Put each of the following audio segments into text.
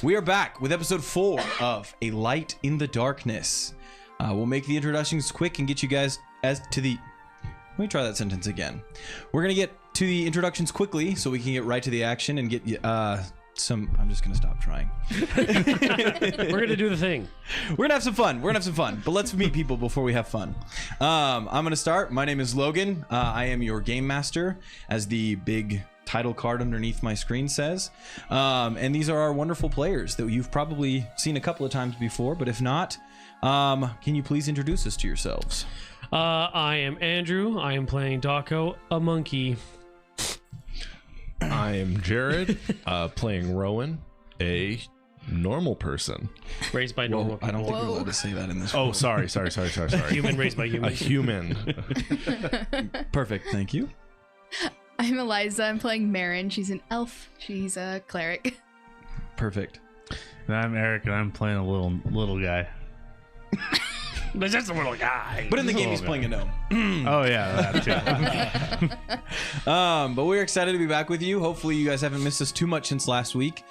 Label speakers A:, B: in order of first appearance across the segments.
A: We are back with episode 4 of A Light in the Darkness. We'll make the introductions quick and get you guys Let me try that sentence again. We're going to get to the introductions quickly so we can get right to the action and get I'm just going to stop trying.
B: We're going to do the thing.
A: We're going to have some fun. But let's meet people before we have fun. I'm going to start. My name is Logan. I am your game master, as the big title card underneath my screen says. And these are our wonderful players that you've probably seen a couple of times before, but if not, can you please introduce us to yourselves?
B: I am Andrew. I am playing Dako, a monkey.
C: I am Jared, playing Rowan, a normal person.
B: Raised by normal people.
A: I don't think we're allowed to say that in this
C: Oh,
A: room.
C: sorry.
B: Human raised by human.
C: A human.
A: Perfect, thank you.
D: I'm Eliza. I'm playing Marin. She's an elf. She's a cleric.
A: Perfect.
E: And I'm Eric, and I'm playing a little guy.
B: But just a little guy.
A: But in the game, he's playing a gnome.
E: Oh yeah, that too.
A: But we're excited to be back with you. Hopefully you guys haven't missed us too much since last week.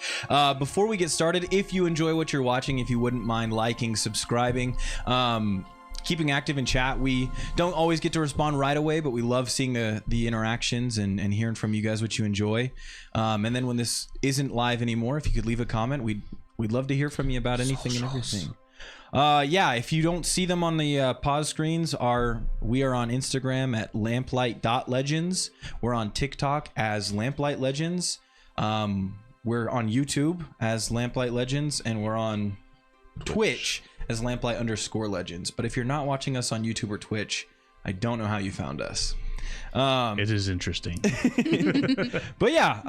A: Before we get started, if you enjoy what you're watching, if you wouldn't mind liking, subscribing, keeping active in chat. We don't always get to respond right away, but we love seeing the interactions and hearing from you guys what you enjoy. And then when this isn't live anymore, if you could leave a comment, we'd love to hear from you about anything and everything. Yeah, if you don't see them on the pause screens, we are on Instagram at lamplight.legends. We're on TikTok as Lamplight Legends. We're on YouTube as Lamplight Legends, and we're on Twitch as Lamplight_Legends. But if you're not watching us on YouTube or Twitch, I don't know how you found us.
E: It is interesting.
A: But yeah,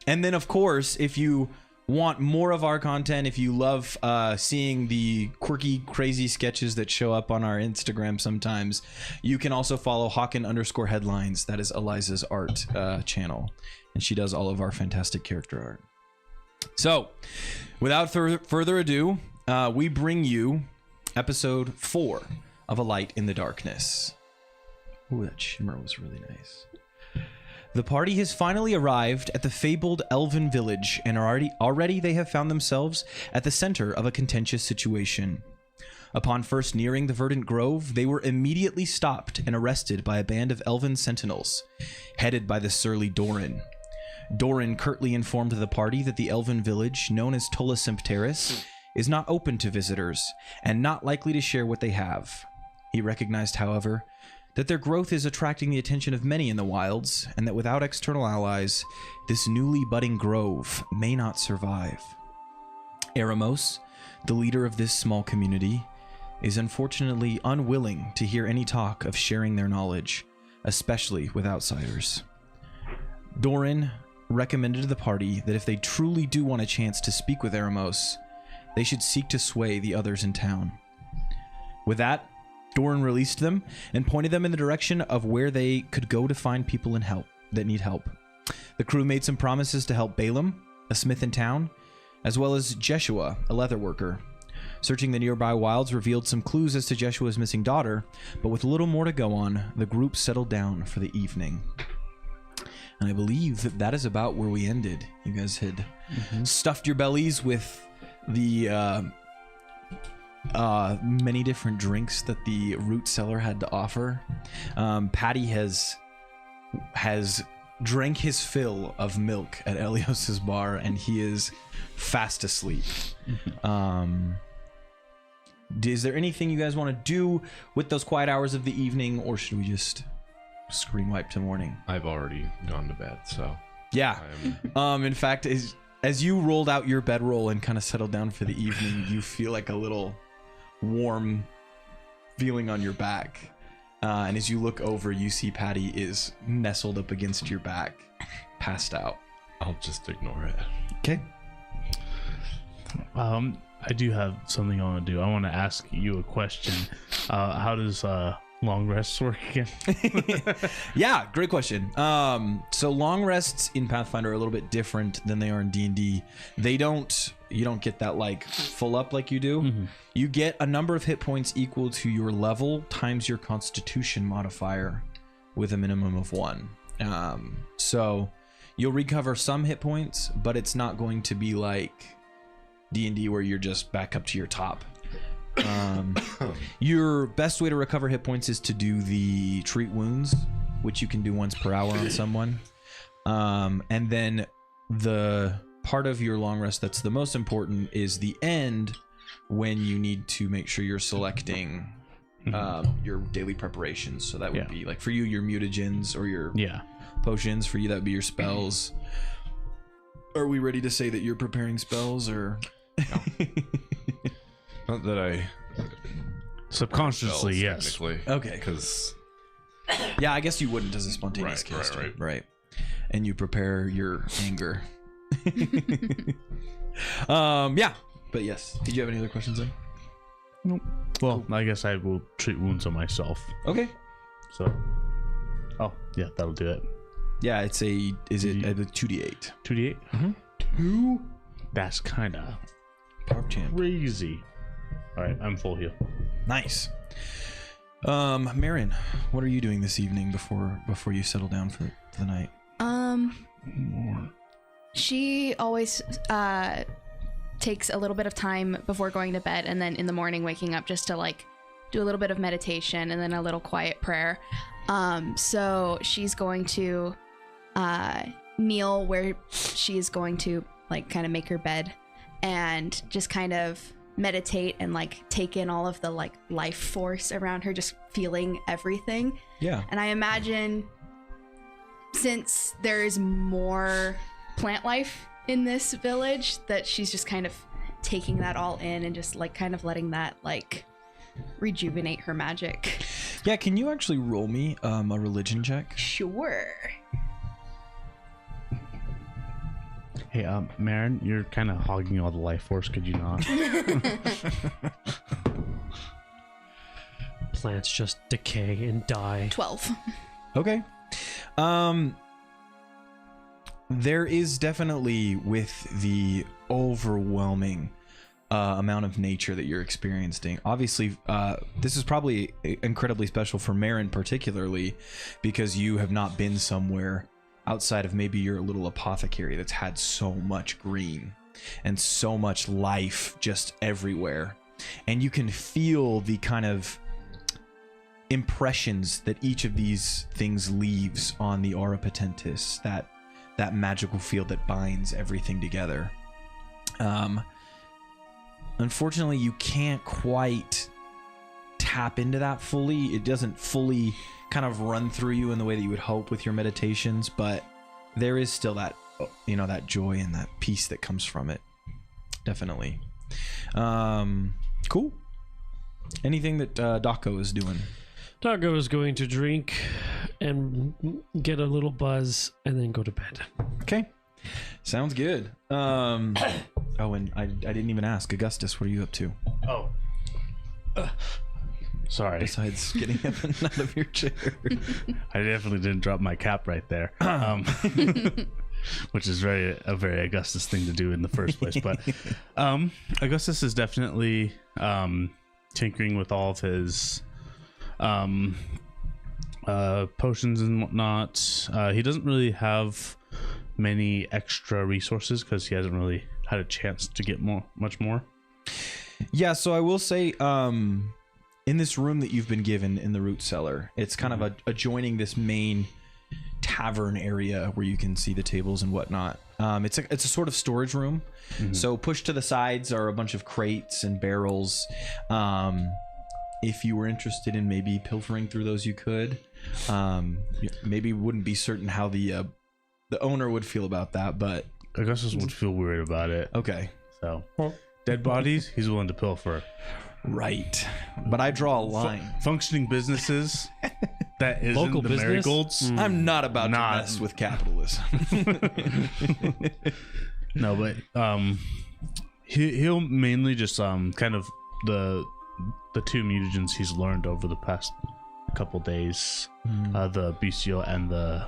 A: and then of course, if you want more of our content, if you love seeing the quirky, crazy sketches that show up on our Instagram sometimes, you can also follow Hawken_headlines. That is Eliza's art channel, and she does all of our fantastic character art. So, without further ado, we bring you episode 4 of A Light in the Darkness. Ooh, that shimmer was really nice. The party has finally arrived at the fabled elven village, and already they have found themselves at the center of a contentious situation. Upon first nearing the verdant grove, they were immediately stopped and arrested by a band of elven sentinels, headed by the surly Doran. Doran curtly informed the party that the elven village, known as Tola Sempterus, is not open to visitors, and not likely to share what they have. He recognized, however, that their growth is attracting the attention of many in the wilds, and that without external allies, this newly budding grove may not survive. Eremos, the leader of this small community, is unfortunately unwilling to hear any talk of sharing their knowledge, especially with outsiders. Doran recommended to the party that if they truly do want a chance to speak with Eremos, they should seek to sway the others in town. With that, Doran released them and pointed them in the direction of where they could go to find people that need help. The crew made some promises to help Balaam, a smith in town, as well as Jeshua, a leather worker. Searching the nearby wilds revealed some clues as to Jeshua's missing daughter, but with little more to go on, the group settled down for the evening. And I believe that is about where we ended. You guys had stuffed your bellies with the many different drinks that the root cellar had to offer. Patty has drank his fill of milk at Elios's bar, and he is fast asleep. Is there anything you guys want to do with those quiet hours of the evening, or should we just screen wipe to morning?
C: I've already gone to bed, so
A: yeah. In fact, as you rolled out your bedroll and kind of settled down for the evening, you feel like a little warm feeling on your back, and as you look over, you see Patty is nestled up against your back, passed out.
C: I'll just ignore it.
A: Okay.
E: I do have something I want to do. I want to ask you a question. How does long rests work again?
A: Yeah, great question. So long rests in Pathfinder are a little bit different than they are in D&D. You don't get that like full up like you do. You get a number of hit points equal to your level times your constitution modifier with a minimum of 1. So you'll recover some hit points, but it's not going to be like D&D where you're just back up to your top. Your best way to recover hit points is to do the treat wounds, which you can do once per hour on someone. And then the part of your long rest that's the most important is the end, when you need to make sure you're selecting your daily preparations. So that would be like for you, your mutagens or your potions. For you, that would be your spells. Are we ready to say that you're preparing spells, or? No.
C: Not that I
E: subconsciously, yes.
A: Okay.
C: Because
A: I guess you wouldn't as a spontaneous caster, right? And you prepare your anger. But yes. Did you have any other questions then?
E: Nope. Well, I guess I will treat wounds on myself.
A: Okay.
E: So, that'll do it.
A: Yeah, is it 2d8?
E: 2d8?
A: Mm-hmm.
E: 2? That's kind of crazy. All right, I'm full heal.
A: Nice. Marin, what are you doing this evening before you settle down for the night?
E: More.
D: She always takes a little bit of time before going to bed, and then in the morning waking up just to like do a little bit of meditation and then a little quiet prayer. So she's going to kneel where she's going to like kind of make her bed and just kind of meditate and like take in all of the like life force around her, just feeling everything.
A: Yeah.
D: And I imagine since there is more plant life in this village, that she's just kind of taking that all in and just like kind of letting that like rejuvenate her magic.
A: Yeah, can you actually roll me a religion check?
D: Sure.
E: Hey, Marin, you're kind of hogging all the life force. Could you not?
B: Plants just decay and die.
D: 12.
A: Okay. There is definitely, with the overwhelming amount of nature that you're experiencing, obviously this is probably incredibly special for Marin particularly, because you have not been somewhere outside of maybe your little apothecary that's had so much green and so much life just everywhere. And you can feel the kind of impressions that each of these things leaves on the aura potentis, that magical field that binds everything together. Unfortunately, you can't quite tap into that fully. It doesn't fully kind of run through you in the way that you would hope with your meditations, but there is still that, that joy and that peace that comes from it. Definitely. Cool. Anything that Daco is doing?
B: Dago is going to drink and get a little buzz and then go to bed.
A: Okay. Sounds good. And I didn't even ask. Augustus, what are you up to?
E: Oh. Sorry.
A: Besides getting up and out of your chair.
E: I definitely didn't drop my cap right there. Which is a very Augustus thing to do in the first place. But Augustus is definitely tinkering with all of his potions and whatnot. He doesn't really have many extra resources because he hasn't really had a chance to get much more.
A: Yeah, so I will say, in this room that you've been given in the root cellar, it's kind of adjoining this main tavern area where you can see the tables and whatnot. It's a sort of storage room. Mm-hmm. So pushed to the sides are a bunch of crates and barrels. If you were interested in maybe pilfering through those, you could. Maybe wouldn't be certain how the owner would feel about that, but
E: Augustus would feel weird about it.
A: Okay.
E: So dead bodies, he's willing to pilfer.
A: Right. But I draw a line.
E: Functioning businesses, that isn't
B: Local
E: the
B: business?
E: marigolds.
A: I'm not about to mess with capitalism.
E: No, but he'll mainly just kind of the two mutagens he's learned over the past couple days, the bestial and the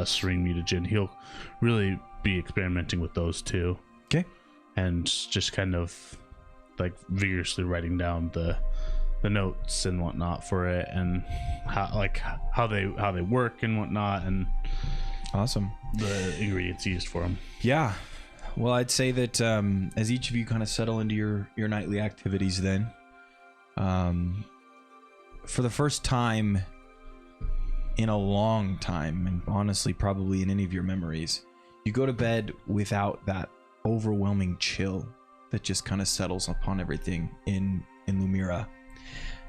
E: serene mutagen. He'll really be experimenting with those two.
A: Okay.
E: And just kind of like vigorously writing down the notes and whatnot for it, and how they work and whatnot, and
A: Awesome.
E: the ingredients used for them.
A: Yeah. Well, I'd say that as each of you kind of settle into your nightly activities then, for the first time in a long time, and honestly probably in any of your memories, you go to bed without that overwhelming chill that just kind of settles upon everything in Lumira.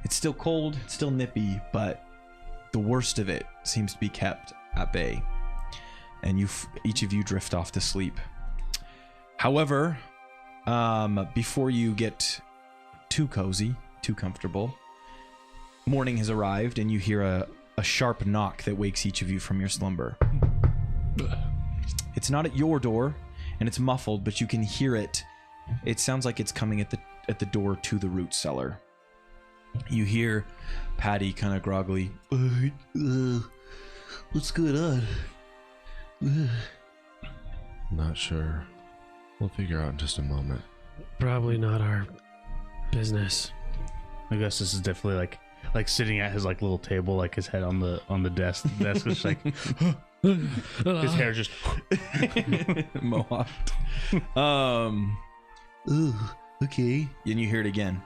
A: It's still cold, it's still nippy, but the worst of it seems to be kept at bay, and each of you drift off to sleep. However, before you get too cozy, too comfortable, morning has arrived, and you hear a sharp knock that wakes each of you from your slumber. It's not at your door, and it's muffled, but you can hear it. It sounds like it's coming at the door to the root cellar. You hear Patty kind of groggily, what's going on?
C: Not sure. We'll figure out in just a moment.
B: Probably not our business.
E: I guess this is definitely like sitting at his like little table, like his head on the desk. The desk is like his hair just
A: mohawked. Okay. And you hear it again.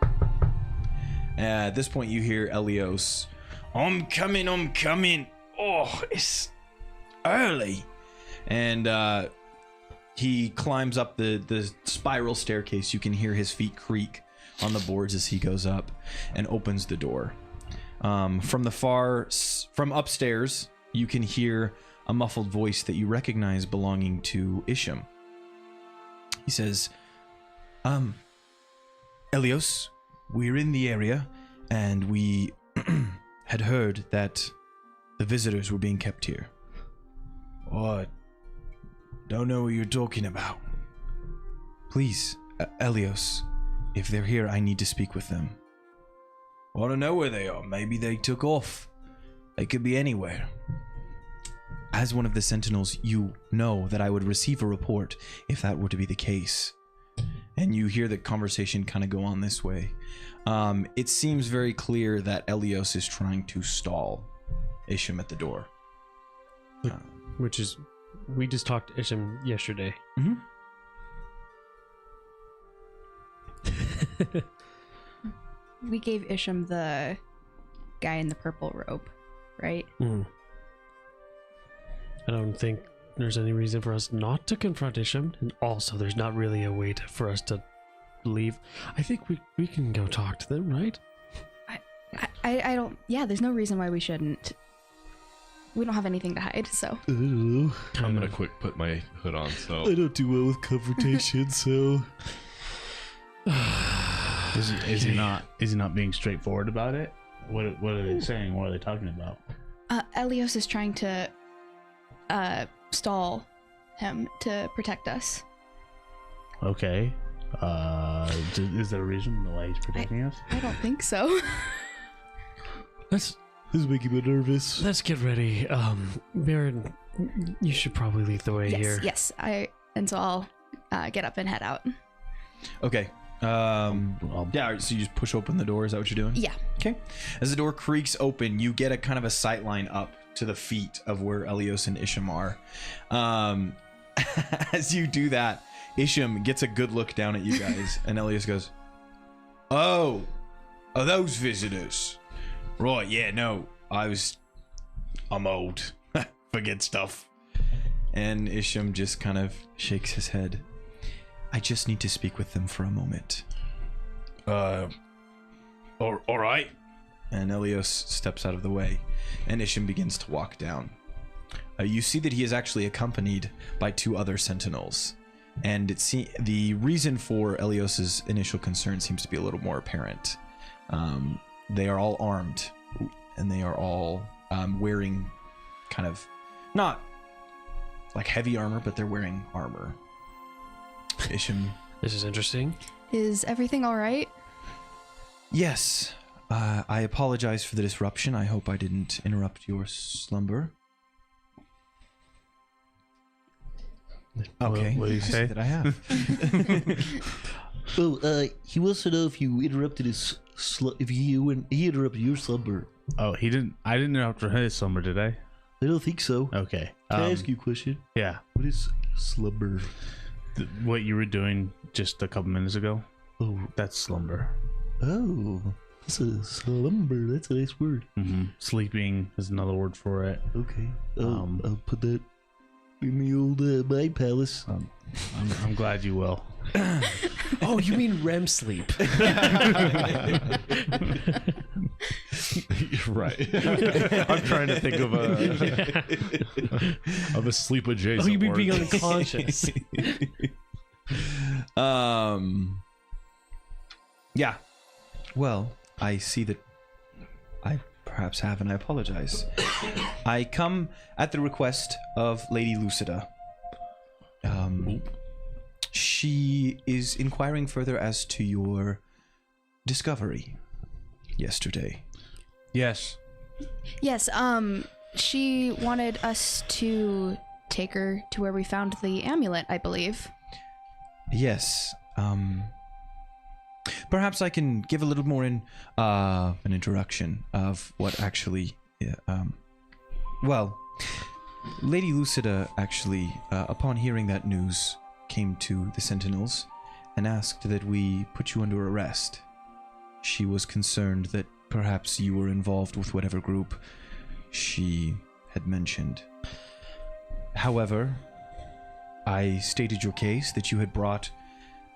A: At this point, you hear Elios. I'm coming. Oh, it's early. And he climbs up the spiral staircase. You can hear his feet creak on the boards as he goes up and opens the door. From upstairs, you can hear a muffled voice that you recognize belonging to Isham. He says, Elios, we're in the area, and we had heard that the visitors were being kept here. Oh, don't know what you're talking about. Please, Elios, if they're here, I need to speak with them. I want to know where they are. Maybe they took off. They could be anywhere. As one of the sentinels, you know that I would receive a report if that were to be the case. And you hear the conversation kind of go on this way. It seems very clear that Elios is trying to stall Isham at the door.
B: Which is, we just talked to Isham yesterday.
A: Mm-hmm.
D: We gave Isham the guy in the purple robe, right?
B: Mm. I don't think there's any reason for us not to confront Isham, and also there's not really a way for us to leave. I think we can go talk to them, right?
D: I don't. Yeah, there's no reason why we shouldn't. We don't have anything to hide, so.
C: I'm gonna quick put my hood on. So
A: I don't do well with confrontation, so.
E: Is he not being straightforward about it? What are they saying? What are they talking about?
D: Elios is trying to stall him to protect us.
E: Okay. Is there a reason why he's protecting us?
D: I don't think so.
B: This
A: is making me nervous.
B: Let's get ready. Baron, you should probably lead the way here.
D: Yes. So I'll get up and head out.
A: Okay. Yeah, so you just push open the door. Is that what you're doing?
D: Yeah.
A: Okay. As the door creaks open, you get a kind of a sight line up to the feet of where Elios and Isham are. As you do that, Isham gets a good look down at you guys, and Elios goes, "Oh, are those visitors? Right, yeah, no, I'm old. Forget stuff." And Isham just kind of shakes his head. I just need to speak with them for a moment. All right. And Elios steps out of the way, and Isham begins to walk down. You see that he is actually accompanied by two other sentinels, and the reason for Elios's initial concern seems to be a little more apparent. They are all armed, and they are all wearing kind of not like heavy armor, but they're wearing armor. Isham.
B: This is interesting.
D: Is everything all right?
A: Yes. I apologize for the disruption. I hope I didn't interrupt your slumber. Okay.
E: What do you say?
A: That I have.
F: He wants to know if you interrupted he interrupted your slumber.
E: Oh, he didn't. I didn't interrupt his slumber, did I?
F: I don't think so.
E: Okay.
F: Can I ask you a question?
E: Yeah.
F: What is slumber?
E: what you were doing just a couple minutes ago, that's slumber.
F: Oh, that's a slumber. That's a nice word.
E: Sleeping is another word for it.
F: Okay. I'll put that in the old mind palace.
E: I'm glad you will.
B: Oh, you mean REM sleep?
C: Right. I'm trying to think of a sleep adjacent.
B: Oh, you mean
C: word.
B: being unconscious?
A: Yeah. Well, I see that I perhaps have, and I apologize. I come at the request of Lady Lucida. She is inquiring further as to your discovery yesterday.
E: Yes.
D: Yes, she wanted us to take her to where we found the amulet, I believe.
A: Yes. Perhaps I can give a little more an introduction of what actually. Well, Lady Lucida actually, upon hearing that news, came to the Sentinels and asked that we put you under arrest. She was concerned that perhaps you were involved with whatever group she had mentioned. However, I stated your case, that you had brought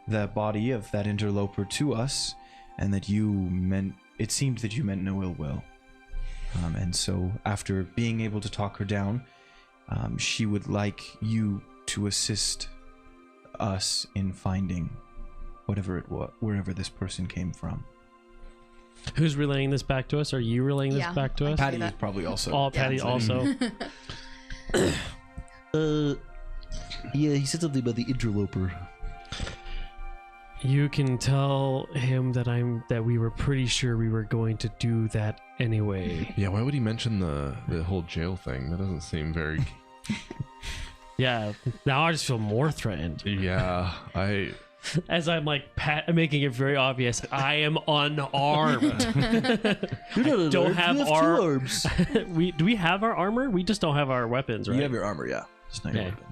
A: the body of that interloper to us, and that it seemed that you meant no ill will. And so, after being able to talk her down, she would like you to assist us in finding whatever it was, wherever this person came from.
B: Who's relaying this back to us? Are you relaying this back to us?
A: Patty is probably also.
B: Oh, Patty also.
F: Yeah, he said something about the interloper.
B: You can tell him that we were pretty sure we were going to do that anyway.
C: Yeah, why would he mention the whole jail thing? That doesn't seem very.
B: Yeah, now I just feel more threatened.
C: Yeah,
B: As I'm like making it very obvious, I am unarmed.
F: You're not
B: don't have
F: you have
B: our-
F: 2 arms.
B: Do we have our armor? We just don't have our weapons, right?
A: You have your armor, yeah. Just not your
B: Yeah.
A: weapon.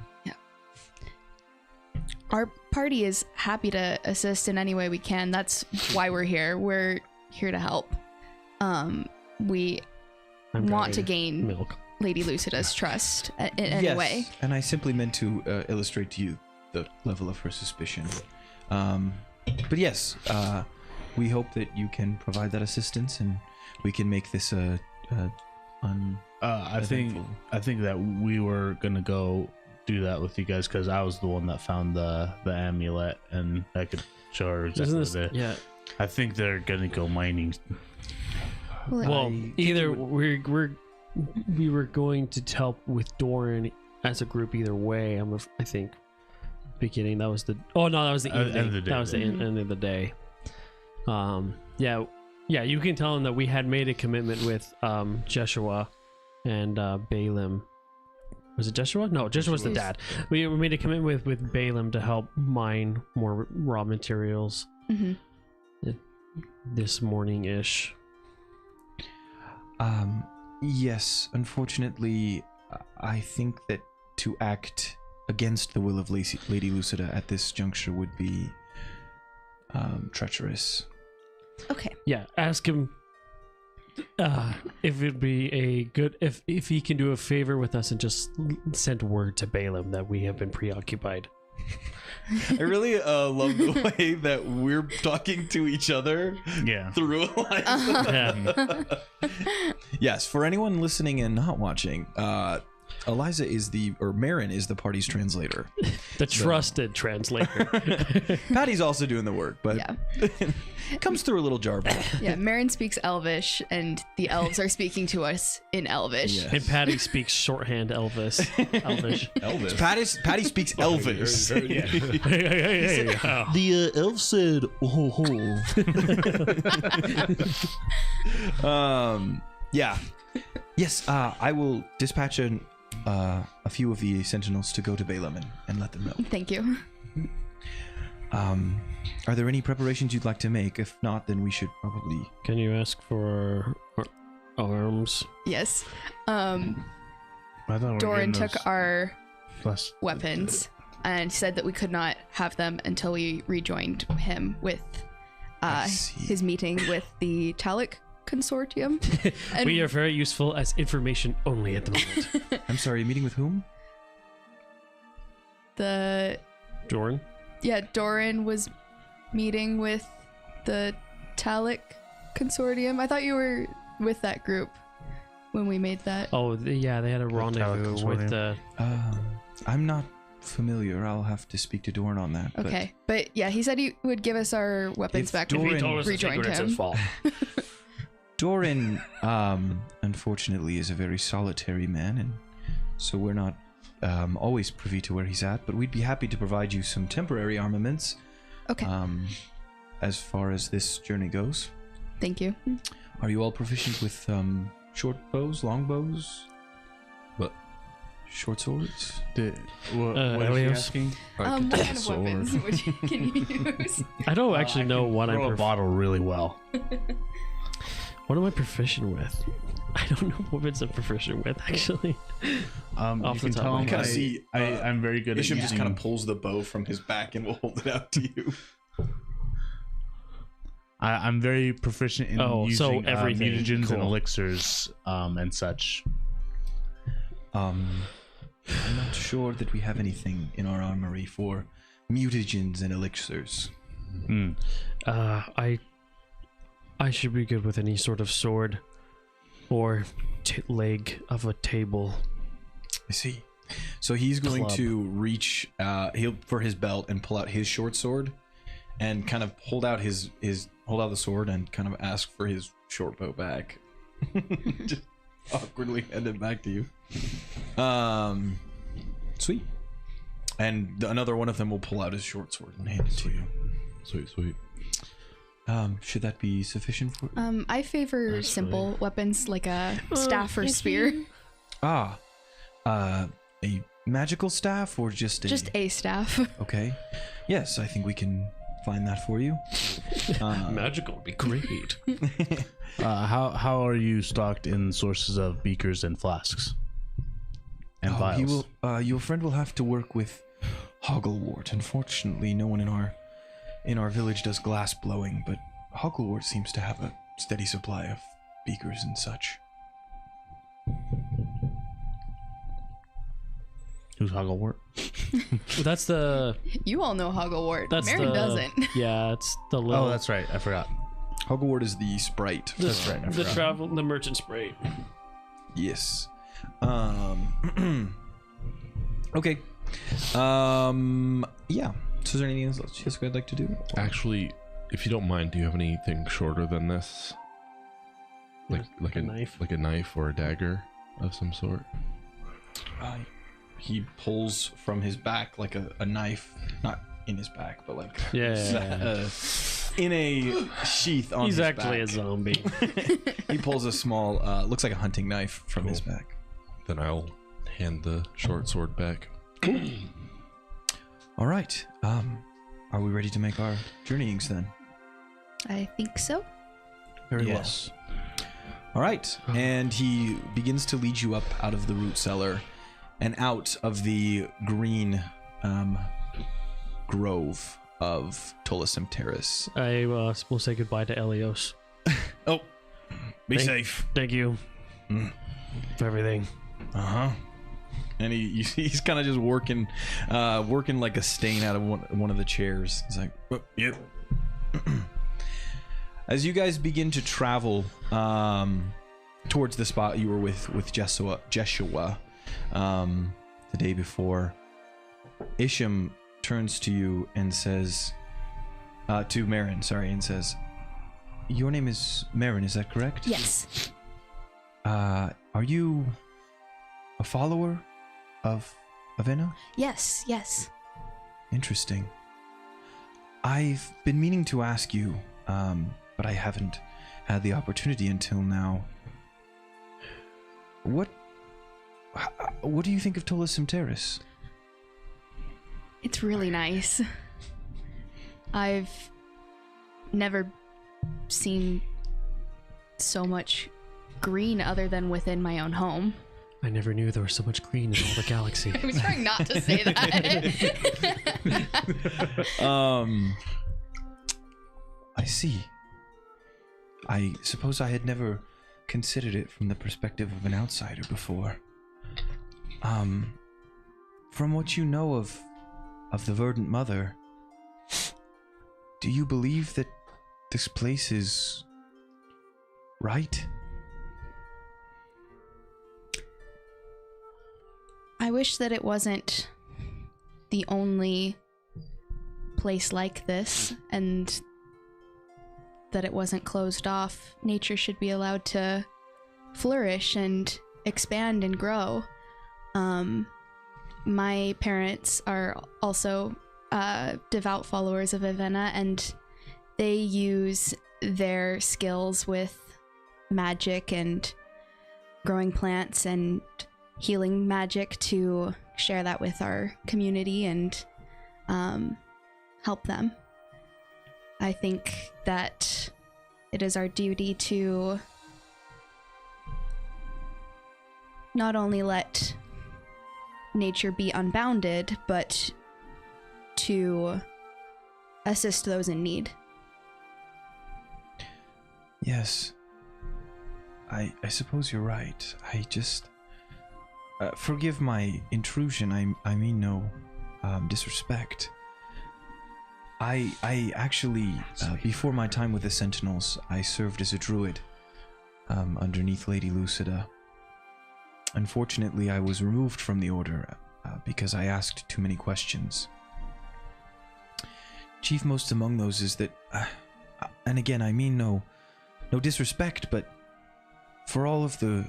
D: Our party is happy to assist in any way we can. That's why we're here. We're here to help. We
B: I'm
D: want to
B: grabbing
D: gain
B: milk.
D: Lady Lucida's trust in any way.
A: And I simply meant to illustrate to you the level of her suspicion. But yes, we hope that you can provide that assistance, and we can make this
E: I think that we were gonna go do that with you guys because I was the one that found the amulet, and I could show her exactly
B: Yeah.
E: I think they're gonna go mining.
B: Well, either we were going to help with Doran as a group either way. I think beginning that was the that was the evening.
E: End of the day,
B: that was the end of the day. Yeah, you can tell him that we had made a commitment with Jeshua and Balaam. Was it Jeshua? No, Jeshua's the dad. We made a commitment with Balaam to help mine more raw materials this morning-ish.
A: Yes, unfortunately, I think that to act against the will of Lady Lucida at this juncture would be treacherous.
D: Okay.
B: Yeah, ask him if it'd be a good if he can do a favor with us and just send word to Balaam that we have been preoccupied.
A: I really love the way that we're talking to each other through a line. Yes, for anyone listening and not watching, Eliza Marin is the party's translator.
B: The trusted translator.
A: Patty's also doing the work, but
D: Yeah.
A: comes through a little jarbled.
D: Yeah, Marin speaks Elvish, and the elves are speaking to us in Elvish.
A: Yeah.
B: And Patty speaks shorthand Elvish.
C: Elvis.
A: Patty speaks Elvish.
F: The elf said, "Oh ho."
A: Yeah. Yes, I will dispatch a few of the sentinels to go to Balaam and let them know.
D: Thank you.
A: Are there any preparations you'd like to make? If not, then we should probably...
B: Can you ask for arms?
D: Yes.
E: I thought we were
D: Doran
E: getting
D: took
E: those
D: our
E: plus
D: weapons. and said that we could not have them until we rejoined him with his meeting with the Talic Consortium. And
B: We are very useful as information only at the moment.
A: I'm sorry, meeting with whom?
B: Doran?
D: Doran was meeting with the Talic Consortium. I thought you were with that group when we made that.
B: Oh, they had a rendezvous with the...
A: I'm not familiar. I'll have to speak to Dorn on that.
D: Okay, but yeah, he said he would give us our weapons
A: If
D: back
A: Doran-
D: if
A: He
D: we
A: told
B: us the
D: rejoined
B: secret, it's his
D: him.
B: fault.
A: Doran, unfortunately, is a very solitary man, and so we're not always privy to where he's at. But we'd be happy to provide you some temporary armaments.
D: Okay,
A: As far as this journey goes,
D: thank you.
A: are you all proficient with short bows, long bows,
C: What?
A: short swords?
E: What is he
B: Elios?
E: asking?
C: I
D: What
C: could take
D: kind
C: a
D: of
C: sword.
D: weapons would you, can you use?
B: I don't actually know what
E: Throw a
B: I'm
E: bottle really well.
B: what am I proficient with? I don't know what weapons I'm proficient with, actually. Off
E: You
B: the
E: can
B: top
E: tell
B: of
E: him
B: my head.
E: I'm very good at
A: Isham just kind of
E: using...
A: pulls the bow from his back and will hold it out to you.
E: I'm very proficient in
B: Oh, so
E: using
B: everything.
E: mutagens and
B: Cool.
E: elixirs and such.
A: I'm not sure that we have anything in our armory for mutagens and elixirs.
E: Mm.
B: I should be good with any sort of sword or leg of a table.
A: I see. So he's going
B: Club.
A: to reach he'll for his belt and pull out his short sword and kind of hold out hold out the sword and kind of ask for his short bow back. Just awkwardly hand it back to you. Sweet. And another one of them will pull out his short sword and hand it to you.
C: Sweet.
A: Should that be sufficient for
D: I favor simple weapons like a staff or spear.
A: a magical staff or just
D: Just a staff.
A: okay? Yes, I think we can find that for you.
B: Magical would be great.
E: How are you stocked in sources of beakers and flasks? And vials?
A: He will. Your friend will have to work with Hogglewort. Unfortunately, no one in our village does glass blowing, but Hogglewort seems to have a steady supply of beakers and such.
E: Who's Hogglewort?
B: That's the...
D: You all know Hogglewort.
B: That's
D: Marin
B: the...
D: doesn't.
B: Yeah, it's the little...
E: Oh, that's right. I forgot.
A: Hogglewort is the sprite.
E: That's right. I forgot.
B: The merchant spray.
A: Yes. Okay. Yeah. So is there anything else Jessica would like to do?
C: Actually, if you don't mind, do you have anything shorter than this? Like
B: a knife?
C: Like a knife or a dagger of some sort?
A: He pulls from his back like a knife, not in his back, but like in a sheath on
B: He's
A: his
B: actually
A: back.
B: a zombie.
A: He pulls a small, looks like a hunting knife from his back.
C: Then I'll hand the short sword back.
A: All right. Are we ready to make our journeyings then?
D: I think so.
A: Very
E: Yes.
A: well. All right. And he begins to lead you up out of the root cellar and out of the green grove of Tola Sempterus.
B: I will say goodbye to Elios.
A: Oh, be
B: Thank-
A: safe.
B: Thank you for everything.
A: Uh-huh. And he's kind of just working like a stain out of one of the chairs. He's like, oh, yep. As you guys begin to travel towards the spot you were with Jeshua the day before, Isham turns to you and says, to Marin, and says, your name is Marin, is that correct?
D: Yes.
A: Are you a follower of Avena?
D: Yes.
A: Interesting. I've been meaning to ask you, but I haven't had the opportunity until now. What do you think of Tola Sempterus?
D: It's really nice. I've never seen so much green other than within my own home.
B: I never knew there was so much green in all the galaxy.
D: I was trying not to say that.
A: I see. I suppose I had never considered it from the perspective of an outsider before. From what you know of the Verdant Mother, do you believe that this place is right?
D: I wish that it wasn't the only place like this, and that it wasn't closed off. Nature should be allowed to flourish and expand and grow. My parents are also devout followers of Avena, and they use their skills with magic and growing plants and healing magic to share that with our community and help them. I think that it is our duty to not only let nature be unbounded, but to assist those in need.
A: Yes. I suppose you're right. I just... forgive my intrusion. I mean no disrespect. I actually, before my time with the Sentinels, I served as a druid underneath Lady Lucida. Unfortunately, I was removed from the order because I asked too many questions. Chief most among those is that, and again, I mean no disrespect, but for all of the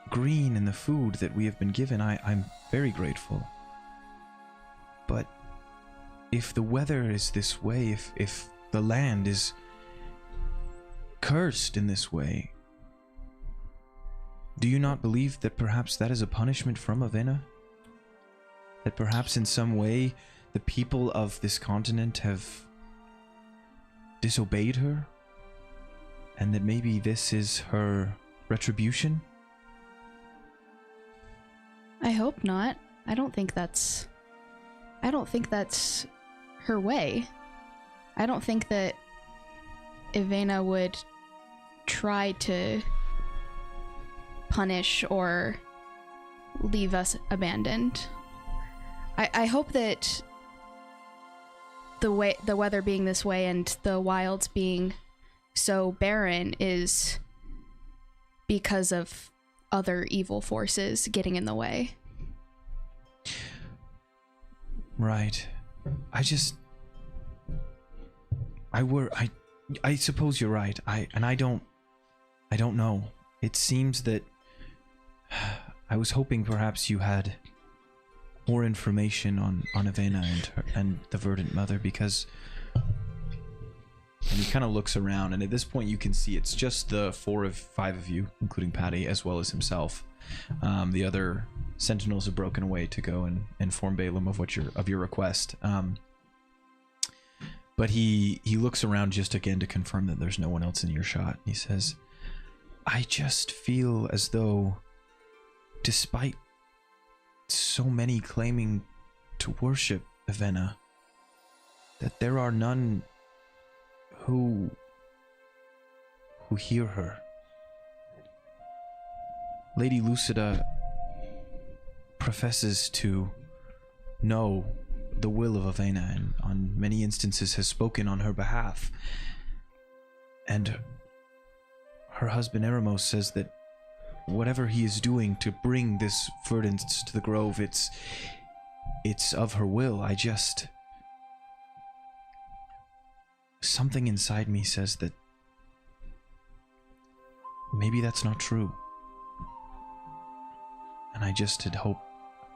A: green and the food that we have been given, I'm very grateful. But if the weather is this way, if the land is cursed in this way, do you not believe that perhaps that is a punishment from Avena? That perhaps in some way the people of this continent have disobeyed her? And that maybe this is her retribution?
D: I hope not. I don't think that's her way. I don't think that Avena would try to punish or leave us abandoned. I hope that the weather being this way and the wilds being so barren is because of other evil forces getting in the way.
A: Right. I suppose you're right. I don't know. It seems that I was hoping perhaps you had more information on Avena and the Verdant Mother, because... And he kind of looks around, and at this point you can see it's just the 5 of you, including Patty, as well as himself. The other Sentinels have broken away to go and inform Balaam of your request. But he looks around just again to confirm that there's no one else in earshot. He says, I just feel as though, despite so many claiming to worship Avena, that there are none who hear her. Lady Lucida professes to know the will of Avena, and on many instances has spoken on her behalf. And her husband Eremos says that whatever he is doing to bring this verdance to the grove, it's of her will. Something inside me says that maybe that's not true. And I just had hoped,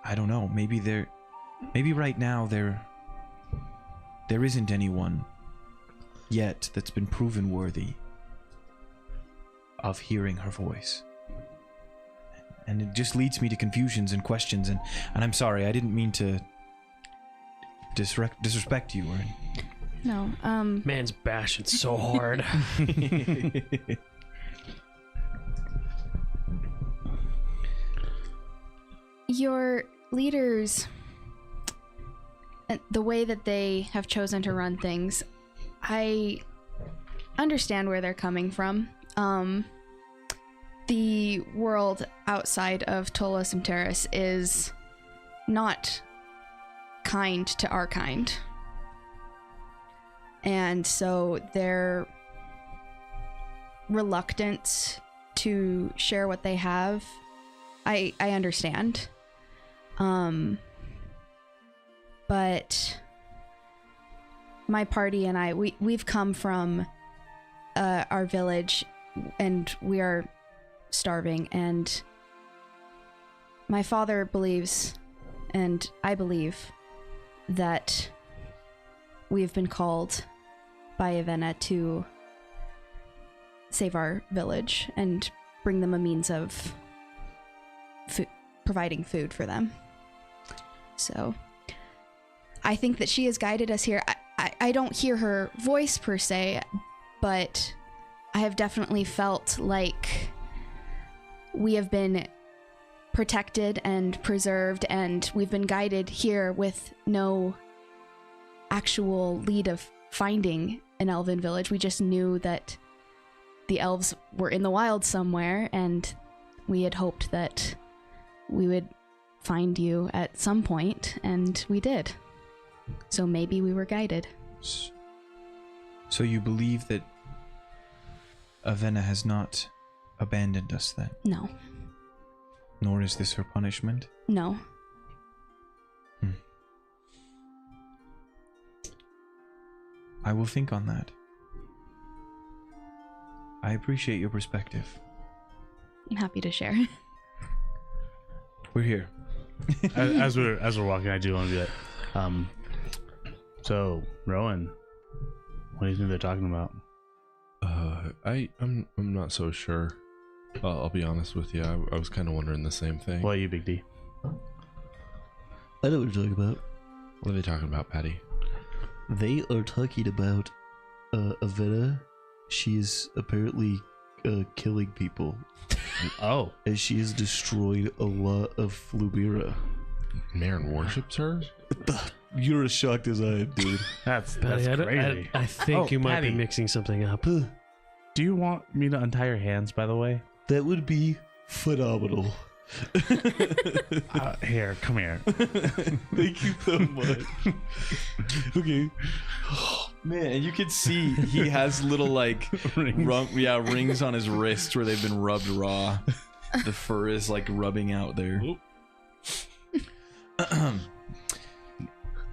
A: I don't know, maybe right now there isn't anyone yet that's been proven worthy of hearing her voice. And it just leads me to confusions and questions, and I'm sorry, I didn't mean to disrespect you or...
D: No,
B: Man's bashing so hard.
D: your leaders, the way that they have chosen to run things, I understand where they're coming from. The world outside of Tola Sempterus is not kind to our kind. And so their reluctance to share what they have, I understand. But my party and I, we've come from our village, and we are starving, and my father believes, and I believe, that we've been called by Avena to save our village and bring them a means of providing food for them. So I think that she has guided us here. I don't hear her voice per se, but I have definitely felt like we have been protected and preserved, and we've been guided here with no actual lead of finding an elven village. We just knew that the elves were in the wild somewhere, and we had hoped that we would find you at some point, and we did. So maybe we were guided.
A: So you believe that Avena has not abandoned us then?
D: No.
A: Nor is this her punishment?
D: No.
A: I will think on that. I appreciate your perspective.
D: I'm happy to share.
A: We're here.
E: as we're walking, I do want to be like, so Rowan, what do you think they're talking about?
C: I'm not so sure. I'll be honest with you. I was kind of wondering the same thing.
E: What are you, Big D?
F: I know what you're talking about.
C: What are they talking about, Patty?
F: They are talking about Avena. She is apparently killing people.
E: Oh,
F: And she has destroyed a lot of Flubira.
C: Marin worships her?
F: You're as shocked as I am, dude.
E: that's
B: Patty,
E: crazy.
B: I think you might
E: Patty,
B: be mixing something up.
E: do you want me to untie your hands, by the way?
F: That would be phenomenal.
E: Here, come here.
F: Thank you so much. Okay.
A: Man, and you can see he has little like rings on his wrists where they've been rubbed raw. The fur is like rubbing out there.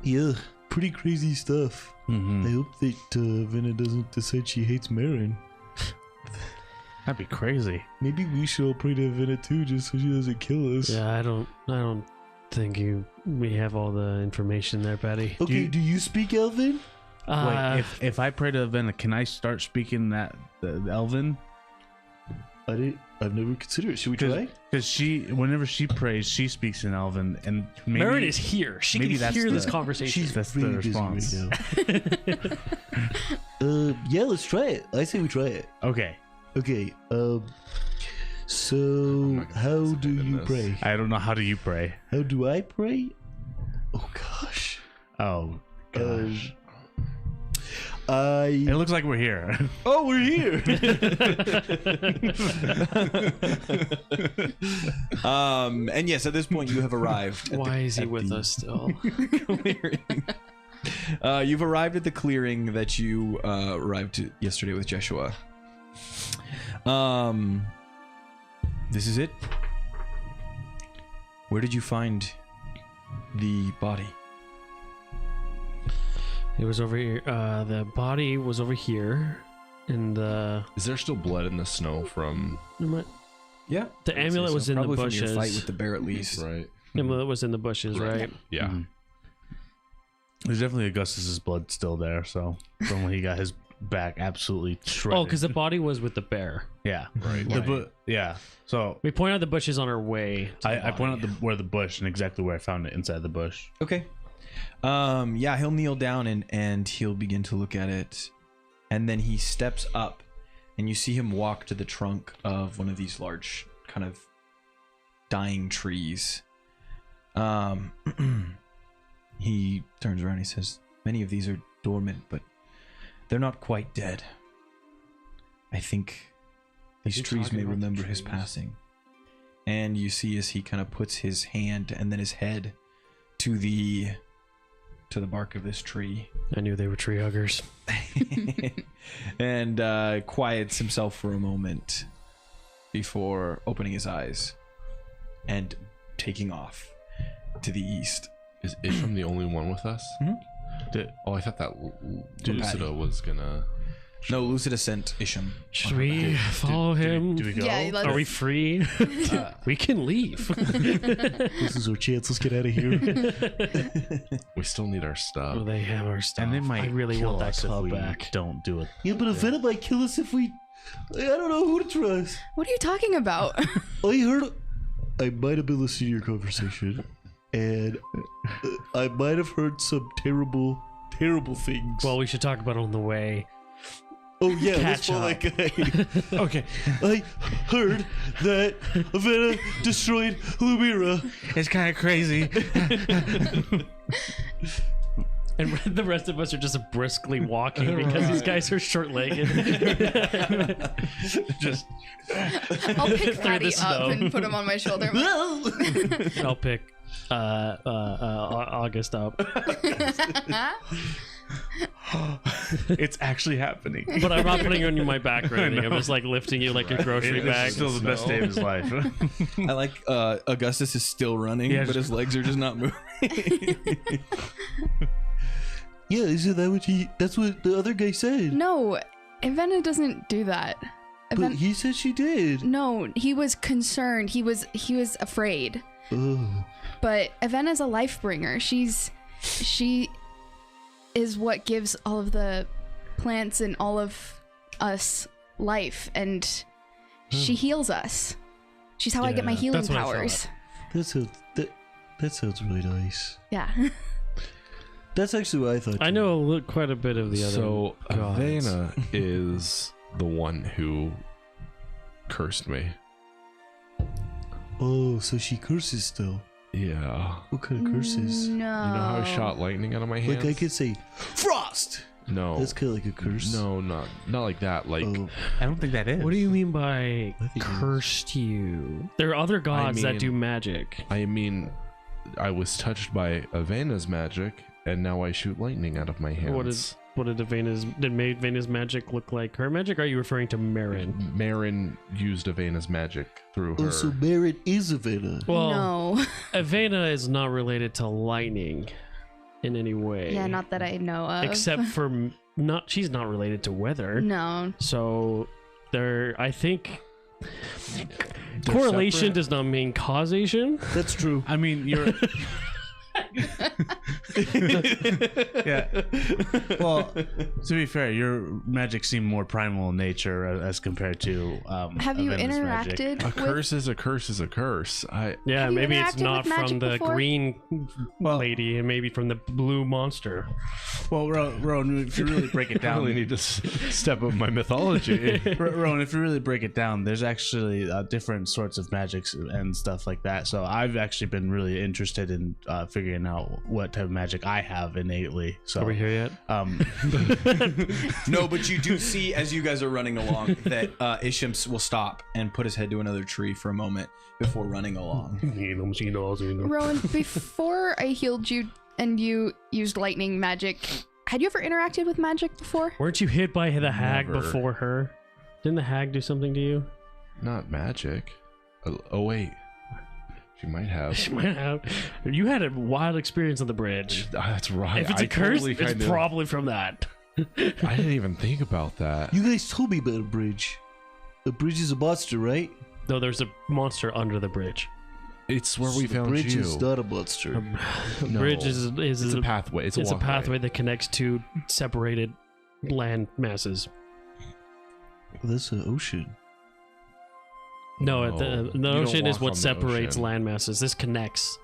F: Yeah, pretty crazy stuff.
E: Mm-hmm.
F: I hope that Avena doesn't decide she hates Marin.
E: That'd be crazy.
F: Maybe we should all pray to Avena too, just so she doesn't kill us.
B: Yeah, I don't think we have all the information there, Patty.
F: Okay, do you speak Elven?
E: Wait, if I pray to Avena, can I start speaking the Elven?
F: I've never considered it. Should we try?
E: Because whenever she prays, she speaks in Elven, and maybe
B: Marin is here. She can
E: maybe that's
B: hear this
E: the-
B: conversation.
E: that's
F: really
E: the
F: busy
E: response.
F: right now. Yeah, let's try it. I say we try it.
E: Okay,
F: Okay, so
C: not gonna
F: how do
C: participate in
F: you
C: this.
F: pray?
E: I don't know. How do you pray?
F: How do I pray? Oh gosh.
E: Oh gosh,
F: I
E: it looks like we're here.
F: Oh, we're here.
A: And yes, at this point you have arrived.
B: Why is he with us still?
A: Clearing. You've arrived at the clearing that you arrived to yesterday with Jeshua. This is it. Where did you find the body?
B: It was over here. The body was over here, in the.
C: Is there still blood in the snow from?
A: Yeah,
B: The amulet was in the
A: probably from
B: bushes.
A: your fight with the bear at least.
C: Right.
B: Amulet was in the bushes, right?
C: Yeah.
E: Mhm. There's definitely Augustus's blood still there. So from when he got his back absolutely shredded.
B: Oh, because the body was with the bear.
E: yeah,
C: Right.
E: yeah. So
B: We point out the bushes on our way. to the
E: I point
B: body.
E: out where the bush and exactly where I found it inside the bush.
A: Okay. Yeah, he'll kneel down and he'll begin to look at it. And then he steps up and you see him walk to the trunk of one of these large kind of dying trees. He turns around and he says, many of these are dormant, but they're not quite dead. I think these trees may remember his passing. And you see as he kind of puts his hand and then his head to the bark of this tree.
B: I knew they were tree huggers.
A: And quiets himself for a moment before opening his eyes and taking off to the east.
C: Is Isham the only one with us? I thought that Lucida was gonna.
A: No, Lucida sent Isham.
B: Should we follow him?
E: Do we go?
D: Yeah, let's-
B: Are we free? We can leave.
F: This is our chance. Let's get out of here.
C: We still need our stuff.
B: Oh, they have our stuff.
E: And they might
B: I really
E: kill
B: want that
E: us if
B: club
E: we
B: back.
E: don't do it.
F: Yeah, but Avena might kill us if we. I don't know who to trust.
D: What are you talking about?
F: I heard. I might have been listening to your conversation, and I might have heard some terrible things.
B: Well, we should talk about it on the way.
F: oh yeah,
B: catch
F: let's follow
B: up.
F: that guy.
E: Okay,
F: I heard that Avena destroyed Lumira.
E: it's kind of crazy.
B: And the rest of us are just briskly walking because these guys are short-legged.
E: Just
D: I'll pick
B: Through
D: Ratty
B: the snow.
D: up and put him on my shoulder.
B: I'll pick August up.
E: it's actually happening.
B: But I'm not putting you on my back or anything. I'm just like lifting you like a grocery
E: It
B: bag.
E: is still the best day of his life.
A: I like Augustus is still running,
E: Yeah,
A: but his legs are just not moving.
F: Yeah, isn't that what that's what the other guy said.
D: No, Avena doesn't do that.
F: But he said she did.
D: No, he was concerned. He was afraid.
F: Oh.
D: But Avena's a life bringer. She is what gives all of the plants and all of us life, and she heals us. She's how I get my
B: Yeah,
D: healing
B: that's what I
D: powers.
F: That sounds really nice.
D: Yeah.
F: That's actually what I thought.
B: I
F: too.
B: know quite a bit of the other.
C: So
B: gods.
C: Avena is the one who cursed me.
F: Oh, so she curses still.
C: Yeah.
F: What kind of curses?
D: No.
C: You know how I shot lightning out of my hands?
F: Like I could say, frost.
C: No.
F: That's kind of like a curse.
C: No, not like that. Like
F: Oh,
E: I don't think that is.
B: What do you mean by
F: I think it is.
B: cursed you? There are other gods that
C: mean-
B: do magic.
C: I mean, I was touched by Avena's magic, and now I shoot lightning out of my hands.
B: What did Avena's magic look like her magic? Or are you referring to Marin?
C: Marin used Avena's magic through her.
F: oh, so Marin is Avena.
B: Well,
D: no.
B: Avena is not related to lightning in any way.
D: Yeah, not that I know of.
B: Except for she's not related to weather.
D: No.
B: So I think
C: They're
B: correlation
C: separate?
B: does not mean causation.
F: That's true.
E: I mean, you're. Yeah. Well, to be fair, your magic seemed more primal in nature as compared to.
D: Have you
E: Avena's magic.
C: A
D: interacted with
C: curse is a curse is a curse.
B: Yeah,
D: Have you
B: maybe it's
D: interacted
B: not
D: with
B: from
D: magic
B: the
D: before?
B: green lady and maybe from the blue monster.
E: Well, Rowan, if you really break it
C: I
E: down,
C: really need to step up my mythology.
E: Rowan, if you really break it down, there's actually different sorts of magics and stuff like that. So I've actually been really interested in figuring out what type of magic I have innately. So
B: Are we here yet?
A: No, but you do see as you guys are running along that Isham will stop and put his head to another tree for a moment before running along.
D: Rowan, before I healed you and you used lightning magic, had you ever interacted with magic before?
B: Weren't you hit by the hag
C: Never.
B: before her? Didn't the hag do something to you?
C: Not magic. Oh wait, she might have.
B: She might have. You had a wild experience on the bridge.
C: That's right.
B: If it's a
C: I
B: curse,
C: totally
B: it's
C: kind of-
B: probably from that.
C: I didn't even think about that.
F: You guys told me about a bridge. A bridge is a monster, right?
B: No, there's a monster under the bridge.
C: It's where we
F: The
C: found
F: bridge
C: you.
F: is not a monster.
B: The
C: No.
B: bridge is
C: It's a pathway. It's a walkway.
B: pathway that connects two separated land masses.
F: That's an ocean.
B: No,
C: No,
B: the
C: you don't
B: ocean is
C: walk
B: what
C: on the
B: separates
C: ocean.
B: land masses. This connects.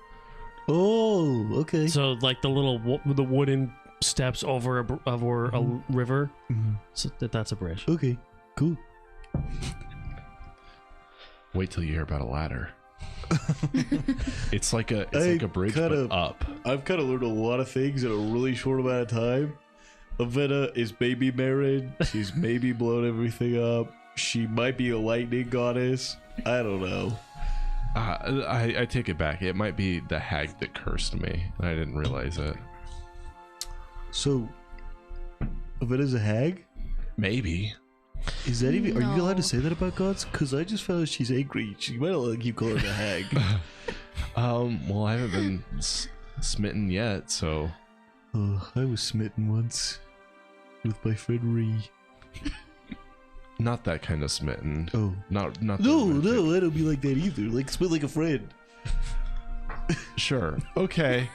F: Oh, okay.
B: So, like the the wooden steps over a river.
F: Mhm.
B: So that's a bridge.
F: Okay, cool.
C: Wait till you hear about a ladder. It's like a bridge,
F: kinda-
C: but up.
F: I've kind of learned a lot of things in a really short amount of time. Avena is maybe married. She's maybe blown everything up. She might be a lightning goddess. I don't know.
C: I take it back. It might be the hag that cursed me. I didn't realize it.
F: So, Avena's a hag?
C: Maybe.
F: Is that even? Are you allowed to
D: No.
F: say that about gods? Because I just found out she's angry. She might not keep calling her a hag.
C: Well, I haven't been smitten yet, so
F: I was smitten once with my friend Ree.
C: not that kind of smitten.
F: Oh.
C: Not the
F: No,
C: romantic.
F: no, I don't be like that either. Like, smitten like a friend.
C: Sure. Okay.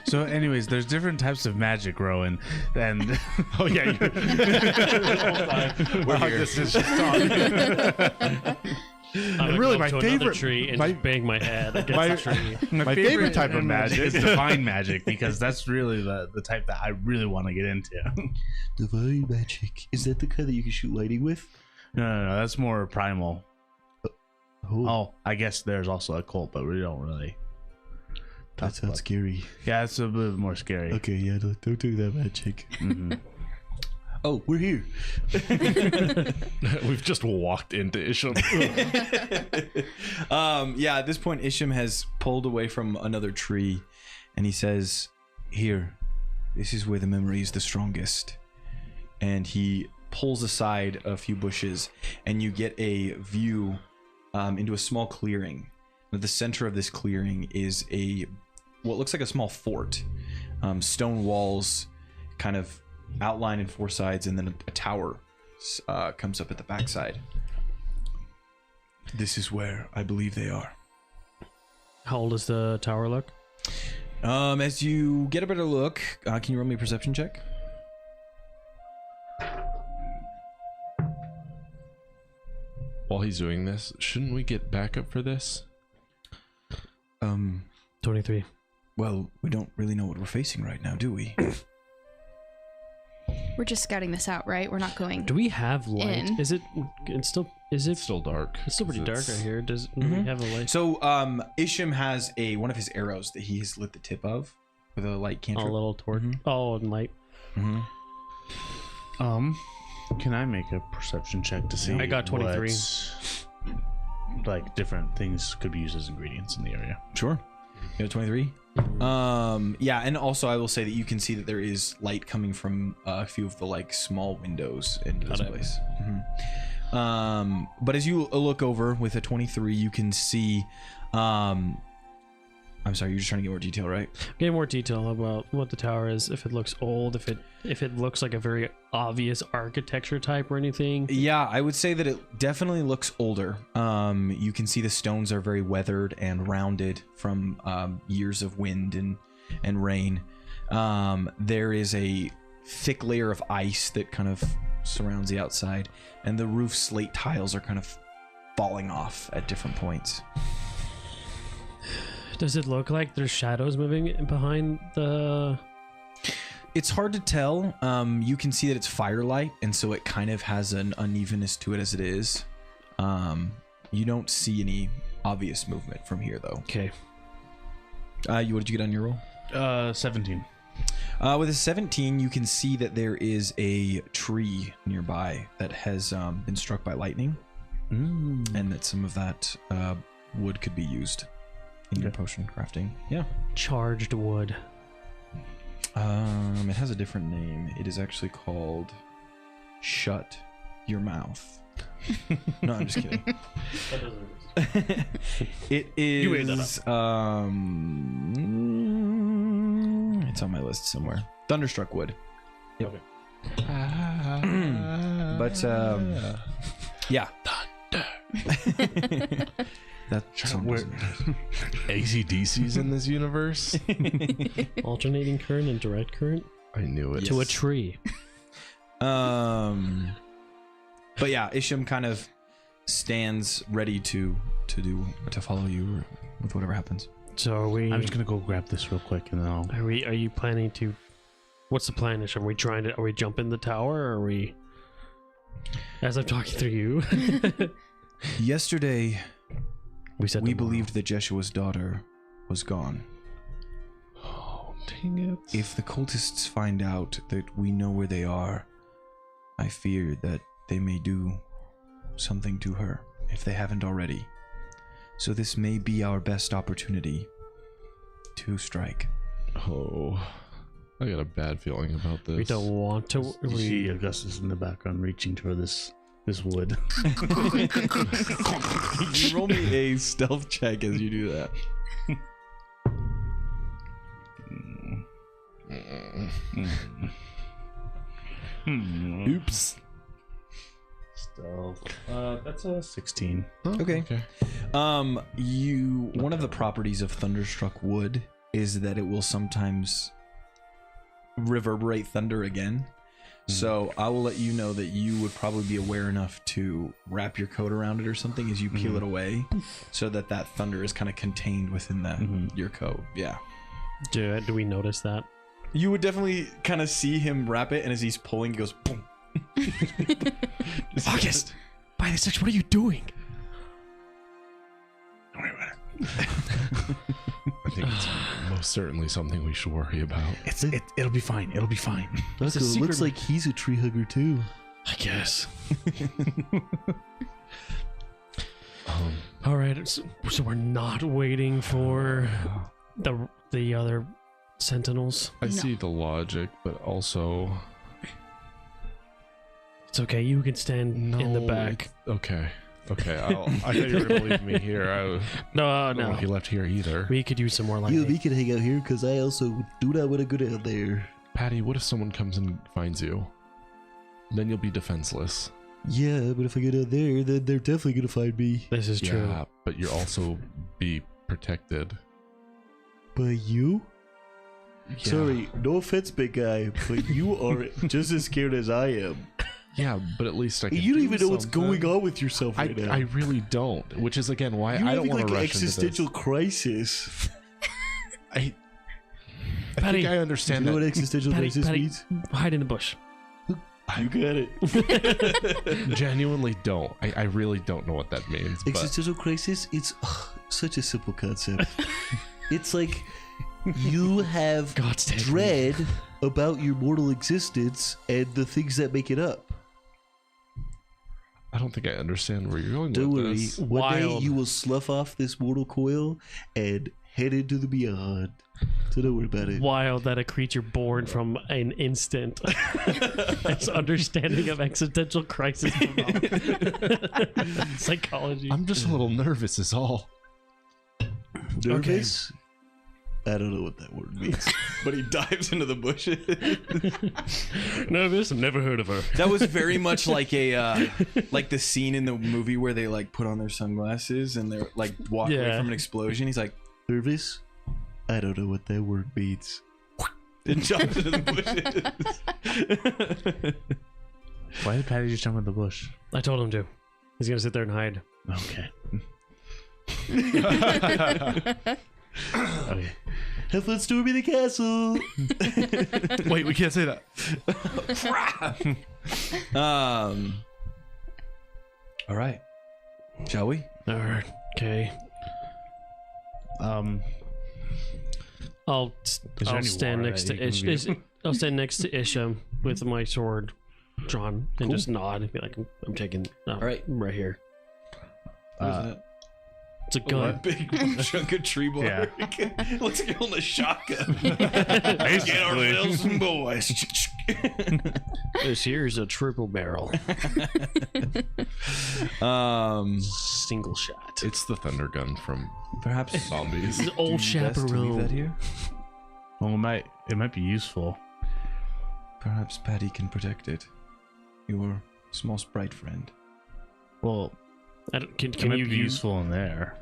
E: So, anyways, there's different types of magic, Rowan, and
C: Oh yeah.
E: we're here. This is just talking.
B: I'm gonna
E: really
B: go
E: my
B: up to another
E: favorite-
B: tree and
E: my-
B: just bang my head against the tree.
E: My favorite type of magic is divine magic, because that's really the type that I really want to get into.
F: Divine magic. Is that the kind that you can shoot lightning with?
E: No, that's more primal.
F: Oh,
E: Oh, I guess there's also a cult, but we don't really.
F: that sounds scary.
E: Yeah, it's a bit more scary.
F: Okay, yeah, don't do that magic.
E: Mhm.
F: Oh, we're here.
C: We've just walked into Isham.
A: Yeah, at this point, Isham has pulled away from another tree, and he says, "Here, this is where the memory is the strongest." And he pulls aside a few bushes, and you get a view into a small clearing. At the center of this clearing is what looks like a small fort. Stone walls, kind of outlined in four sides, and then a tower comes up at the backside. This is where I believe they are.
B: How old does the tower look?
A: As you get a better look, can you roll me a perception check?
C: While he's doing this, shouldn't we get backup for this?
B: 23.
A: Well, we don't really know what we're facing right now, do we?
D: We're just scouting this out, right? We're not going.
B: Do we have light?
D: In.
B: Is it? It's still. Is it?
C: It's still dark.
B: It's still pretty dark
C: It's-
B: right here. Does do
A: Mhm.
B: we have a light?
A: So, Isham has one of his arrows that he has lit the tip of with a light
B: A
A: cantrip.
B: little torch.
A: Mhm.
B: Oh, and light.
A: Mm-hmm.
E: Can I make a perception check to see?
B: I got 23.
E: what, like different things could be used as ingredients in the area.
A: Sure. You have 23? Yeah, and also I will say that you can see that there is light coming from a few of the like small windows into this
B: Got it.
A: place. But as you look over with a 23, you can see. I'm sorry, you're just trying to get more detail, right?
B: Get more detail about what the tower is. If it looks old, if it looks like a very obvious architecture type or anything.
A: Yeah, I would say that it definitely looks older. You can see the stones are very weathered and rounded from years of wind and rain. There is a thick layer of ice that kind of surrounds the outside, and the roof slate tiles are kind of falling off at different points.
B: Does it look like there's shadows moving behind the?
A: It's hard to tell. You can see that it's firelight, and so it kind of has an unevenness to it as it is. You don't see any obvious movement from here, though.
B: Okay.
A: What did you get on your roll?
E: 17.
A: With a 17, you can see that there is a tree nearby that has been struck by lightning, and that some of that wood could be used in your potion crafting. Yeah.
B: Charged wood.
A: It has a different name. It is actually called Shut Your Mouth. No, I'm just kidding. It is.
B: You made that
A: It's on my list somewhere. Thunderstruck wood. Yep. But yeah. That song doesn't exist.
C: ACDC's in this universe.
B: Alternating current and direct current
C: I knew it.
B: to a tree.
A: But yeah, Isham kind of stands ready to follow you with whatever happens.
B: So are we?
E: I'm just gonna go grab this real quick and then I'll.
B: Are you planning to? What's the plan, Ish? Are we trying to? Are we jumping the tower? Or are we? As I'm talking through you.
A: Yesterday,
B: We said
A: we
B: tomorrow.
A: believed that Jeshua's daughter was gone.
C: Oh, dang it.
A: If the cultists find out that we know where they are, I fear that they may do something to her, if they haven't already. So this may be our best opportunity to strike.
C: Oh, I got a bad feeling about this.
B: We don't want to.
E: You see Augustus in the background reaching for this wood.
A: You roll me a stealth check as you do that.
C: Oops.
E: Stealth. That's a 16.
A: Okay. One of the properties of thunderstruck wood is that it will sometimes reverberate thunder again. So I will let you know that you would probably be aware enough to wrap your coat around it or something as you peel it away, so that thunder is kind of contained within your coat. Yeah.
B: Do we notice that?
A: You would definitely kind of see him wrap it, and as he's pulling, he goes boom.
B: August, by the search, what are you doing?
A: Don't worry about it.
C: I think it's most certainly something we should worry about.
E: It'll be fine. It'll be fine.
B: It's a secret-
F: looks like he's a tree hugger too.
B: I guess. All right, so we're not waiting for the other sentinels.
C: I see the logic, but also
B: It's okay. You can stand in the back.
C: Okay. I thought you were gonna leave me here. I
B: No,
C: don't know if he left here either.
B: We could use some more
F: Yeah,
B: lightning.
F: we can hang out here because I also do not want to go down there.
C: Patty, what if someone comes and finds you? Then you'll be defenseless.
F: Yeah, but if I go down there, then they're definitely gonna find me.
B: This is true.
C: Yeah, but you'll also be protected.
F: By you?
C: Yeah.
F: Sorry, no offense, big guy, but you are just as scared as I am.
C: Yeah, but at least I can.
F: You don't
C: do
F: even know what's
C: something.
F: going on with yourself right now.
C: I really don't. Which is again why
F: You're
C: I don't
F: having
C: want
F: like
C: to
F: an
C: rush
F: existential
C: into
F: crisis.
C: this. I
B: Patty,
C: think I
F: Do
C: understand
F: you know
C: that.
F: what existential crisis means?
B: hide in the bush.
F: You got it.
C: Genuinely don't. I really don't know what that means. But
F: Existential crisis, it's such a simple concept. It's like you have
B: God's take me.
F: dread about your mortal existence and the things that make it up.
C: I don't think I understand where you're going
F: Don't
C: with
F: worry,
C: this.
F: one day
B: Wild.
F: you will slough off this mortal coil and head into the beyond. So don't worry about it.
B: Wild that a creature born from an instant has understanding of existential crisis psychology.
C: I'm just a little nervous is all.
F: Nervous? I don't know what that word means.
A: But he dives into the bushes.
B: Nervous? I've never heard of her.
A: That was very much like like the scene in the movie where they like put on their sunglasses and they're like walk away
B: Yeah.
A: from an explosion. He's like,
F: Nervous? I don't know what that word means.
A: and jumps into the bushes.
E: Why did Patty just jump in the bush?
B: I told him to. He's gonna sit there and hide.
E: Okay. Okay.
F: Have fun storming the castle.
C: Wait, we can't say that.
A: All right. Shall we?
B: All right. Okay. I'll
E: there any
B: stand
E: water
B: next
E: that
B: to
E: you
B: Ish.
E: can use?
B: I'll stand next to Isham with my sword drawn and just nod and be like, "I'm taking. All
A: right.
B: right here.
A: Where's
B: It's a
A: that?
B: gun."
A: Big chunk of tree bark. Looks like you're holding a shotgun. Get our Wilson boys.
B: This here's a triple barrel, single shot.
C: It's the thunder gun from
A: Perhaps
C: Zombies.
B: It's an old
A: best to leave
B: chaperone.
A: that here.
E: Well, it might be useful.
A: Perhaps Patty can protect it. Your small sprite friend.
E: Well,
B: Can
E: it might
B: you
E: be
B: use?
E: useful in there.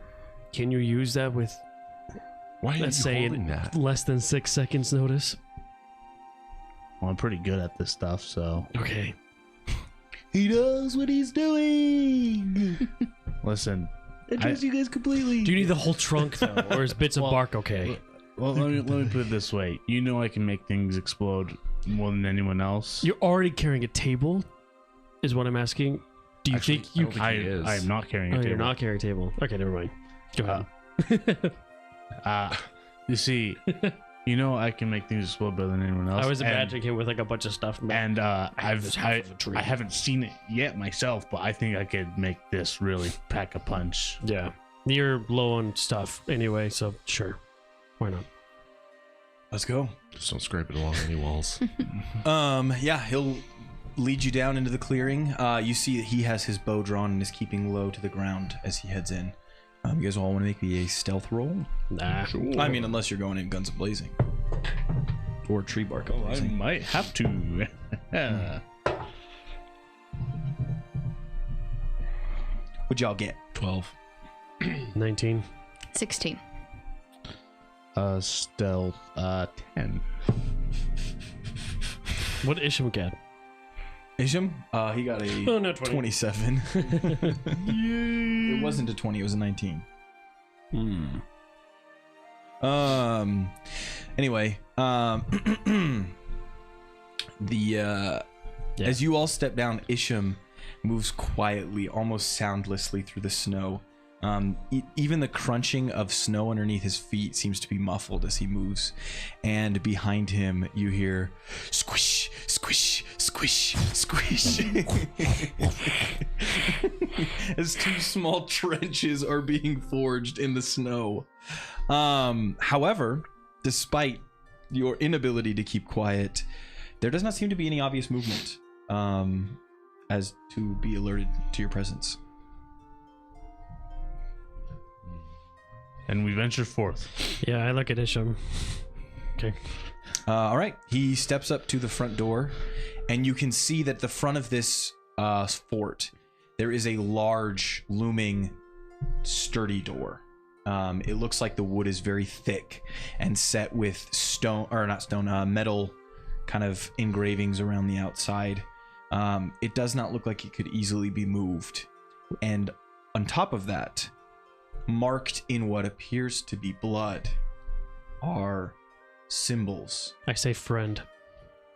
B: Can you use that with,
C: Why are
B: let's
C: you
B: say,
C: holding that?
B: less than 6 seconds notice?
E: Well, I'm pretty good at this stuff, so
B: Okay.
F: He knows what he's doing.
E: listen.
F: I trust you guys completely.
B: Do you need the whole trunk though, or is bits of bark okay?
E: Well, let me put it this way. You know I can make things explode more than anyone else.
B: You're already carrying a table, is what I'm asking. Do you
C: Actually,
B: think you?
C: I don't think he is.
E: I am not carrying a
B: Oh,
E: table.
B: you're not carrying a table. Okay, never mind. Go ahead.
E: You see, I can make things explode better than anyone else.
B: I was
E: and-
B: imagining him with like a bunch of stuff.
E: And
B: have this half of a tree.
E: I haven't seen it yet myself, but I think I could make this really pack a punch.
B: Yeah, you're low on stuff anyway, so sure, why not?
A: Let's go.
C: Just don't scrape it along any walls.
A: Yeah, he'll lead you down into the clearing. You see that he has his bow drawn and is keeping low to the ground as he heads in. You guys all want to make me a stealth roll?
B: Nah.
A: I mean, unless you're going in guns a-blazing. Or tree bark
E: I
A: a-blazing.
E: might have to.
A: What'd y'all get?
C: 12.
B: 19.
D: 16.
E: Stealth 10.
B: What did Isham get?
A: Isham? He got a
B: Oh, no, 20.
A: 27. It wasn't a 20, it was a 19. Anyway, as you all step down, Isham moves quietly, almost soundlessly through the snow. Even the crunching of snow underneath his feet seems to be muffled as he moves. And behind him, you hear squish, squish, squish, squish. As two small trenches are being forged in the snow. However, despite your inability to keep quiet, there does not seem to be any obvious movement as to be alerted to your presence.
E: And we venture forth.
B: Yeah, I look at Isham. Okay.
A: All right. He steps up to the front door, and you can see that the front of this fort, there is a large, looming, sturdy door. It looks like the wood is very thick and set with metal kind of engravings around the outside. It does not look like it could easily be moved. And on top of that, marked in what appears to be blood, are symbols
B: I say friend.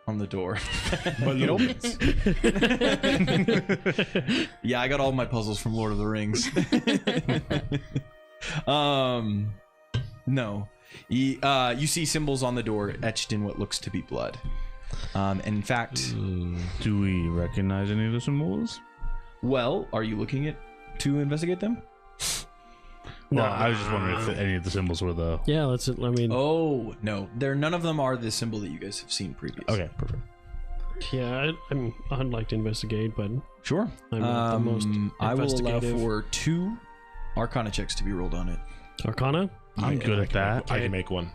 A: on the door. It opens. Yeah, I got all my puzzles from Lord of the Rings. No. You see symbols on the door etched in what looks to be blood. And in fact,
E: Do we recognize any of the symbols?
A: well, are you looking to investigate them?
E: Well, I was just wondering if any of the symbols were the...
B: Yeah, let's. I mean,
A: Oh, no. None of them are the symbol that you guys have seen previously.
E: Okay, perfect.
B: yeah, I'd like to investigate, but
A: Sure.
B: I'm not the most
A: I will allow
B: investigative.
A: for 2 Arcana checks to be rolled on it.
B: Arcana.
E: I'm good at that.
C: I can make one.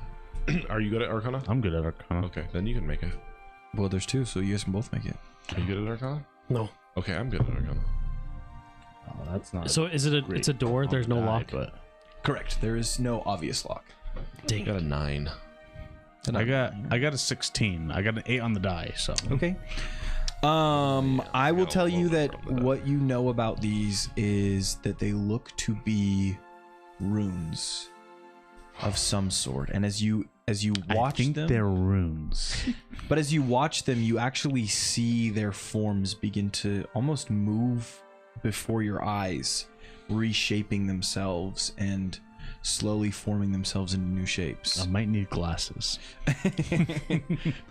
C: Are you good at Arcana?
E: I'm good at Arcana.
C: Okay, then you can make it.
A: Well, there's 2, so you guys can both make it.
C: Are you good at Arcana?
B: No.
C: Okay, I'm good at Arcana.
E: Oh, that's not...
B: So is it a?
E: great
B: It's a door. There's no
E: die,
B: lock.
E: But
A: Correct. There is no obvious lock.
C: I
B: Dang.
C: got a 9.
E: I got a 16. I got an 8 on the die, so...
A: Okay. I will tell you that what you know about these is that they look to be runes of some sort, and as you watch
E: I think
A: them,
E: they're runes.
A: but as you watch them, you actually see their forms begin to almost move before your eyes, reshaping themselves and slowly forming themselves into new shapes.
E: I might need glasses.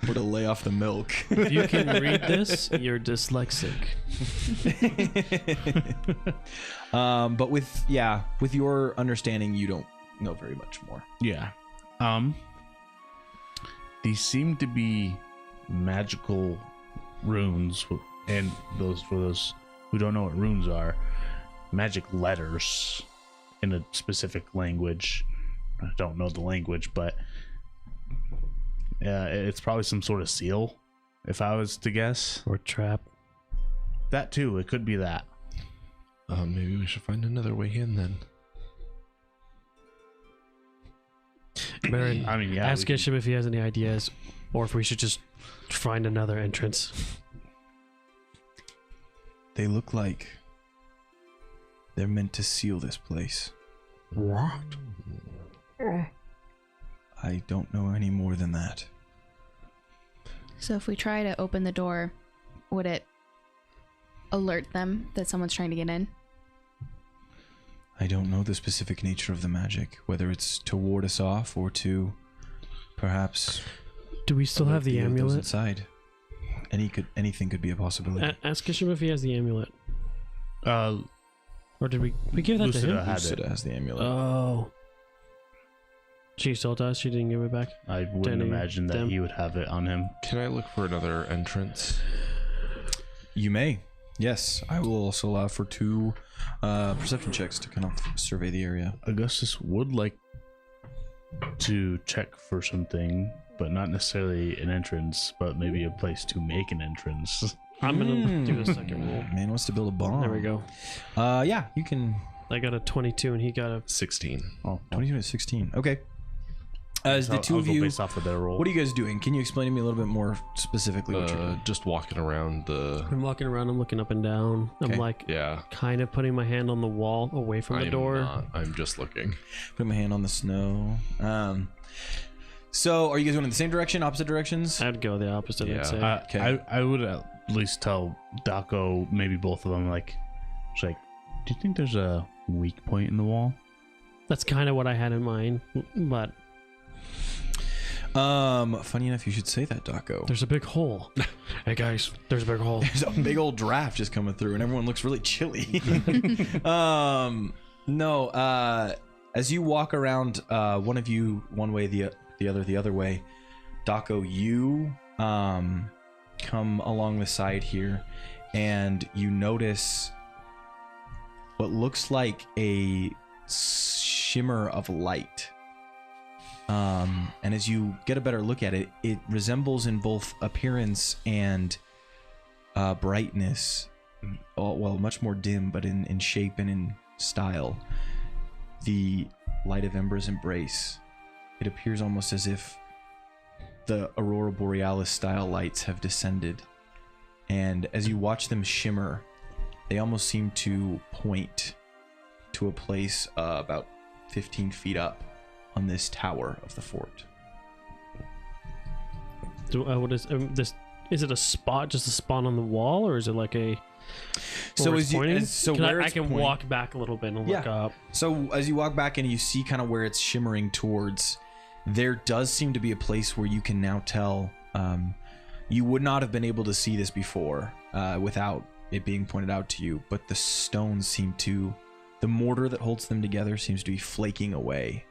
A: Or to lay off the milk.
B: If you can read this, you're dyslexic.
A: But with your understanding, you don't know very much more.
E: Yeah. These seem to be magical runes, and for those who don't know what runes are, magic letters in a specific language. I don't know the language, but it's probably some sort of seal, if I was to guess.
B: Or trap.
E: That too, it could be that.
C: Maybe we should find another way in then.
B: Baron,
E: I mean, yeah.
B: ask
E: we
B: Isham if he has any ideas, or if we should just find another entrance.
A: They look like they're meant to seal this place.
B: What?
A: I don't know any more than that.
D: So if we try to open the door, would it alert them that someone's trying to get in?
A: I don't know the specific nature of the magic, whether it's to ward us off or to perhaps
B: Do we still have the
A: those
B: amulet?
A: inside. Anything could be a possibility.
B: Ask Kishim if he has the amulet.
E: Uh,
B: Or did we give that to
E: Lucida
B: him?
E: had
A: Lucida
E: it.
A: has the amulet.
B: Oh. She still does? She didn't give it back?
E: I wouldn't
B: Any
E: imagine that
B: them?
E: he would have it on him.
C: Can I look for another entrance?
A: You may. Yes, I will also allow for 2 perception checks to kind of survey the area.
E: Augustus would like to check for something, but not necessarily an entrance, but maybe a place to make an entrance.
B: I'm going to do the second roll.
A: Man wants to build a bomb.
B: There we go.
A: Yeah, you can.
B: I got a 22 and he got a...
C: 16.
E: Oh,
A: 22 to 16. Okay. As the
E: I'll
A: 2 of
E: go
A: you,
E: based off of their roll.
A: what are you guys doing? Can you explain to me a little bit more specifically what you're doing?
C: Just walking around the.
B: I'm walking around, I'm looking up and down.
A: Okay.
B: I'm like
C: Yeah.
B: kind of putting my hand on the wall away from the
C: I'm
B: door.
C: not. I'm just looking.
A: Put my hand on the snow. So, are you guys going in the same direction, opposite directions?
B: I'd go the opposite,
C: Yeah.
B: I'd say.
A: Okay.
E: I would at least tell Daco, maybe both of them, like, it's like, do you think there's a weak point in the wall?
B: That's kind of what I had in mind, but
A: Funny enough, you should say that, Daco.
B: there's a big hole. Hey guys, there's a big hole.
A: There's a big old draft just coming through, and everyone looks really chilly. No. As you walk around, one of you one way, the other the other way. Daco, you come along the side here, and you notice what looks like a shimmer of light. And as you get a better look at it, it resembles in both appearance and brightness, well, much more dim, but in shape and in style, the light of Ember's embrace. It appears almost as if the Aurora Borealis style lights have descended, and as you watch them shimmer, they almost seem to point to a place about 15 feet up on this tower of the fort.
B: What is this? Is it a spot, just a spot on the wall, or is it like a?
A: So
B: where
A: as
B: it's
A: you,
B: pointing?
A: where
B: I
A: it's
B: can
A: pointing-
B: walk back a little bit and look up.
A: So as you walk back and you see kind of where it's shimmering towards, there does seem to be a place where you can now tell. You would not have been able to see this before without it being pointed out to you, but the stones seem to, the mortar that holds them together seems to be flaking away.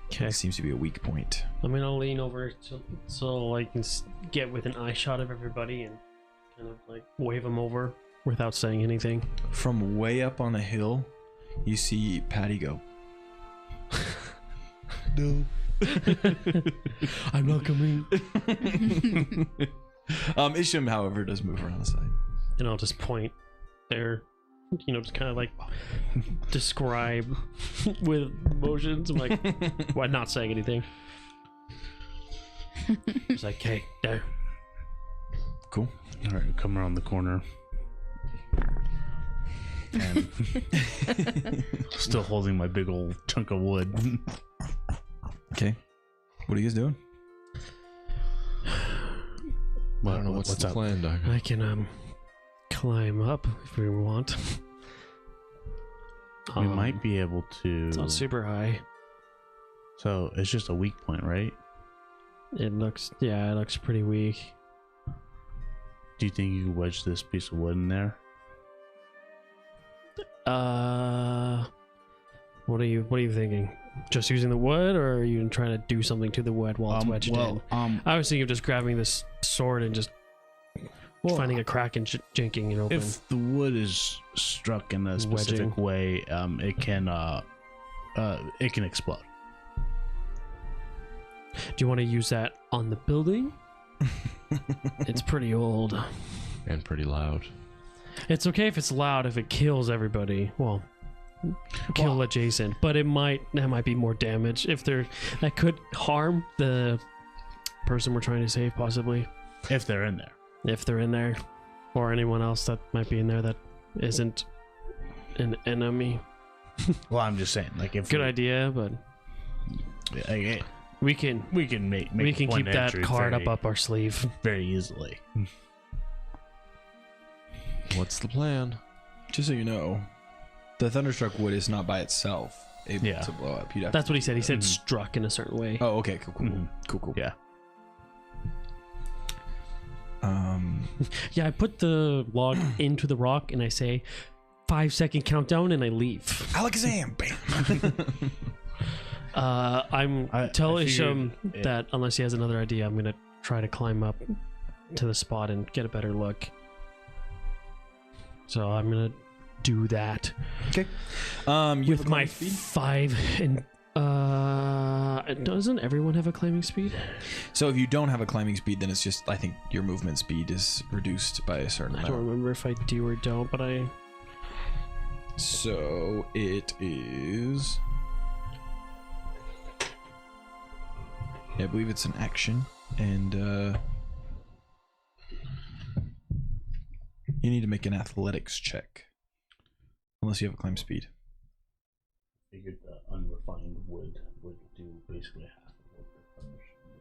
B: Okay.
A: It seems to be a weak point.
B: I'm gonna lean over so I can get with an eye shot of everybody and kind of like wave them over without saying anything.
A: From way up on a hill, you see Patty go. No.
B: I'm not coming.
A: Isham, however, does move around the side.
B: And I'll just point there, just kind of like describe with motions. I'm like, why not saying anything? It's like, hey, there.
A: Cool.
E: All right, come around the corner. And still holding my big old chunk of wood.
A: Okay. What are you guys doing?
C: I don't know what's the
E: up?
C: plan, Doc.
B: I can climb up if we want.
E: We might be able to.
B: It's not super high.
E: So it's just a weak point, right?
B: It looks pretty weak.
E: Do you think you could wedge this piece of wood in there?
B: What are you thinking? Just using the wood, or are you trying to do something to the wood while it's wedged in? I was thinking of just grabbing this sword and just finding a crack and jinking it open.
E: If the wood is struck in a specific way, it can explode.
B: Do you want to use that on the building? It's pretty old.
C: And pretty loud.
B: It's okay if it's loud if it kills everybody. Well, kill adjacent, but that might be more damage if that could harm the person we're trying to save, possibly.
E: If they're in there.
B: If they're in there, or anyone else that might be in there that isn't an enemy.
E: Well, I'm just saying, like, if
B: Good idea, but we can
E: make
B: we
E: a
B: can
E: point
B: keep
E: of
B: that
E: entry
B: card
E: very,
B: up our sleeve.
E: very easily.
C: What's the plan?
A: Just so you know, the thunderstruck wood is not by itself able
E: Yeah.
A: to blow up. You'd have
B: That's
A: to
B: what he
A: do
B: said. He
A: that.
B: said struck in a certain way.
A: Oh, okay. Cool.
E: Mhm.
A: Cool.
E: Yeah.
B: Yeah, I put the log into the rock and I say 5-second countdown and I leave.
A: Alexander, bam.
B: I'm
E: I
B: tell Isham
E: figured
B: that unless he has another idea, I'm gonna try to climb up to the spot and get a better look. So I'm gonna do that
A: Okay. You have
B: with
A: a
B: my
A: climb speed?
B: 5 and doesn't everyone have a climbing speed?
A: So if you don't have a climbing speed, then it's just I think your movement speed is reduced by a certain
B: I don't
A: amount.
B: remember if I do or don't, but I
A: So it is. Yeah, I believe it's an action, and you need to make an athletics check, unless you have a climb speed.
E: Figured the unrefined wood would do basically half of what the thunder should do.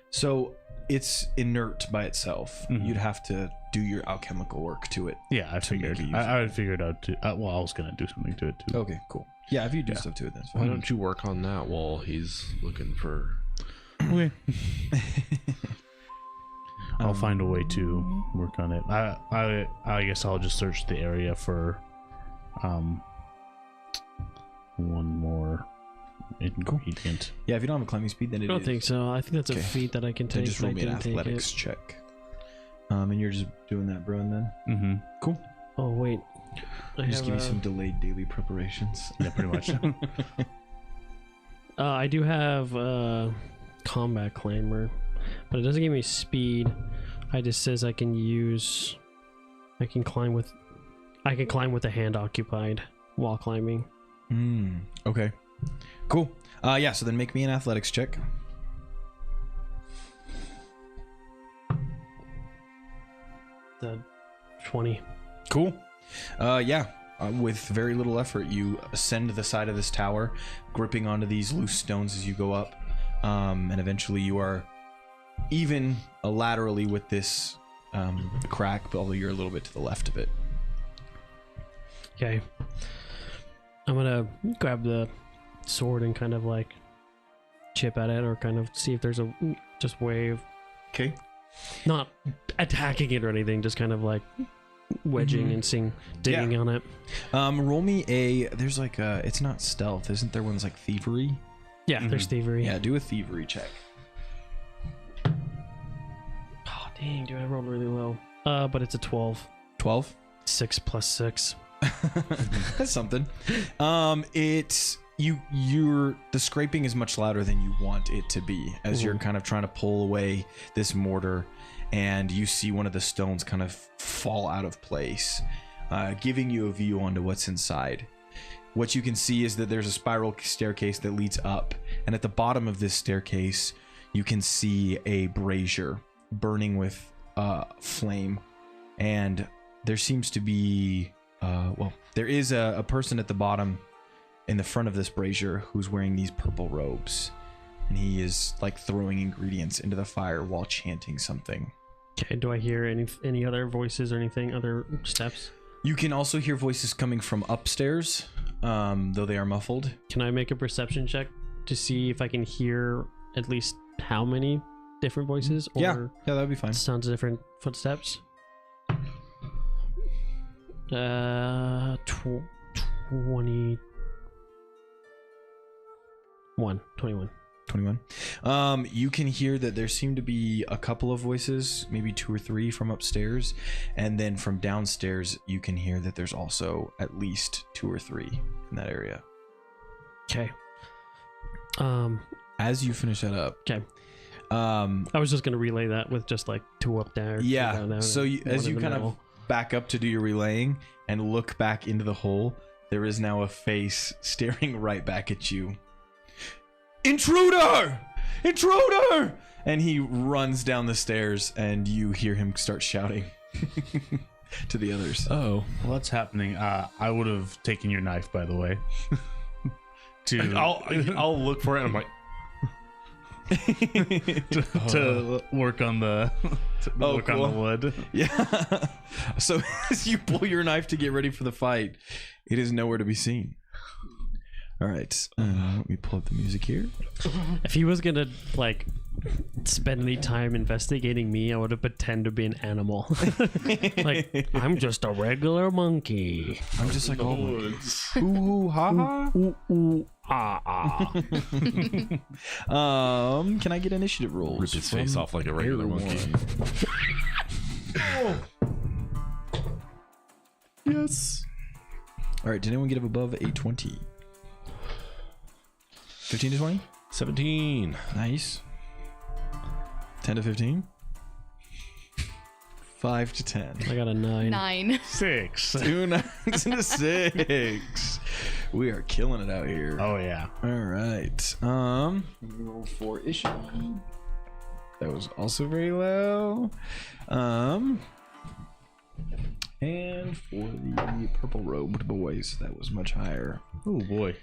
A: So it's inert by itself.
E: Mhm.
A: You'd have to do your alchemical work to it.
E: Yeah, I
A: To make
E: figured.
A: it useful.
E: I would figure it out too. Well, I was gonna do something to it too.
A: Okay, cool. Yeah, if you do
E: Yeah.
A: stuff to it, that's
C: Why
A: fine.
C: don't you work on that while he's looking for?
E: Okay. I'll find a way to work on it. I guess I'll just search the area for one more ingredient.
A: Yeah, if you don't have a climbing speed, then
B: I
A: it
B: don't
A: is.
B: think so. I think that's a
A: Okay.
B: feat that I can
A: Then
B: take.
A: just
B: but
A: roll
B: I
A: me an
B: didn't take
A: athletics
B: it.
A: check. And you're just doing that, bro, and then
E: Mm-hmm.
A: cool.
B: Oh wait, I
A: Just
B: have
A: give you some delayed daily preparations.
E: Yeah, pretty much.
B: I do have combat climber, but it doesn't give me speed. It just says I can climb with a hand occupied while climbing.
A: Okay. Cool. Yeah, so then make me an athletics check.
B: The 20.
A: Cool. Yeah. With very little effort, you ascend the side of this tower, gripping onto these loose stones as you go up, and eventually you are even laterally with this crack, but although you're a little bit to the left of it.
B: Okay. I'm gonna grab the sword and kind of like chip at it, or kind of see if there's a just way of
A: Okay.
B: not attacking it or anything, just kind of like wedging and digging on it.
A: Roll me there's like it's not stealth, isn't there? One's like thievery.
B: Yeah, there's thievery.
A: Yeah, do a thievery check.
B: Oh dang, dude, I rolled really low. But it's a 12.
A: 12.
B: 6 plus 6.
A: That's something. It's you're the scraping is much louder than you want it to be as you're kind of trying to pull away this mortar, and you see one of the stones kind of fall out of place, giving you a view onto what's inside. What you can see is that there's a spiral staircase that leads up, and at the bottom of this staircase you can see a brazier burning with flame, and there seems to be there is a person at the bottom in the front of this brazier who's wearing these purple robes, and he is like throwing ingredients into the fire while chanting something.
B: Okay, do I hear any other voices or anything, other steps?
A: You can also hear voices coming from upstairs, though they are muffled.
B: Can I make a perception check to see if I can hear at least how many different voices or
A: Yeah, that would be fine.
B: sounds of different footsteps? 21.
A: 21. You can hear that there seem to be a couple of voices, maybe 2 or 3 from upstairs, and then from downstairs you can hear that there's also at least 2 or 3 in that area.
B: Okay.
A: As you finish that up,
B: Okay. I was just gonna relay that with just like 2 up there. 2
A: yeah.
B: down there,
A: So
B: and
A: as
B: one
A: you
B: in the
A: kind
B: middle.
A: of back up to do your relaying and look back into the hole, there is now a face staring right back at you. Intruder! Intruder! And he runs down the stairs, and you hear him start shouting to the others.
C: Oh,
E: What's happening? I would have taken your knife, by the way.
C: I'll look for it. And I'm like,
E: to work on the
A: Oh,
E: work on the wood.
A: Yeah. So as you pull your knife to get ready for the fight, it is nowhere to be seen. All right. Let me pull up the music here.
B: If he was gonna like spend any time investigating me, I would have pretended to be an animal. Like, I'm just a regular monkey.
A: I'm just like, oh, ooh, ha, ha.
B: Ooh, ooh, ah, ah.
A: Can I get initiative rolls?
C: Rip his face off like a regular monkey.
A: Yes. All right. Did anyone get up above a 20? 15 to 20?
C: 17.
A: Nice. 10 to 15? 5 to 10.
B: I got a 9.
D: 9.
E: 6.
A: 2 9s and a 6. We are killing it out here.
E: Oh yeah.
A: All right. Roll for issue. That was also very low. And for the purple robed boys, that was much higher.
E: Oh boy.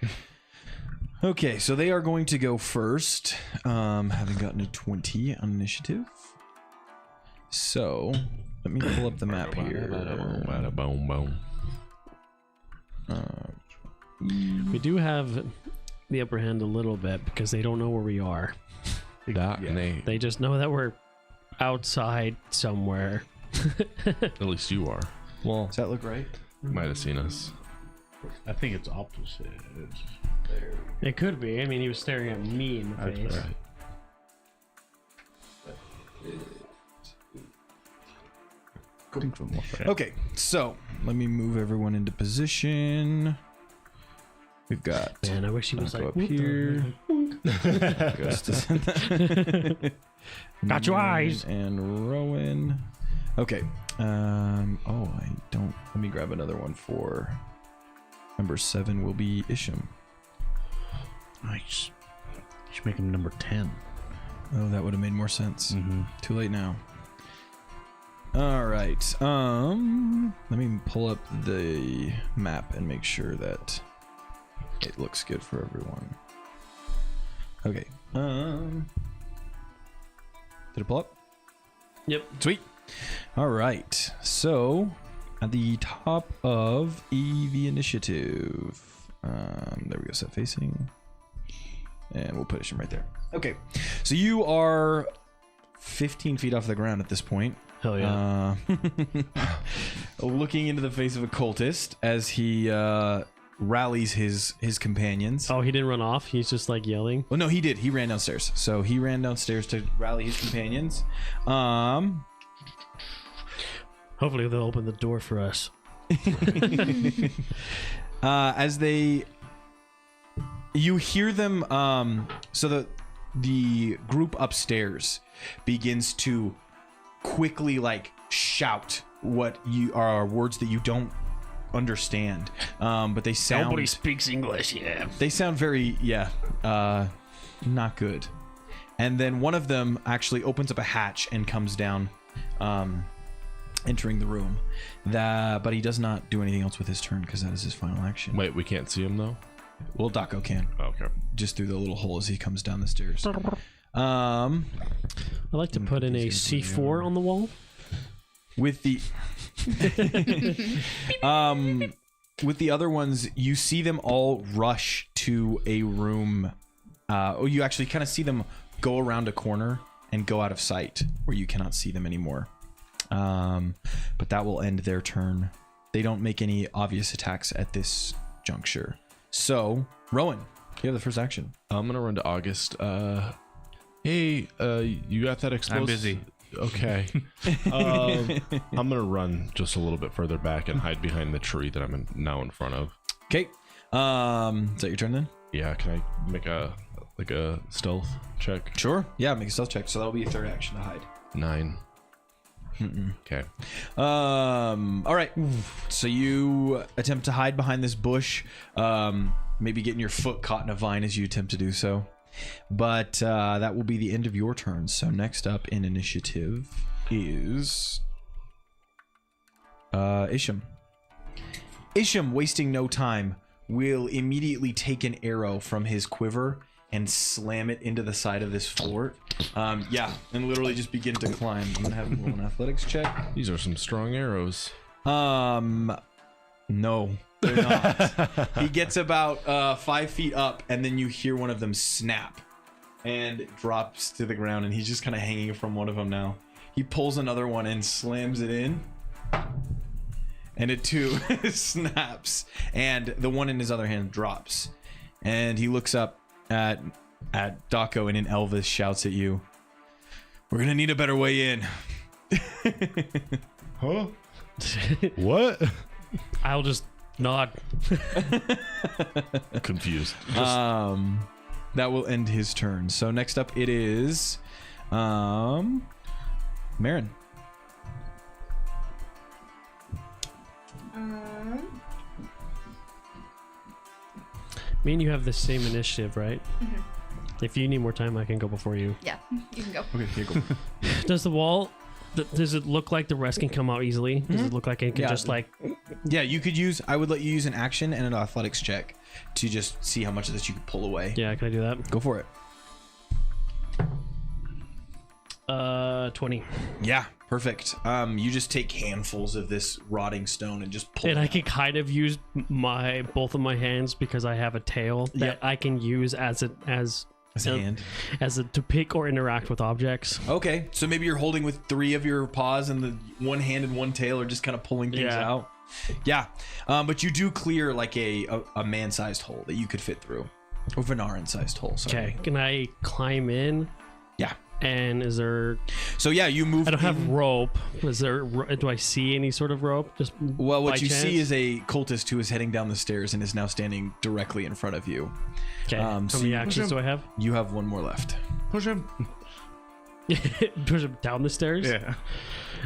A: Okay, so they are going to go first, having gotten a 20 on initiative. So let me pull up the map here.
C: Bada boom boom.
B: We do have the upper hand a little bit because they don't know where we are. They just know that we're outside somewhere.
C: At least you are.
A: Well, does that look right?
C: Might have seen us.
E: I think it's opposite.
B: It could be. I mean, he was staring at me in the face.
C: Right.
A: Okay, so let me move everyone into position. We've got
B: Man, I wish he was
A: go
B: like
A: up here.
B: Got your eyes.
A: And Rowan. Okay. Oh, I don't. Let me grab another one for number 7. Will be Isham.
E: Nice. You should make him number 10.
A: Oh, that would have made more sense.
E: Mm-hmm.
A: Too late now. All right. Let me pull up the map and make sure that it looks good for everyone. Okay. Did it pull up?
B: Yep.
A: Sweet. All right. So, at the top of the initiative, there we go. Set facing, and we'll put him right there. Okay. So you are 15 feet off the ground at this point.
B: Hell yeah.
A: Looking into the face of a cultist as he rallies his companions.
B: Oh, he didn't run off. He's just like yelling.
A: Well, no, he did. He ran downstairs. So he ran downstairs to rally his companions.
B: Hopefully they'll open the door for us.
A: As you hear them. So the group upstairs begins to quickly like shout what you are words that you don't understand, but they sound.
B: Nobody speaks English. Yeah.
A: They sound very not good. And then one of them actually opens up a hatch and comes down, entering the room. But he does not do anything else with his turn because that is his final action.
C: Wait, we can't see him though?
A: Well, Daco can.
C: Oh, okay.
A: Just through the little hole as he comes down the stairs.
B: I like to put in a C4 on the wall.
A: With the with the other ones, you see them all rush to a room. You actually kind of see them go around a corner and go out of sight where you cannot see them anymore. But that will end their turn. They don't make any obvious attacks at this juncture. So, Rowan, you have the first action.
C: I'm gonna run to August. Hey, you got that explosive?
E: I'm busy.
C: Okay. I'm gonna run just a little bit further back and hide behind the tree that I'm now in front of.
A: Okay. Is that your turn then?
C: Yeah. Can I make a stealth check?
A: Sure. Yeah, make a stealth check. So that'll be your third action to hide.
C: 9. Okay.
A: All right. So you attempt to hide behind this bush, maybe getting your foot caught in a vine as you attempt to do so. But that will be the end of your turn. So next up in initiative is Isham. Isham, wasting no time, will immediately take an arrow from his quiver and slam it into the side of this fort. Yeah, and literally just begin to climb. I'm gonna have him roll an athletics check.
C: These are some strong arrows.
A: No, they're not. He gets about 5 feet up, and then you hear one of them snap, and it drops to the ground, and he's just kind of hanging from one of them now. He pulls another one and slams it in, and it too snaps, and the one in his other hand drops, and he looks up at Daco, and in Elvis shouts at you, "We're gonna need a better way in."
C: Huh? What?
B: I'll just nod.
C: Confused.
A: That will end his turn. So next up it is Marin.
B: Me and you have the same initiative, right?
D: Mm-hmm.
B: If you need more time, I can go before you.
D: Yeah, you can go.
A: Okay, here you go.
B: Does the wall? Does it look like the rest can come out easily? Does it look like it can
A: Yeah.
B: just like?
A: Yeah, you could use. I would let you use an action and an athletics check to just see how much of this you could pull away.
B: Yeah, can I do that?
A: Go for it.
B: 20.
A: Yeah, perfect. You just take handfuls of this rotting stone and just pull.
B: And
A: it
B: I
A: out.
B: can kind of use both of my hands because I have a tail that
A: Yep.
B: I can use as
A: As a hand.
B: to pick or interact with objects.
A: Okay, so maybe you're holding with 3 of your paws and the one hand and one tail are just kind of pulling things
B: Yeah.
A: out. Yeah, but you do clear like a man-sized hole that you could fit through, or Venaran-sized hole. Sorry.
B: Okay, can I climb in?
A: Yeah.
B: And is there?
A: So yeah, you move.
B: I don't have
A: in-
B: rope. Is there? Do I see any sort of rope? Just
A: Well, what
B: by
A: you see
B: chance?
A: is a cultist who is heading down the stairs and is now standing directly in front of you.
B: Okay. How
A: so
B: many
A: you-
B: actions do I have?
A: You have one more left.
C: Push him.
B: Push him down the stairs.
E: Yeah.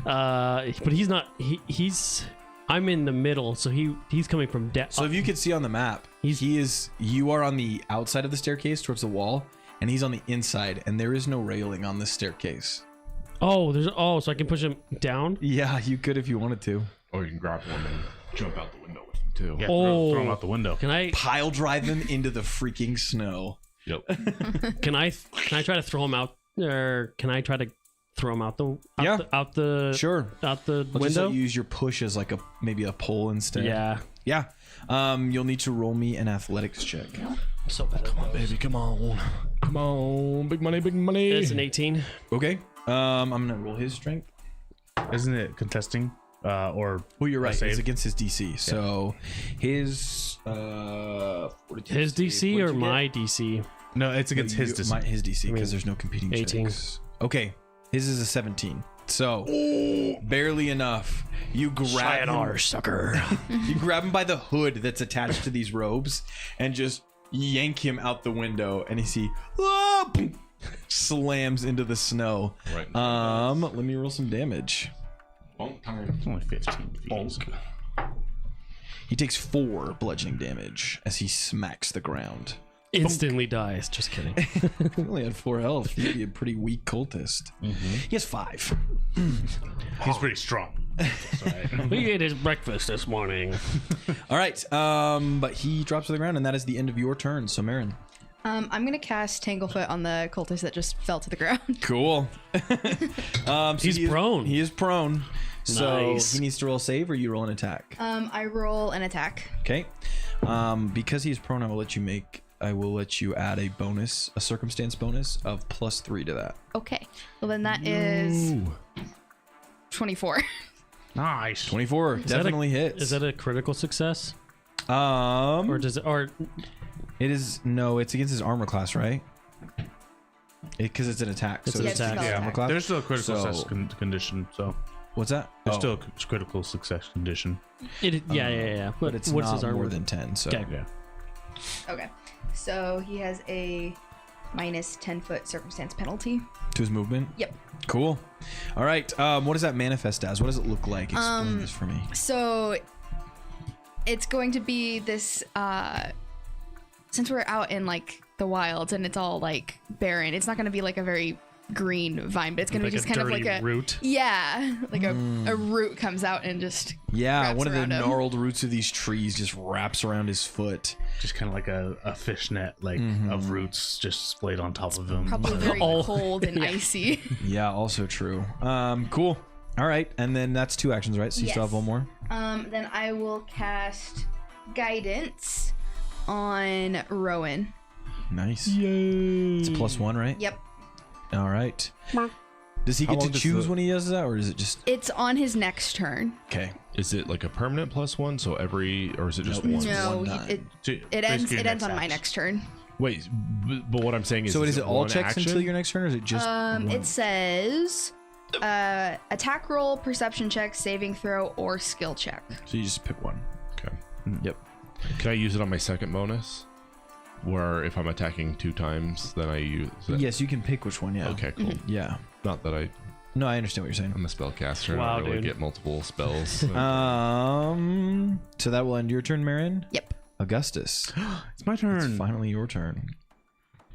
B: But he's not. He's. I'm in the middle, so he's coming from down.
A: So if you can see on the map, you are on the outside of the staircase towards the wall, and he's on the inside, and there is no railing on this staircase.
B: so I can push him down.
A: Yeah, you could if you wanted to.
C: Or you can grab one and jump out the window with him too.
E: Yeah,
B: Oh.
E: throw him out the window.
B: Can I?
A: Pile drive them into the freaking snow.
C: Yep.
B: Can I try to throw him out? Or can I try to throw him out the?
A: Yeah.
B: Out the.
A: Sure.
B: Out the
A: I'll just
B: window.
A: let you use your push as like maybe a pole instead.
B: Yeah.
A: Yeah. You'll need to roll me an athletics check.
B: So bad. Come on,
C: Baby, come on. Come on. Big money, big money.
B: It's an 18.
A: Okay. I'm gonna roll his strength.
E: Isn't it contesting? Or
A: Well, you're right.
E: save?
A: It's against his DC. So his 42
B: His DC
A: What'd
B: or
A: you
B: my DC?
E: no, it's against his decision.
A: his DC
B: I mean,
A: because there's no competing
B: 18.
A: checks. Okay. His is a 17. So barely enough. You grab him,
B: sucker.
A: you grab him by the hood that's attached to these robes and just yank him out the window, and you see boom, slams into the snow.
C: Right.
A: Let me roll some damage.
E: It's only 15 feet.
A: He takes 4 bludgeoning damage as he smacks the ground.
B: Instantly dies. Just kidding.
A: He only had 4 health. He'd be a pretty weak cultist. He has 5.
E: He's pretty strong.
B: He ate his breakfast this morning.
A: All right. But he drops to the ground, and that is the end of your turn. So, Marin.
D: I'm gonna cast Tanglefoot on the cultist that just fell to the ground.
A: Cool. So
B: He's prone.
A: He is prone. So
B: Nice.
A: he needs to roll a save, or you roll an attack.
D: I roll an attack.
A: Okay. Because he's prone, I will let you add a circumstance bonus of +3 to that.
D: Okay. Well, then that is 24.
E: Nice.
A: 24 definitely hits.
B: Is that a critical success?
A: Or
B: Or does it? Or
A: it is no? It's against his armor class, right? Because it's an attack.
B: It's
A: so
B: an
A: it's
B: attack.
A: against his
D: Yeah.
A: armor class.
E: There's still a critical
A: So-
E: success condition, so
A: What's that?
E: there's
A: Oh,
E: still a critical success condition.
B: yeah.
A: but it's
B: what's
A: not
B: his armor?
A: more than 10. So
B: Okay.
E: Yeah.
D: Okay. So he has a minus 10-foot circumstance penalty.
A: to his movement.
D: Yep.
A: Cool. All right. What does that manifest as? What does it look like? Explain this for me.
D: So it's going to be this since we're out in like the wilds and it's all like barren, it's not going to be like a very green vine, but it's gonna be just kind of like a
B: root.
D: Yeah, like a root comes out and just wraps
A: one of the
D: around him.
A: gnarled roots of these trees just wraps around his foot.
E: Just kind of like a fishnet, like of roots just splayed on top of him.
D: Probably very cold and icy.
A: Yeah, also true. Cool. All right, and then that's 2 actions, right? So you still have one more.
D: Then I will cast Guidance on Rowan.
A: Nice. Yay! It's a +1, right?
D: Yep.
A: All right. Does he get to choose when he does that, or is it just?
D: It's on his next turn.
A: Okay.
C: Is it like a permanent +1? So or is it just
A: Nope.
C: one?
D: No,
A: one time.
D: it ends on my next turn.
C: Wait, but what I'm saying is,
A: So is it all
C: one
A: checks
C: action?
A: until your next turn, or is it just?
D: It says attack roll, perception check, saving throw, or skill check.
A: So you just pick one.
C: Okay.
A: Yep.
C: Can I use it on my second bonus? Where if I'm attacking 2 times, then I use it?
A: Yes, you can pick which one. Yeah.
C: Okay, cool.
A: Yeah.
C: Not that
A: No, I understand what you're saying.
C: I'm a spellcaster.
B: Wow,
C: I don't really
B: dude.
C: get multiple spells.
A: So that will end your turn, Marin.
D: Yep.
A: Augustus.
E: It's my turn.
A: It's finally your turn.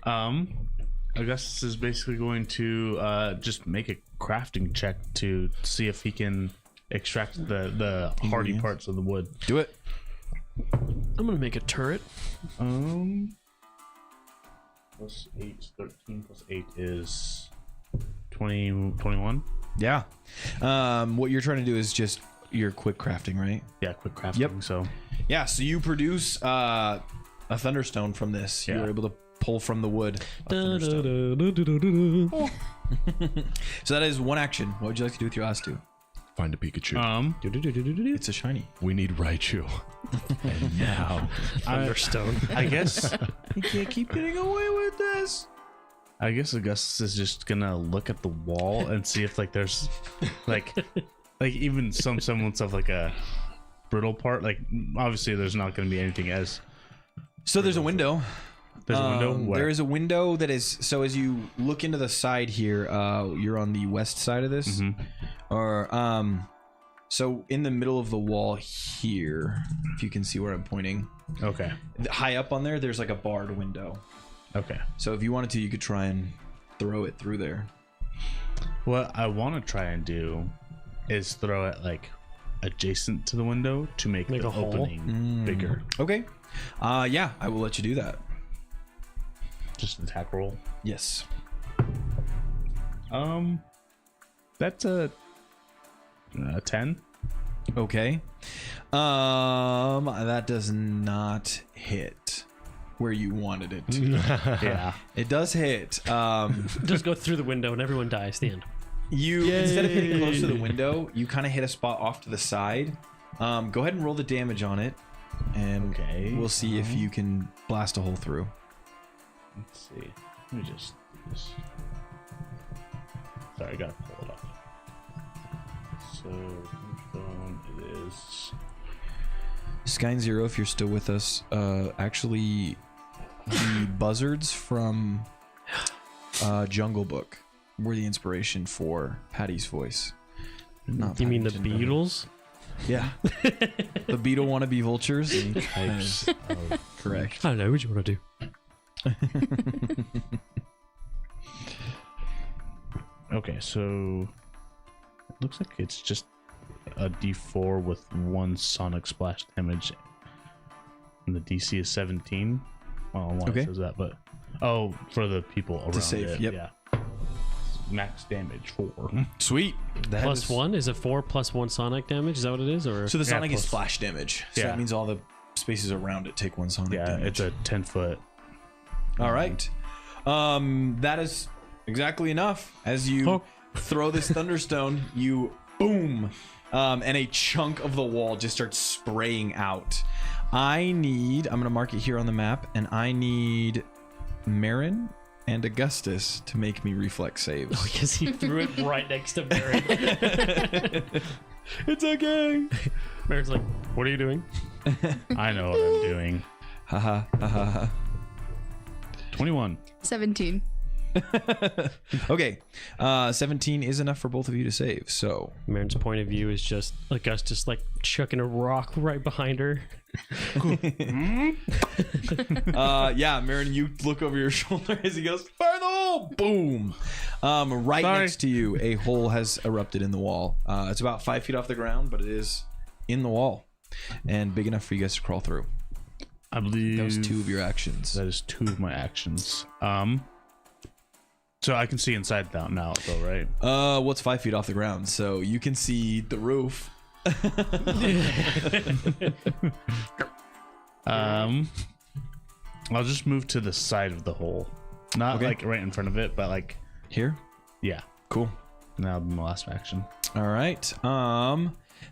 E: Augustus is basically going to just make a crafting check to see if he can extract the hardy
A: Ingredients.
E: parts of the wood.
A: Do it.
B: I'm gonna make a turret.
E: Plus 8, 13 plus 8 is 20, 21.
A: Yeah. What you're trying to do is just your quick crafting, right?
E: Yeah, quick crafting.
A: Yep.
E: So
A: Yeah. So you produce a thunderstone from this. You
E: Yeah.
A: were able to pull from the wood. A thunderstone.
B: Da-da-da-da-da-da-da.
A: So that is 1 action. What would you like to do with your last 2?
C: Find a Pikachu.
A: It's a shiny.
C: We need Raichu.
E: now,
B: Thunderstone.
E: I guess
A: You can't keep getting away with this.
E: Augustus is just gonna look at the wall and see if like there's like even some semblance of like a brittle part. Like obviously there's not gonna be anything as
A: So there's a window.
E: there's a window. Where?
A: There is a window that is. So as you look into the side here, you're on the west side of this, or so in the middle of the wall here, if you can see where I'm pointing,
E: Okay.
A: high up on there, there's like a barred window.
E: Okay.
A: So if you wanted to, you could try and throw it through there.
E: What I want to try and do is throw it like adjacent to the window to make
B: Make
E: the
B: a hole?
E: opening bigger.
A: Okay. Yeah, I will let you do that.
E: Just an attack roll.
A: Yes.
E: That's a 10.
A: Okay. That does not hit where you wanted it to.
E: Yeah.
A: It does hit.
B: Just go through the window and everyone dies. The end.
A: You instead of hitting close to the window, you kind of hit a spot off to the side. Go ahead and roll the damage on it, and
E: Okay.
A: we'll see if you can blast a hole through.
E: Let's see. Let me just do this. Sorry, I gotta pull it up. So, it is.
A: Skyne Zero, if you're still with us, actually, the buzzards from Jungle Book were the inspiration for Patty's voice. Not
B: You mean the
A: Paddington,
B: Beatles?
A: Yeah. The beetle wannabe vultures.
E: Types of.
A: Correct.
B: I don't know. What you want to do?
E: Okay, so it looks like it's just a D4 with 1 sonic splash damage, and the DC is 17. Well, why
A: Okay.
E: it says that, but for the people around
A: save,
E: it,
A: yep.
E: yeah. Max damage 4.
A: Sweet. That
B: Plus
A: is-
B: 1 is it 4 plus 1 sonic damage? Is that what it is? Or
A: So the
E: Yeah,
A: sonic is
E: plus-
A: splash damage. So
E: Yeah.
A: that means all the spaces around it take 1 sonic
E: Yeah,
A: damage.
E: it's a 10-foot.
A: All right. That is exactly enough. As you throw this thunderstone, you boom, and a chunk of the wall just starts spraying out. I'm going to mark it here on the map, and I need Marin and Augustus to make me reflex saves.
B: because he threw it right next to Mary.
A: It's okay.
B: Mary's like, "What are you doing?"
E: I know what I'm doing.
A: Haha, haha.
E: 21.
D: 17.
A: Okay, 17 is enough for both of you to save. So
B: Marin's point of view is just Augustus like chucking a rock right behind her.
A: yeah, Marin, you look over your shoulder as he goes, fire the hole! Boom! Right
E: Sorry.
A: next to you, a hole has erupted in the wall. It's about 5 feet off the ground, but it is in the wall and big enough for you guys to crawl through.
E: I believe
A: That was 2 of your actions.
E: That is 2 of my actions. So I can see inside now, though, right?
A: What's 5 feet off the ground? So you can see the roof.
E: I'll just move to the side of the hole, not
A: Okay.
E: like right in front of it, but like
A: Here?
E: yeah.
A: Cool.
E: And that'll be my last action.
A: All right.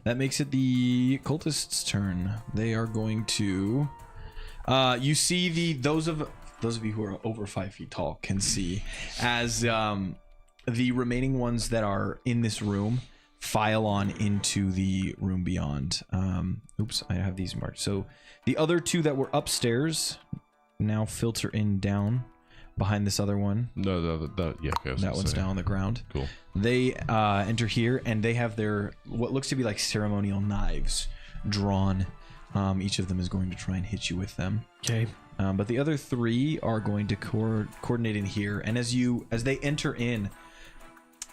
A: That makes it the cultists' turn. They are going to. You see those of you who are over 5 feet tall can see as the remaining ones that are in this room file on into the room beyond. Oops, I have these marked. So the other 2 that were upstairs now filter in down behind this other one.
C: No, yeah, okay, I was
A: That
C: gonna
A: one's
C: say.
A: down on the ground.
C: Cool.
A: They enter here and they have their what looks to be like ceremonial knives drawn. Each of them is going to try and hit you with them.
B: Okay.
A: But the other 3 are going to coordinate in here. And as they enter in,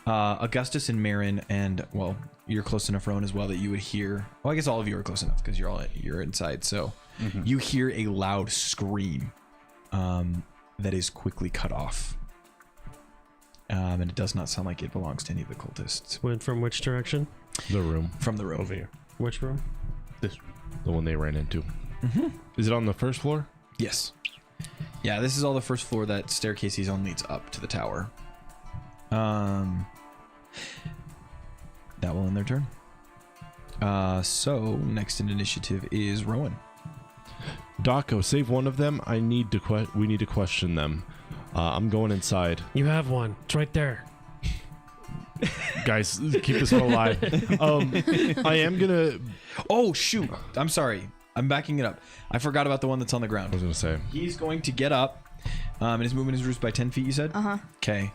A: Augustus and Marin, and well, you're close enough, Rowan, as well that you would hear. Well, I guess all of you are close enough because you're inside. So you hear a loud scream that is quickly cut off. And it does not sound like it belongs to any of the cultists.
B: Went from which direction?
C: The room,
A: From the room.
E: Over here.
B: Which room?
E: This.
C: the one they ran into. Is it on the first floor?
A: Yes. Yeah, this is all the first floor. That staircase he's on leads up to the tower. That will end their turn. So next in initiative is Rowan.
C: Daco, save one of them. We need to question them. I'm going inside.
B: You have one. It's right there.
C: Guys, keep this one alive. I am gonna.
A: Oh shoot! I'm sorry. I'm backing it up. I forgot about the one that's on the
C: I
A: ground.
C: was gonna say.
A: He's going to get up, and his movement is reduced by 10 feet. You said. Okay.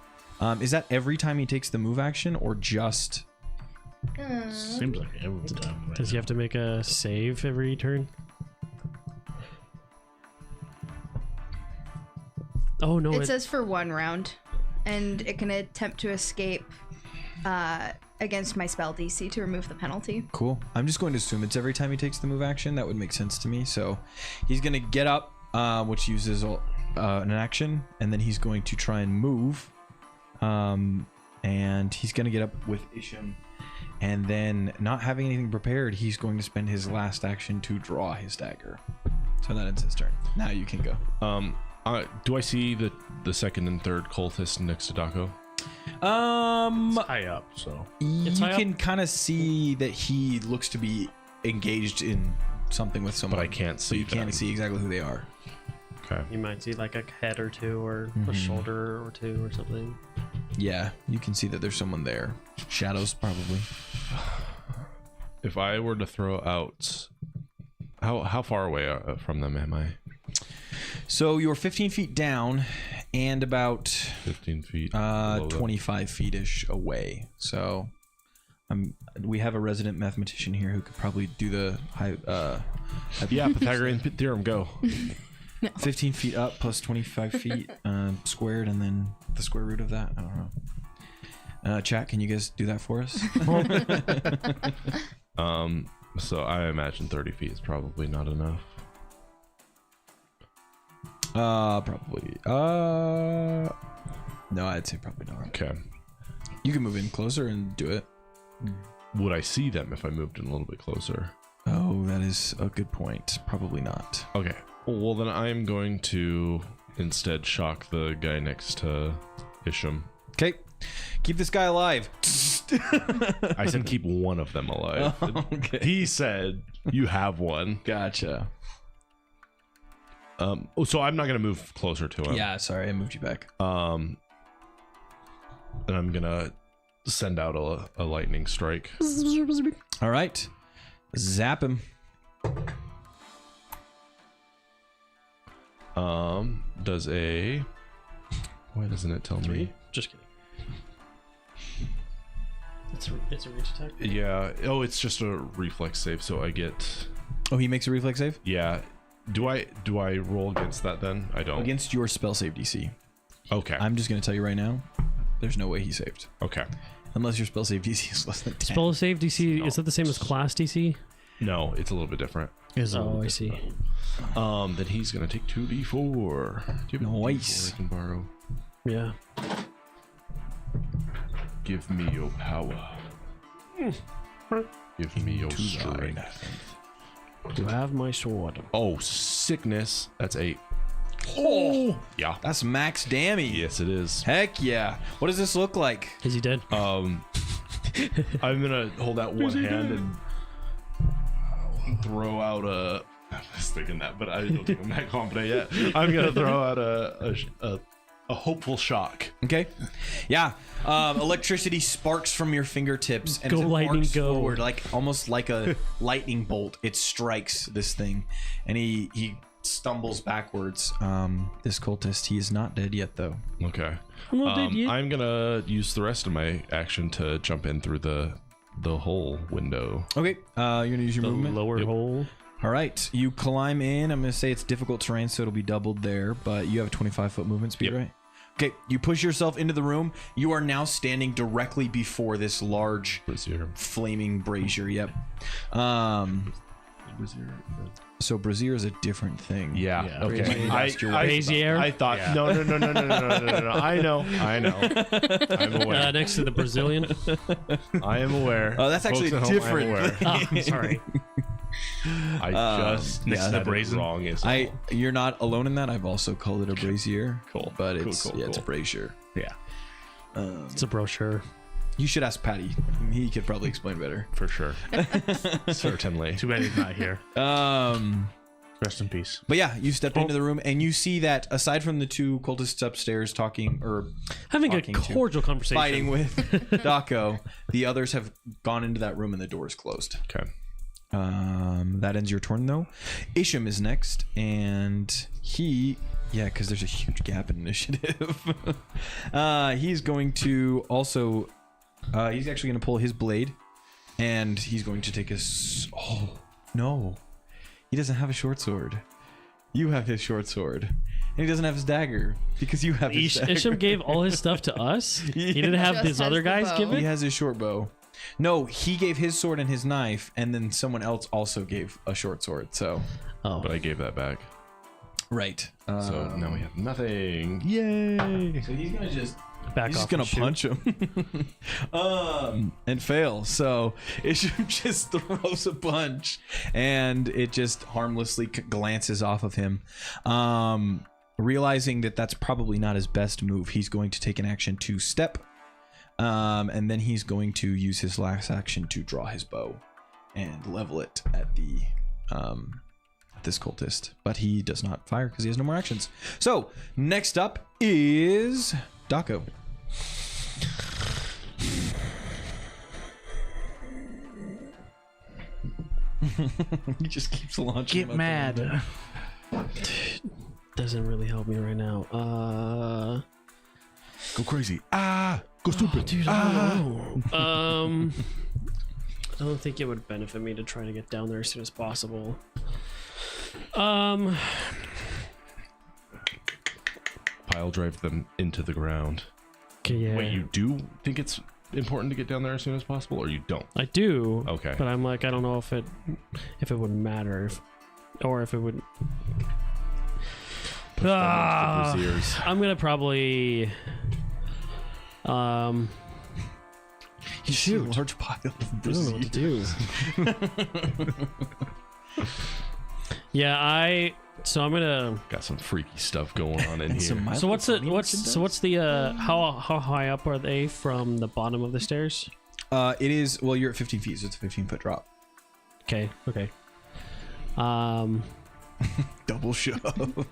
A: Is that every time he takes the move action, or just?
E: Seems like every time. Right
B: Does he have to make a save every turn? Oh no!
D: It says for 1 round, and it can attempt to escape against my spell DC to remove the penalty.
A: Cool. I'm just going to assume it's every time he takes the move action. That would make sense to me. So he's going to get up, which uses an action, and then he's going to try and move. And he's going to get up with Isham, and then not having anything prepared, he's going to spend his last action to draw his dagger. So that ends his turn. Now you can go.
C: Do I see the second and third cultist next to Daco?
E: high up, so
A: You
B: high up?
A: can kind of see that he looks to be engaged in something with someone.
C: But I can't
A: So
C: see
A: you can't
C: them.
A: see exactly who they are.
C: Okay.
B: You might see like a head or 2 or a shoulder or 2 or something.
A: Yeah, you can see that there's someone there. Shadows, probably.
C: If I were to throw out, how far away from them am I?
A: So you're 15 feet down and about
C: 15 feet. below them.
A: 25 feet-ish away. So we have a resident mathematician here who could probably do the high.
C: Yeah, Pythagorean theorem. Go.
A: 15 feet up plus 25 feet squared, and then the square root of that. I don't know. Chat, can you guys do that for us?
C: So I imagine 30 feet is probably not enough.
A: Probably. No, I'd say probably not.
C: Okay.
A: You can move in closer and do it.
C: Would I see them if I moved in a little bit closer?
A: Oh, that is a good point. Probably not.
C: Okay. Well, then I'm going to instead shock the guy next to Isham.
A: Okay, keep this guy alive.
C: I said keep one of them alive.
A: Okay.
C: He said you have one.
A: Gotcha.
C: So I'm not gonna move closer to him.
A: Yeah, sorry, I moved you back.
C: And I'm gonna send out a lightning strike.
A: All right, zap him.
C: Does a? Why doesn't it tell me?
B: Just kidding. It's a reach attack.
C: Yeah. Oh, it's just a reflex save, so I get.
A: Oh, he makes a reflex save
C: Yeah. Do I roll against that then? I don't.
A: against your spell save DC.
C: Okay.
A: I'm just gonna tell you right now, there's no way he saved.
C: Okay.
A: Unless your spell save DC is less than 10.
B: Spell save DC, is that the same as class DC?
C: No, it's a little bit different.
B: Oh, I see.
C: Then he's gonna take 2d4. Do you have a
A: Nice.
C: D4 I can borrow?
B: Yeah.
C: Give me your power. Give me your strength.
B: You have my sword.
C: Oh, sickness. That's 8. Oh, yeah.
A: That's max damage.
C: Yes, it is.
A: Heck yeah. What does this look like?
B: Is he dead?
C: I'm gonna hold out one hand and throw out a. I was thinking that, but I don't think I'm that confident yet. I'm gonna throw out a hopeful shock.
A: Okay. Yeah. Electricity sparks from your fingertips and
B: Go
A: as it
B: lightning,
A: arcs
B: go.
A: forward, like almost like a lightning bolt. It strikes this thing, and he stumbles backwards. This cultist, he is not dead yet, though.
C: Okay.
B: I'm not dead yet.
C: I'm gonna use the rest of my action to jump in through the hole window.
A: Okay. You're gonna use your
B: The
A: movement.
B: lower hole.
A: All right. You climb in. I'm gonna say it's difficult terrain, so it'll be doubled there. But you have a 25-foot movement speed, right? Okay. You push yourself into the room. You are now standing directly before this large
C: Brazier.
A: flaming brazier. Yep. So brazier is a different thing.
C: Yeah. Okay.
A: Brazier. Ask your wife
B: Brazier.
C: I thought no. I know. I'm aware.
B: Next to the Brazilian.
C: I am aware.
A: Oh, that's actually
C: Folks at home,
A: different.
C: I'm aware.
B: Sorry.
C: I just
A: next to the
C: said it
E: brazen.
C: wrong. Is all.
A: You're not alone in that. I've also called it a brazier.
C: Cool.
A: But
C: Cool,
A: it's
C: cool,
A: it's a
C: cool.
A: brazier.
E: Yeah.
B: It's a brochure.
A: You should ask Patty. He could probably explain better.
C: for sure. Certainly.
E: Too bad he's not here. Rest in peace.
A: But yeah, you step into the room and you see that aside from the two cultists upstairs having
B: A
A: Talking to-
B: cordial conversation.
A: fighting with Daco, the others have gone into that room and the door is closed.
C: Okay.
A: That ends your turn though. Isham is next, and because there's a huge gap in initiative. He's going to also. He's actually going to pull his blade, and he's going to take his. Oh no, he doesn't have a short sword. You have his short sword, and he doesn't have his dagger because you have his dagger.
B: Isham gave all his stuff to us. He didn't have
D: Just
B: these
D: has
B: other
D: the
B: guys
D: bow.
B: give
A: He
B: it.
A: has his short bow. No, he gave his sword and his knife, and then someone else also gave a short sword. So,
B: Oh,
C: But I gave that back.
A: right.
C: So now we have nothing. Yay!
A: So he's gonna just
B: back
A: he's
B: off.
A: just gonna
B: and shoot.
A: punch him, and fail. So Isham just throws a punch, and it just harmlessly glances off of him. Realizing that that's probably not his best move, he's going to take an action to step. And then he's going to use his last action to draw his bow and level it at the this cultist. But he does not fire because he has no more actions. So next up is Daco. He just keeps launching.
E: Get
A: him out the
E: mad.
A: window.
B: Doesn't really help me right now.
C: Go crazy. Go stupid.
B: Dude, I don't know. I don't think it would benefit me to try to get down there as soon as possible.
C: Pile drive them into the ground.
B: Okay, yeah.
C: Wait, you do think it's important to get down there as soon as possible, or you don't?
B: I do.
C: Okay.
B: But I'm like, I don't know if it would matter, or if it would.
C: Push them into the braziers.
B: I'm gonna probably.
A: You see a large pile of
B: I don't know what to do. Yeah, so I'm gonna.
C: Got some freaky stuff going on in here.
B: So what's the how high up are they from the bottom of the stairs?
A: It is, well, you're at 15 feet, so it's a 15-foot drop.
B: Okay.
A: Double shove.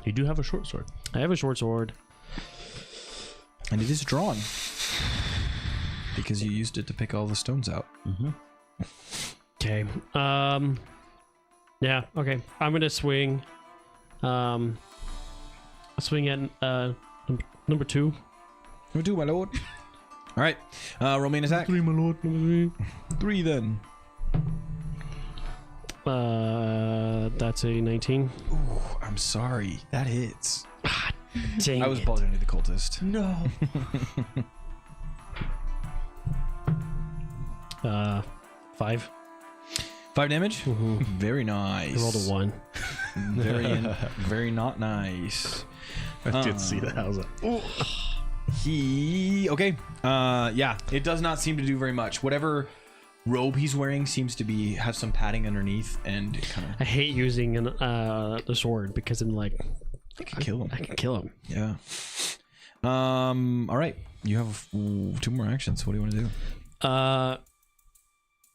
E: You do have a short sword.
B: I have a short sword.
A: And it is drawn. Because you used it to pick all the stones out.
B: Okay. Yeah. Okay. I'm gonna swing. Swing at number 2.
A: Number 2, my lord. All right. Roll me an attack.
E: 3, my lord. Number 3.
A: 3 then.
B: That's a 19.
A: Ooh, I'm sorry. That hits.
B: Dang
A: I was
B: it.
A: bothering the cultist.
E: No.
B: 5.
A: 5 damage. Very nice.
B: I rolled a 1.
A: Very not nice.
E: I did see that. I was like, oh.
A: Okay. Yeah, it does not seem to do very much. Whatever robe he's wearing seems to have some padding underneath, and it kind of.
B: I hate using the sword because I'm like,
A: I can kill him.
B: I can kill him.
A: Yeah. All right. You have 2 more actions. What do you want to do?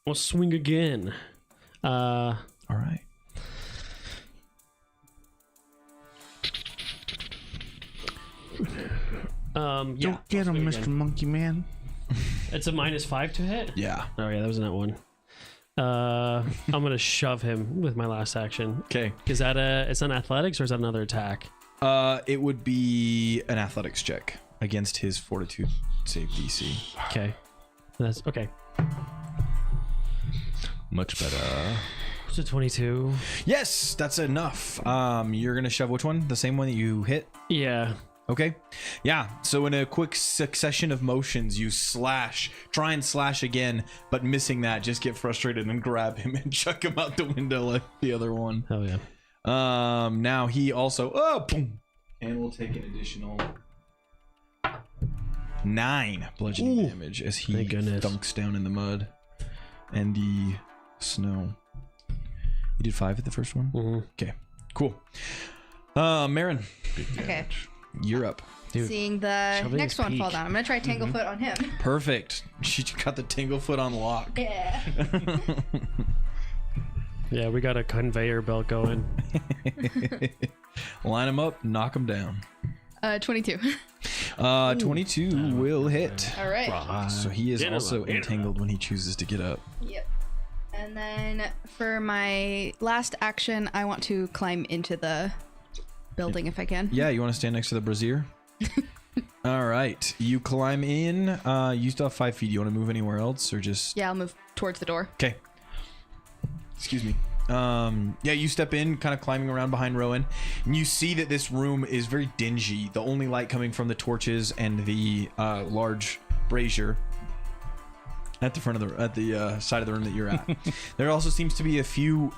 B: We'll swing again.
A: All right.
B: Yeah.
E: Don't get him, Mr. Monkey Man.
B: It's a -5 to hit.
A: Yeah.
B: Oh yeah, that was not one. I'm gonna shove him with my last action.
A: Okay.
B: Is that it's an athletics or is that another attack?
A: It would be an athletics check against his fortitude save DC.
B: Okay. That's okay.
C: Much better.
B: It's a 22.
A: Yes, that's enough. You're gonna shove which one? The same one that you hit?
B: Yeah.
A: Okay. Yeah. So in a quick succession of motions, you try and slash again, but missing that, just get frustrated and grab him and chuck him out the window like the other one.
B: Oh yeah.
A: Now he also boom, and we'll take an additional 9 bludgeoning damage as he
B: Thank goodness.
A: dunks down in the mud and the snow. You did 5 at the first one?
B: Mhm.
A: Okay. Cool. Marin,
D: Okay.
A: you're up.
B: Dude,
D: Seeing the
B: shoving
D: next
B: his
D: one fall
B: peak.
D: down. I'm gonna try Tanglefoot on him.
A: Perfect. She got the Tanglefoot on lock.
D: Yeah.
B: Yeah, we got a conveyor belt going.
A: Line him up, knock him down.
D: 22.
A: 22 will hit.
D: All right.
A: So he is
B: Get him
A: also
B: up, get him
A: entangled when he chooses to get up.
D: Yep. And then for my last action, I want to climb into the building if I can.
A: Yeah, you want to stand next to the brazier? All right. You climb in. You still have 5 feet. You want to move anywhere else or just...
D: Yeah, I'll move towards the door.
A: Okay. Excuse me. Yeah, you step in, kind of climbing around behind Rowan, and you see that this room is very dingy. The only light coming from the torches and the large brazier at the front of the side of the room that you're at. There also seems to be a few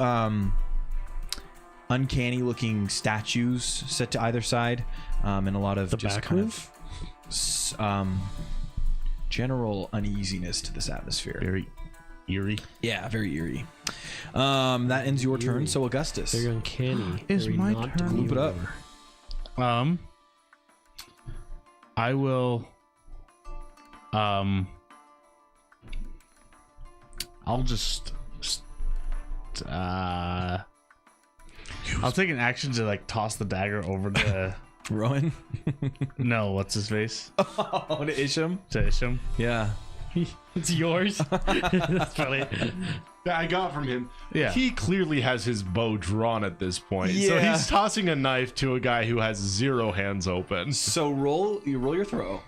A: uncanny-looking statues set to either side, and a lot of
B: The
A: just
B: back
A: kind
B: roof?
A: of general uneasiness to this atmosphere.
E: Very eerie.
A: Yeah, very eerie. That ends your turn. So Augustus,
B: Very uncanny.
E: Is
B: Very
E: my
B: not
E: turn?
A: loop it up.
E: I will. I'll just. I'll take an action to like toss the dagger over to.
A: Rowan.
E: No, what's his face?
A: Oh, to Isham.
E: To Isham.
A: Yeah.
B: It's yours. That's funny.
C: That I got from him.
E: Yeah.
C: He clearly has his bow drawn at this point. So
A: Yeah.
C: he's tossing a knife to a guy who has 0 hands open.
A: So roll your throw,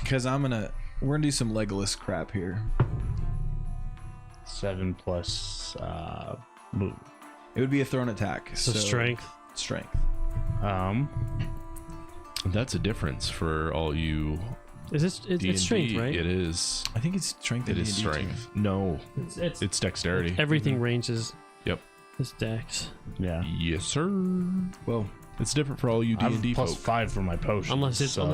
A: because we're gonna do some Legolas crap here.
E: 7 plus move.
A: It would be a thrown attack.
B: So strength.
A: Strength.
C: That's a difference for all you
B: It's
C: D&D.
B: strength, right?
C: It is.
A: I think it's strength.
C: It
A: in
C: is
A: D&D too.
C: strength. No,
B: It's
C: it's dexterity.
B: everything ranges.
C: Yep.
B: It's dex.
E: Yeah.
C: Yes, sir.
A: Whoa.
C: It's different for all you
E: I have
C: D&D
E: plus
C: folk.
E: 5 for my potion.
B: Unless it's
A: fine.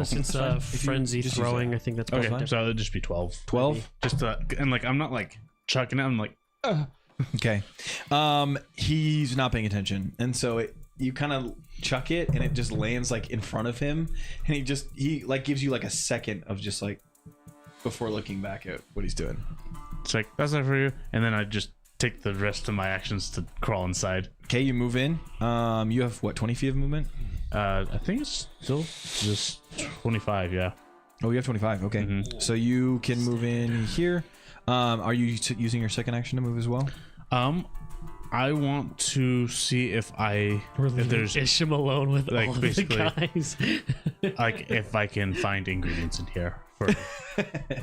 A: If you
B: frenzy
A: just use
B: throwing.
A: that.
B: I think that's
E: Okay,
B: fine.
E: so it'll just be 12.
A: 12.
E: Just and like I'm not like chucking it. I'm like,
A: Okay. He's not paying attention, and so you kind of chuck it, and it just lands like in front of him, and he like gives you like a second of just like before looking back at what he's doing.
E: it's like that's not for you. And then I just take the rest of my actions to crawl inside.
A: Okay, you move in. You have what, 20 feet of movement?
E: I think it's still just 25. Yeah.
A: Oh, you have 25. Okay, so you can move in here. Are you using your second action to move as well?
E: I want to see if there's
B: Isham alone with
E: like,
B: all the
E: basically-
B: guys.
E: like if I can find ingredients in here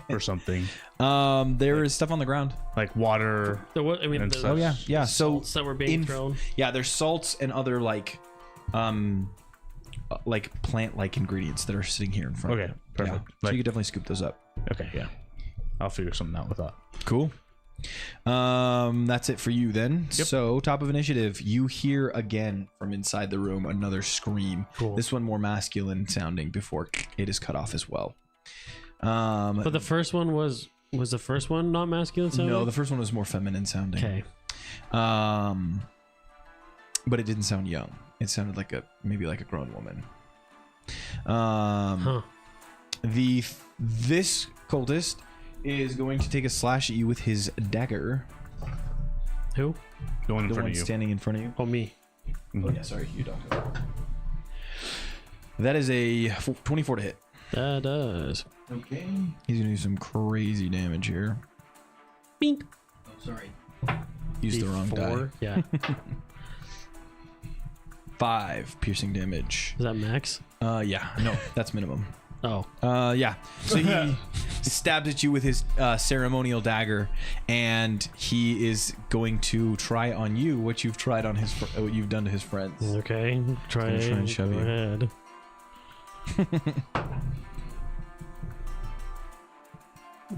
E: for something
A: There is stuff on the ground.
E: like water. And
B: the,
E: such.
A: Oh yeah, yeah. So
B: salts that were being thrown.
A: yeah, there's salts and other like plant-like ingredients that are sitting here in front.
E: Okay,
A: of you.
E: perfect.
A: Yeah. So
E: Like-
A: you could definitely scoop those up.
E: Okay, yeah. I'll figure something out with that.
A: Cool. That's it for you then.
E: Yep.
A: So top of initiative, you hear again from inside the room another scream.
B: Cool.
A: This one more masculine sounding before it is cut off as well.
B: But the first one was the first one not masculine sounding?
A: No, the first one was more feminine sounding.
B: Okay.
A: But it didn't sound young. It sounded like maybe like a grown woman. This cultist is going to take a slash at you with his dagger.
B: Who?
E: The one in
A: The
E: front
A: one
E: of you.
A: standing in front of you.
B: Oh, me.
A: Oh yeah, sorry, you don't. That is a 24 to hit.
B: That does.
A: Okay. He's gonna do some crazy damage here.
B: Bink.
A: Oh, sorry. Used the wrong die.
B: D4? Yeah.
A: 5 piercing damage.
B: Is that max?
A: Yeah, no, that's minimum.
B: Oh.
A: Yeah. So he stabbed at you with his ceremonial dagger, and he is going to try on you what you've tried on what you've done to his friends.
B: Okay. Try
A: and shove
B: Go
A: you.
B: ahead.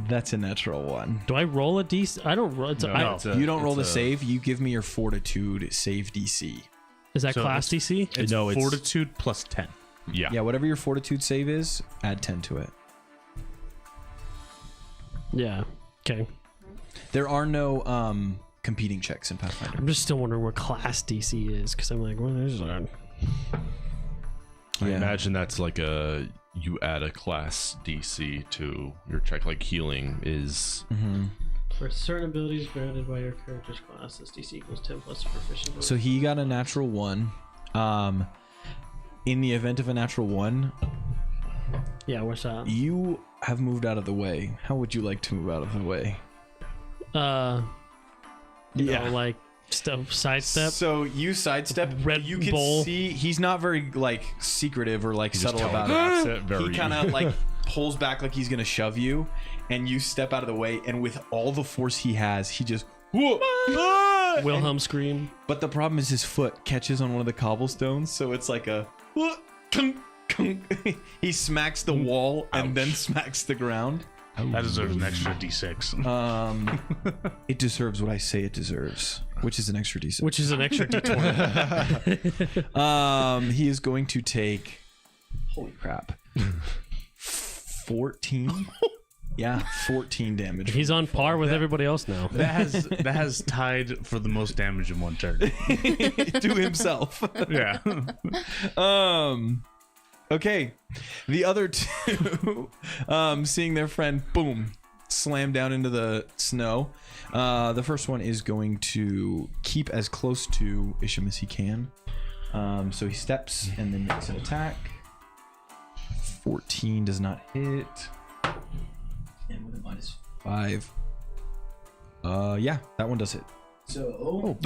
A: That's a natural one.
B: Do I roll a DC? I don't roll.
A: You don't roll the save. You give me your fortitude save DC.
B: Is that
E: So
B: class DC?
E: It's
C: No, it's-
E: fortitude plus 10.
C: Yeah.
A: Yeah, whatever your fortitude save is, add 10 to it.
B: Yeah. Okay.
A: There are no competing checks in Pathfinder.
B: I'm just still wondering what class DC is because I'm like, well, there's that.
C: I
A: Yeah.
C: imagine that's like you add a class DC to your check, like healing is.
B: For certain abilities granted by your character's class, this DC equals 10 plus proficiency.
A: So he got a natural 1. In the event of a natural 1,
B: yeah, what's that?
A: you have moved out of the way. How would you like to move out of the way?
B: You know, like stuff sidestep.
A: So you sidestep.
B: Red
A: you can
B: Bull.
A: see he's not very like secretive or like
C: He just
A: subtle about
C: telegraphs
A: it.
C: it very.
A: He kind of like pulls back like he's gonna shove you, and you step out of the way. And with all the force he has, he just.
B: Wilhelm scream.
A: But the problem is his foot catches on one of the cobblestones, so it's like a. He smacks the wall and then smacks the ground.
E: That deserves an extra d6.
A: It deserves what I say it deserves, which is an extra D6.
B: Which is an extra D20.
A: He is going to take. Holy crap! 14. Yeah, 14 damage.
B: He's on par with everybody else now.
E: that has tied for the most damage in one turn.
A: to himself.
E: Yeah.
A: Okay, the other two, seeing their friend, boom, slam down into the snow. The first one is going to keep as close to Isham as he can. So he steps and then makes an attack. 14 does not hit. And with a -5. Yeah, that one does hit. So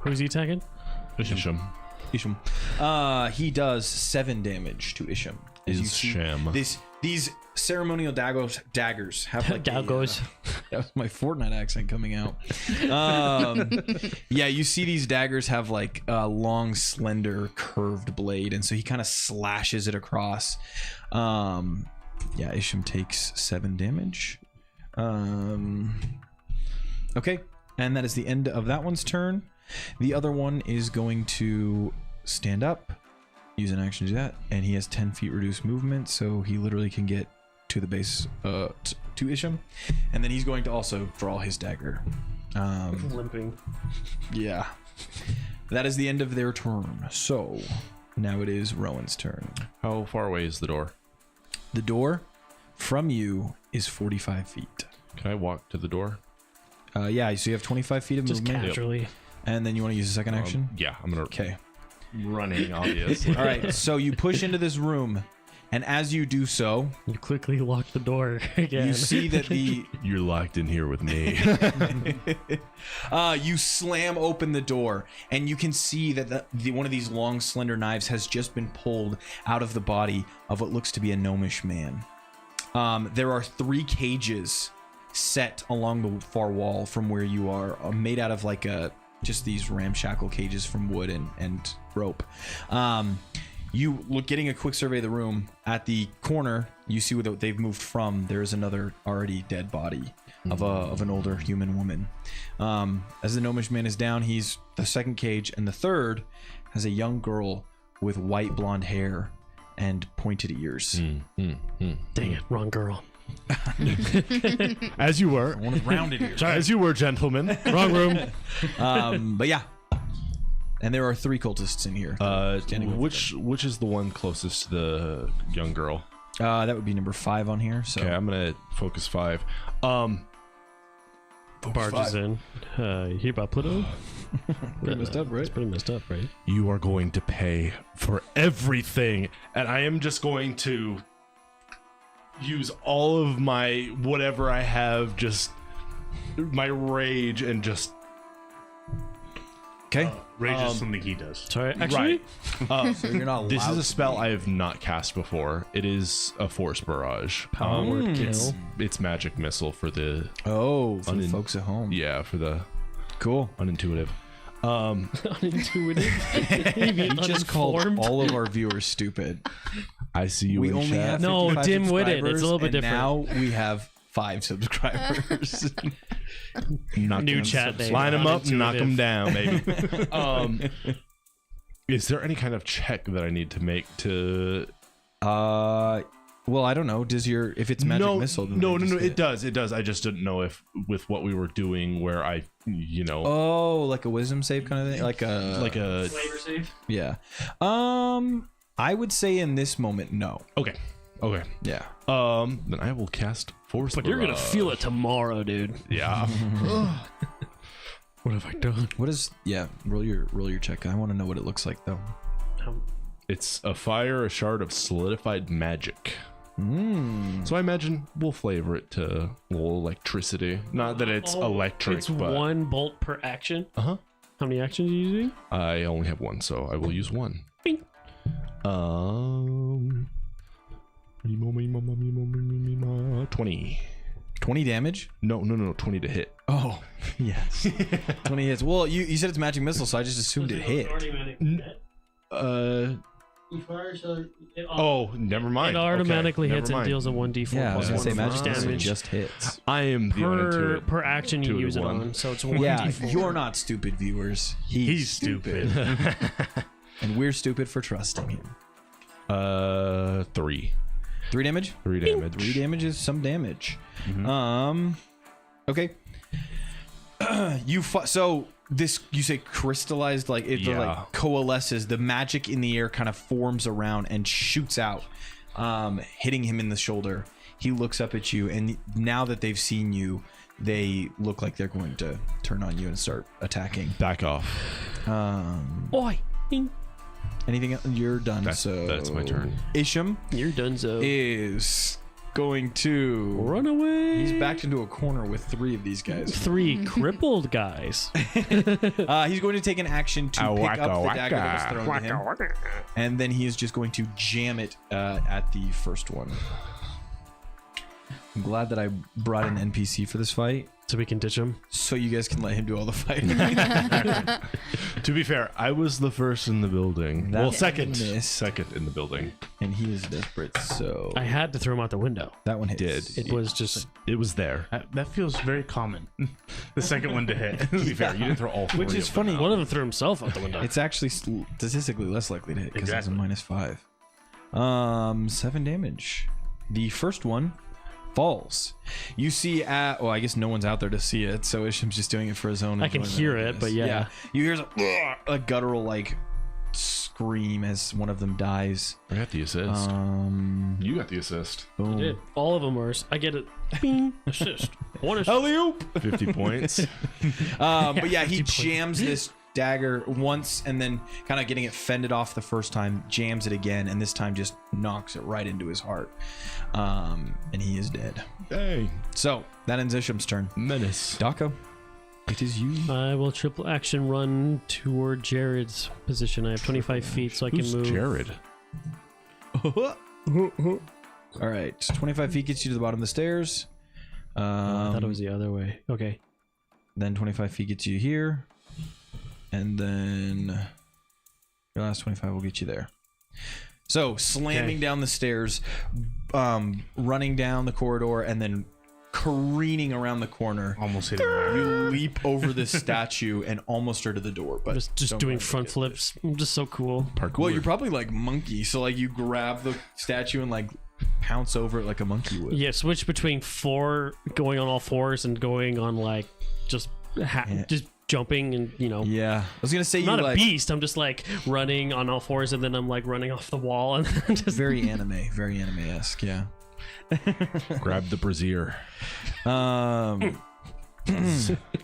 B: Who's he attacking?
C: Isham.
A: Isham. He does 7 damage to Isham. As you see,
C: Isham.
A: These ceremonial daggers have like
B: Daggers.
A: that was my Fortnite accent coming out. Yeah, you see these daggers have like a long, slender, curved blade, and so he kind of slashes it across. Yeah, Isham takes 7 damage. Okay, and that is the end of that one's turn. The other one is going to stand up, use an action to do that, and he has 10 feet reduced movement, so he literally can get to the base to Isham, and then he's going to also draw his dagger.
B: Limping.
A: Yeah, that is the end of their turn. So now it is Rowan's turn.
C: How far away is the door?
A: The door from you is 45 feet.
C: Can I walk to the door?
A: Yeah, so you have 25 feet of
B: Just
A: movement,
B: casually.
A: and then you want to use a second action.
C: Yeah, I'm gonna
A: Okay.
C: running, obviously.
A: All right, so you push into this room, And as you do so,
B: You quickly lock the door again.
A: you see that
C: You're locked in here with me.
A: you slam open the door, and you can see that one of these long, slender knives has just been pulled out of the body of what looks to be a gnomish man. There are 3 cages set along the far wall from where you are, made out of like just these ramshackle cages from wood and rope. You look, getting a quick survey of the room. At the corner, you see what they've moved from. There is another already dead body of an older human woman. As the gnomish man is down, he's the second cage, and the third has a young girl with white blonde hair and pointed ears.
B: Dang it, wrong girl.
E: As you were.
A: One with rounded ears.
E: As you were, gentlemen. Wrong room.
A: But yeah. And there are 3 cultists in here.
C: Which is the one closest to the young girl?
A: That would be number 5 on here. So
C: Okay, I'm gonna focus 5.
B: Barges in. You hear about Pluto?
A: pretty messed up, right?
B: It's pretty messed up, right?
C: You are going to pay for everything, and I am just going to use all of my whatever I have, just my rage, and just
A: Okay.
E: Rage is something he does.
B: Sorry, actually,
C: right.
A: So you're not
C: This
A: allowed
C: is a
A: to
C: spell
A: be-
C: I have not cast before. It is a force barrage.
B: Power word kill.
C: It's magic missile for the
A: for the folks at home.
C: for the
A: Cool.
C: unintuitive.
B: Unintuitive. You mean
A: We just called
B: uninformed?
A: all of our viewers stupid.
C: I see you
A: We
C: in
A: only
C: chat.
A: have
B: No,
A: 55
B: dim-witted. It's a little bit
A: subscribers,
B: different.
A: and now we have 5 subscribers.
B: New chat name.
C: Line them up, knock them
B: Unintuitive.
C: down, baby. Is there any kind of check that I need to make to?
A: Well, I don't know. If it's magic missile? Then
C: no.
A: they just hit.
C: It does. I just didn't know if with what we were doing, where I,
A: Oh, like a wisdom save kind of thing, like a
B: Flavor save.
A: yeah. I would say in this moment, no.
C: Okay.
A: Yeah.
C: Then I will cast force.
B: But you're gonna
C: barrage.
B: feel it tomorrow, dude.
C: Yeah.
B: What have I done?
A: What is? Yeah. Roll your check. I want to know what it looks like though.
C: It's a fire, a shard of solidified magic. So I imagine we'll flavor it to little electricity. Not that it's electric,
B: It's
C: but
B: 1 bolt per action.
C: Uh-huh.
B: How many actions are you using?
C: I only have 1, so I will use 1.
B: Bing.
C: 20.
A: 20 damage.
C: No, 20 to hit.
A: Oh, yes. 20 hits. Well, you said it's magic missile, so I just assumed it hit.
C: Oh, never mind.
B: It automatically
C: Okay,
B: hits
C: never
B: and
C: mind.
B: deals a 1d4
A: Yeah, I was
B: plus
A: gonna say
B: 1
A: magic
B: damage
A: missile just hits.
C: I am the unintuitive.
B: per action you use it
C: one.
B: on. So it's 1d4.
A: Yeah, you're not stupid, viewers. He's stupid. And we're stupid for trusting him.
C: 3.
A: 3 damage?
C: 3 damage.
A: 3 damage is some damage. Okay. So this, you say crystallized, like it like coalesces. The magic in the air kind of forms around and shoots out, hitting him in the shoulder. He looks up at you, and now that they've seen you, they look like they're going to turn on you and start attacking.
C: Back off.
B: Oi! Bing.
A: Anything else? You're done.
C: That's my turn.
A: Isham
B: You're done, so.
A: is going to
B: Run away.
A: He's backed into a corner with 3 of these guys.
B: 3 crippled guys.
A: He's going to take an action to pick up the dagger that was thrown to him, and then he is just going to jam it at the first one. I'm glad that I brought an NPC for this fight,
B: So we can ditch him.
A: so you guys can let him do all the fighting.
C: To be fair, I was the first in the building.
A: That
C: Well, second.
A: missed.
C: Second in the building.
A: And he is desperate, so
B: I had to throw him out the window.
A: that one hits.
C: Did.
B: It was just.
C: It was there.
E: That feels very common. The second one to hit.
C: To be fair, you didn't throw all 3
A: Which is
C: of them
A: funny.
C: out.
B: One of them threw himself out the window.
A: It's actually statistically less likely to hit because it's a
E: Exactly.
A: -5. 7 damage. The first one falls. You see I guess no one's out there to see it, so Isham's just doing it for his own
B: I can
A: enjoyment,
B: hear
A: I
B: it,
A: guess.
B: but yeah.
A: You hear a guttural like scream as one of them dies.
C: I got the assist. You got the assist.
A: Boom.
B: Did. All of them were. I get it. Bing. Assist. One assist.
A: Alley-oop!
C: 50 points.
A: But yeah, he jams this dagger once, and then kind of getting it fended off the first time, jams it again, and this time just knocks it right into his heart. And he is dead.
C: Dang.
A: So that ends Isham's turn.
C: Menace.
A: Daco, it is you.
B: I will triple action run toward Jared's position. I have 25 feet, so I can
C: Who's
B: move.
C: Jared?
A: All right, 25 feet gets you to the bottom of the stairs.
B: I thought it was the other way. Okay.
A: Then 25 feet gets you here. And then your last 25 will get you there. So slamming down the stairs, running down the corridor, and then careening around the corner.
E: Almost hit it.
A: You leap over this statue and almost are to the door. But
B: Just
A: don't
B: doing
A: quite
B: front
A: make it.
B: flips. I'm just so cool.
C: Parkour.
A: Well, you're probably like monkey. So like you grab the statue and like pounce over it like a monkey would.
B: Yeah, switch between going on all fours and going on like just just jumping and
A: Yeah. I was going to say
B: I'm not
A: you
B: a
A: like
B: beast. I'm just like running on all fours and then I'm like running off the wall and then just
A: very anime-esque. Yeah.
C: Grab the brazier.
A: All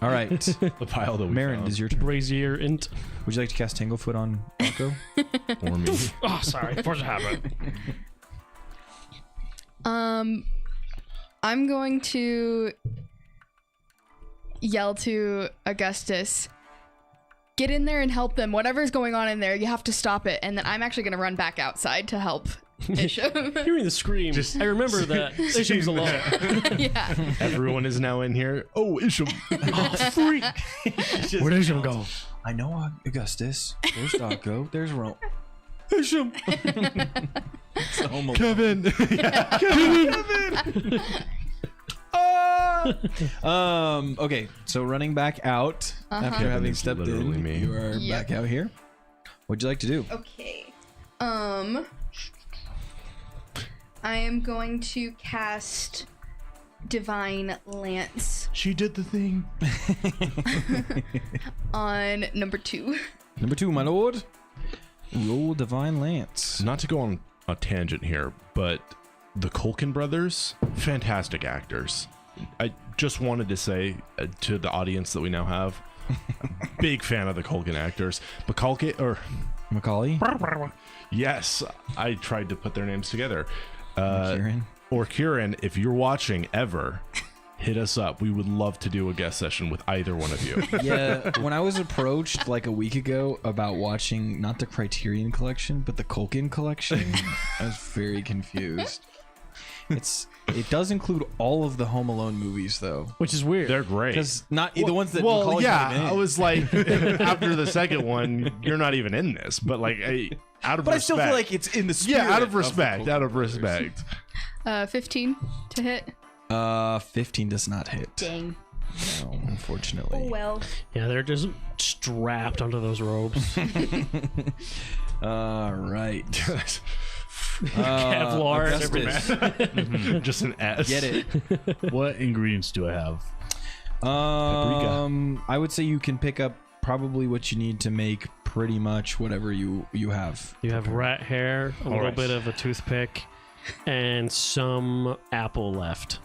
A: right.
C: The pile that we
A: Marin,
C: found.
A: is your turn.
B: brazier int.
A: Would you like to cast Tanglefoot on Daco?
C: Or me.
B: Oh, sorry. Force a habit.
D: I'm going to yell to Augustus, get in there and help them. Whatever's going on in there, you have to stop it. And then I'm actually going to run back outside to help Isham.
B: Hearing the scream, I remember that Isham's alone.
D: Yeah.
C: Everyone is now in here. Oh, Isham.
B: Where'd Isham go?
A: I know Augustus. There's Daco. There's Rome. Isham. It's the Home Alone.
C: Kevin.
A: Okay, so running back out after having
C: It's
A: stepped
C: literally
A: in,
C: me.
A: you are
D: Yep.
A: back out here. What'd you like to do?
D: Okay. I am going to cast Divine Lance
C: She did the thing.
D: on number 2.
A: Number 2, my lord. Roll Divine Lance.
C: Not to go on a tangent here, but the Culkin brothers, fantastic actors. I just wanted to say to the audience that we now have, big fan of the Culkin actors.
A: Macaulay.
C: Yes, I tried to put their names together.
A: Kieran.
C: Or Kieran, if you're watching ever, hit us up. We would love to do a guest session with either one of you.
A: Yeah, when I was approached like a week ago about watching not the Criterion Collection, but the Culkin Collection, I was very confused. It does include all of the Home Alone movies though,
B: Which is weird.
C: They're great.
A: because not the ones that.
C: Well,
A: Macaulay's
C: yeah,
A: not even in.
C: I was like, after the second one, you're not even in this. But like, out of
A: But I
C: respect,
A: still feel like it's in the spirit.
C: yeah, out of
A: the
C: respect,
A: Culkin
C: out of
A: brothers.
C: respect.
D: 15 to hit.
A: 15 does not hit.
D: Dang.
A: No, unfortunately.
D: Oh well.
B: Yeah, they're just strapped onto those ropes.
A: All right.
B: Kevlar and
A: Augustus,
C: Just an S.
A: get it.
E: What ingredients do I have?
A: I would say you can pick up probably what you need to make pretty much whatever you have.
B: You have rat hair, a little
E: right.
B: bit of a toothpick, and some apple left.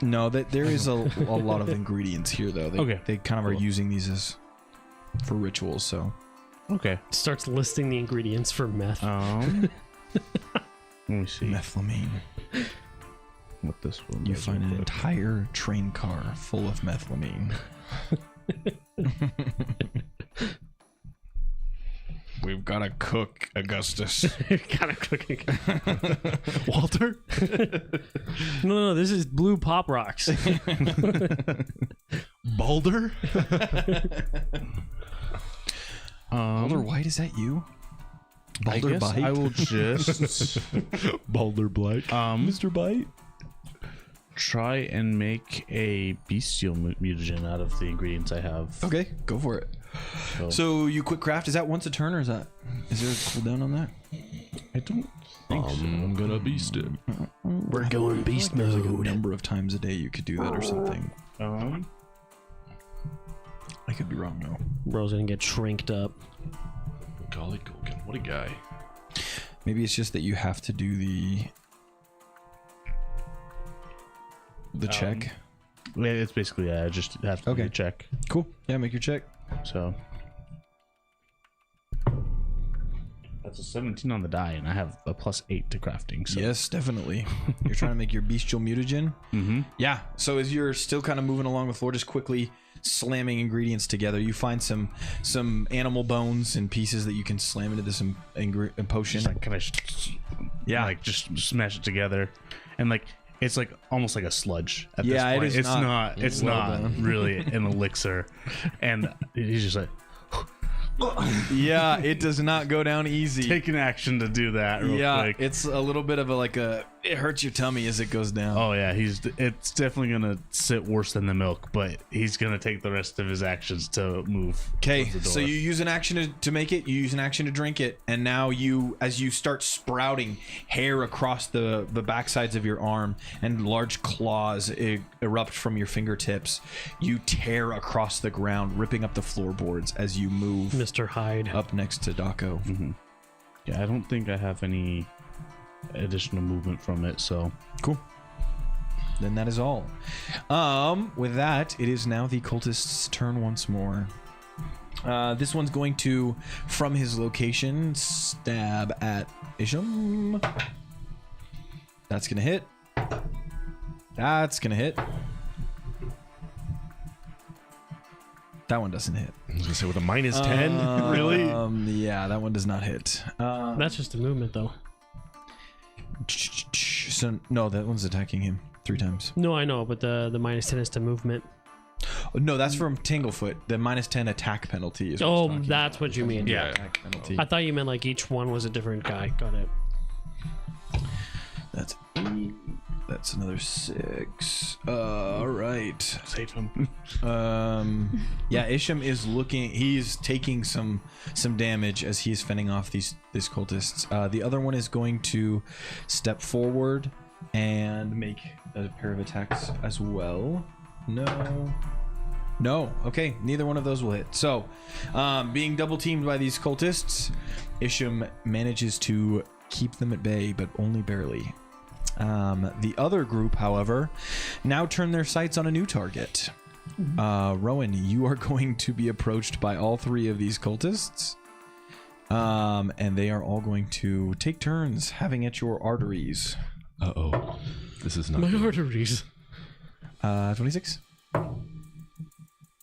A: No, that there is a lot of ingredients here though.
E: Okay.
A: They kind of are using these as for rituals. So
E: Okay.
B: Starts listing the ingredients for meth.
E: Let me see
A: methylamine.
E: what this one
A: You
E: does
A: find
E: real
A: an
E: quick.
A: entire train car full of methylamine. We've got to cook, Augustus.
B: Kind of cooking.
C: Walter.
B: No, this is blue pop rocks.
C: Balder.
A: Balder White, is that you?
E: I
A: Balder
E: guess
A: Bite?
E: I will just
C: Balder Black.
E: Mr. Bite try and make a bestial mutagen out of the ingredients I have.
A: Okay, go for it. So you quick craft, is that once a turn or is there a cooldown on that?
E: I don't think
C: I'm gonna beast it.
B: We're going beast
A: There's like a
B: mode.
A: number of times a day you could do that or something.
E: so.
A: I could be wrong though.
B: Bro's gonna get shrinked up.
C: Golly Culkin, what a guy.
A: Maybe it's just that you have to do the check.
E: Yeah, it's basically I just have to do
A: Okay.
E: a check.
A: Cool. Yeah, make your check.
E: So That's a 17 on the die, and I have a +8 to crafting. So.
A: Yes, definitely. You're trying to make your bestial mutagen.
E: Mm-hmm.
A: Yeah. So as you're still kind of moving along the floor, just quickly slamming ingredients together, you find some animal bones and pieces that you can slam into this potion.
E: Just like kind of, like just smash it together, and like it's like almost like a sludge. At this point. It's not really an elixir, and he's just like.
A: Yeah, it does not go down easy.
E: Take an action to do that real quick.
A: It's a little bit of it hurts your tummy as it goes down.
E: Oh yeah, it's definitely gonna sit worse than the milk, but he's gonna take the rest of his actions to move.
A: Okay, so you use an action to make it, you use an action to drink it, and now as you start sprouting hair across the backsides of your arm and large claws erupt from your fingertips, you tear across the ground, ripping up the floorboards as you move
B: Mr. Hyde
A: up next to Daco.
E: Mm-hmm. Yeah, I don't think I have any additional movement from it, so
A: cool. Then that is all. With that, it is now the cultist's turn once more. This one's going to, from his location, stab at Isham. That's gonna hit. That's gonna hit. That one doesn't hit.
C: I was gonna say with a -10, really?
A: Yeah, that one does not hit.
B: That's just a movement though.
A: So no, that one's attacking him 3 times.
B: No, I know, but the -10 is to movement.
A: No, that's from Tanglefoot. The -10 attack penalty is.
B: That's what you mean.
C: Yeah.
A: Attack penalty.
B: I thought you meant like each one was a different guy. Got it.
A: That's 8. That's another 6. All right.
E: save him.
A: Yeah, Isham is looking. He's taking some damage as he's fending off these cultists. The other one is going to step forward and make a pair of attacks as well. No. Okay, neither one of those will hit. So, being double teamed by these cultists, Isham manages to keep them at bay, but only barely. The other group, however, now turn their sights on a new target. Rowan, you are going to be approached by all 3 of these cultists. And they are all going to take turns having at your arteries.
C: Uh-oh. This is not
B: My
C: good.
B: arteries.
A: 26?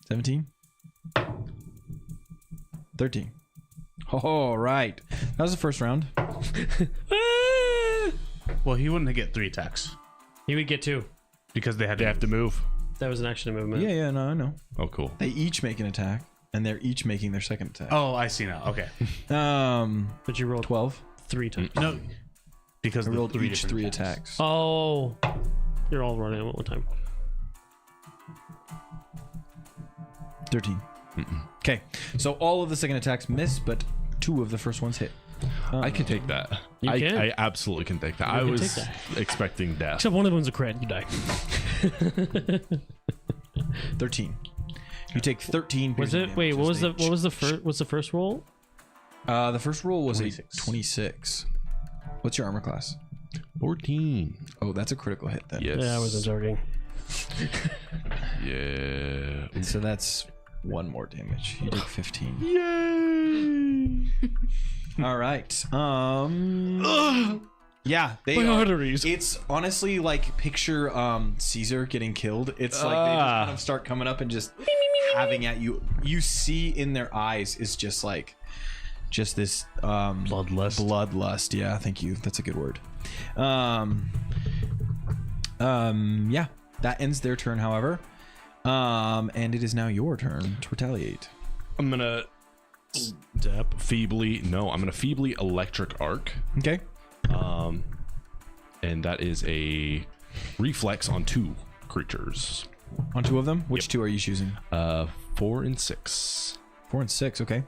A: 17? 13. All right. That was the first round.
E: Well, he wouldn't get 3 attacks
B: He would get 2.
E: because they
C: They have to move.
B: That was an action movement.
A: Yeah, no, I know.
C: Oh, cool.
A: They each make an attack, and they're each making their second attack.
E: Oh, I see now. Okay.
B: But you rolled
A: 12.
B: 3 times.
E: No, because
A: I
E: the
A: rolled
E: 3
A: each
E: different
A: 3 attacks.
B: Oh, you're all running at one time.
A: 13. Okay, so all of the second attacks miss, but 2 of the first ones hit.
C: I can take that.
B: You can.
C: I absolutely can take that. I
B: can
C: was
B: take
C: expecting death.
B: Except one of them's a crit. You die.
A: 13. You take 13.
B: Was
A: piercing
B: it? Wait,
A: damage
B: what
A: as
B: was
A: they-
B: the first? What's the first roll?
A: The first roll was
E: 26.
A: a 26. What's your armor class?
C: 14.
A: Oh, that's a critical hit then.
C: Yes.
B: Yeah, I wasn't joking.
C: Yeah.
A: So that's 1 more damage. You take 15.
C: Yay!
A: All right. Yeah, they
B: My
A: are.
B: arteries.
A: It's honestly like picture Caesar getting killed. It's like they just kind of start coming up and just having at you. You see in their eyes is just this bloodlust. Yeah, thank you. That's a good word. Yeah, that ends their turn, however. And it is now your turn to retaliate.
C: I'm gonna step feebly. No, I'm gonna feebly electric arc.
A: Okay.
C: And that is a reflex on 2 creatures.
A: On 2 of them? Which 2 are you choosing?
C: 4 and 6.
A: 4 and 6, okay.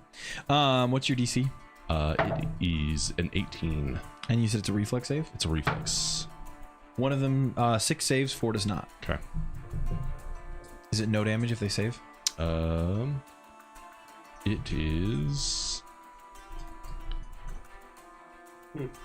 A: What's your DC?
C: It is an 18.
A: And you said it's a reflex save?
C: It's a reflex.
A: One of them, 6 saves, 4 does not.
C: Okay.
A: Is it no damage if they save?
C: It is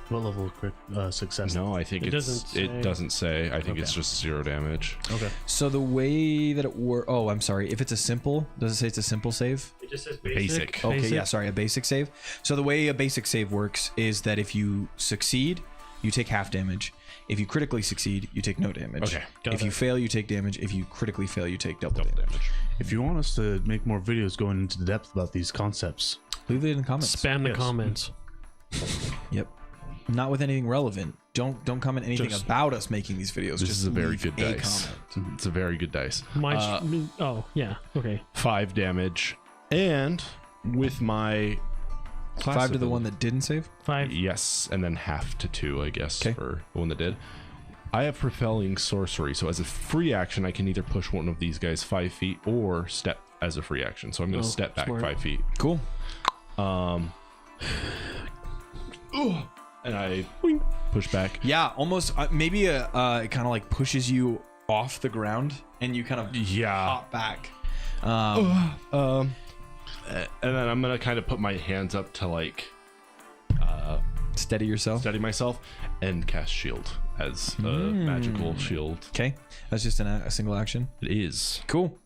E: What level of crit success?
C: No, I think
B: It
C: it doesn't say. I think it's just 0 damage.
E: Okay.
A: So the way that it works. Oh, I'm sorry. If it's a simple, does it say it's a simple save?
B: It just says
C: Basic.
A: Okay, yeah, sorry, a basic save. So the way a basic save works is that if you succeed, you take half damage. If you critically succeed, you take no damage.
C: Okay.
A: If you fail, you take damage. If you critically fail, you take double damage.
E: If you want us to make more videos going into depth about these concepts,
A: Leave it in the comments.
B: Spam the
E: Yes.
B: comments.
A: Yep. Not with anything relevant. Don't comment anything
C: Just-
A: about us making these videos.
C: This
A: Just
C: is a very
A: leave
C: good
A: a
C: dice.
A: comment.
C: It's a very good dice.
B: Oh yeah. Okay.
C: 5 damage, and with my
A: 5 to the one that didn't save.
B: 5.
C: Yes, and then half to 2, I guess,
A: 'Kay.
C: for the one that did. I have propelling sorcery, so as a free action, I can either push one of these guys 5 feet or step as a free action. So I'm going to step back
B: smart.
C: 5 feet.
A: Cool.
C: And I push back.
A: Yeah, almost. Maybe it kind of like pushes you off the ground, and you kind of
C: Yeah.
A: hop back.
C: And then I'm going to kind of put my hands up to like
A: Steady yourself.
C: steady myself and cast shield as a magical shield.
A: Okay, that's just a single action.
C: It is.
A: Cool.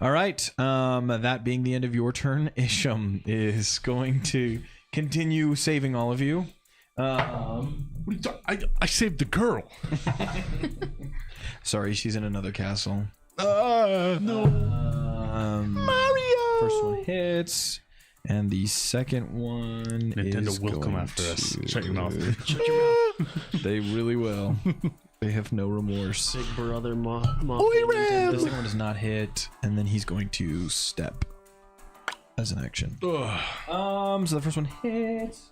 A: All right. That being the end of your turn, Isham is going to continue saving all of you.
C: I saved the girl.
A: Sorry, she's in another castle.
C: No.
A: Mario. First one hits, and the second one
E: Nintendo
A: is
E: will come
A: going
E: after us.
A: to-
E: Shut your mouth.
A: They really will. They have no remorse.
B: Big brother
A: This second one does not hit, and then he's going to step as an action. So the first one hits.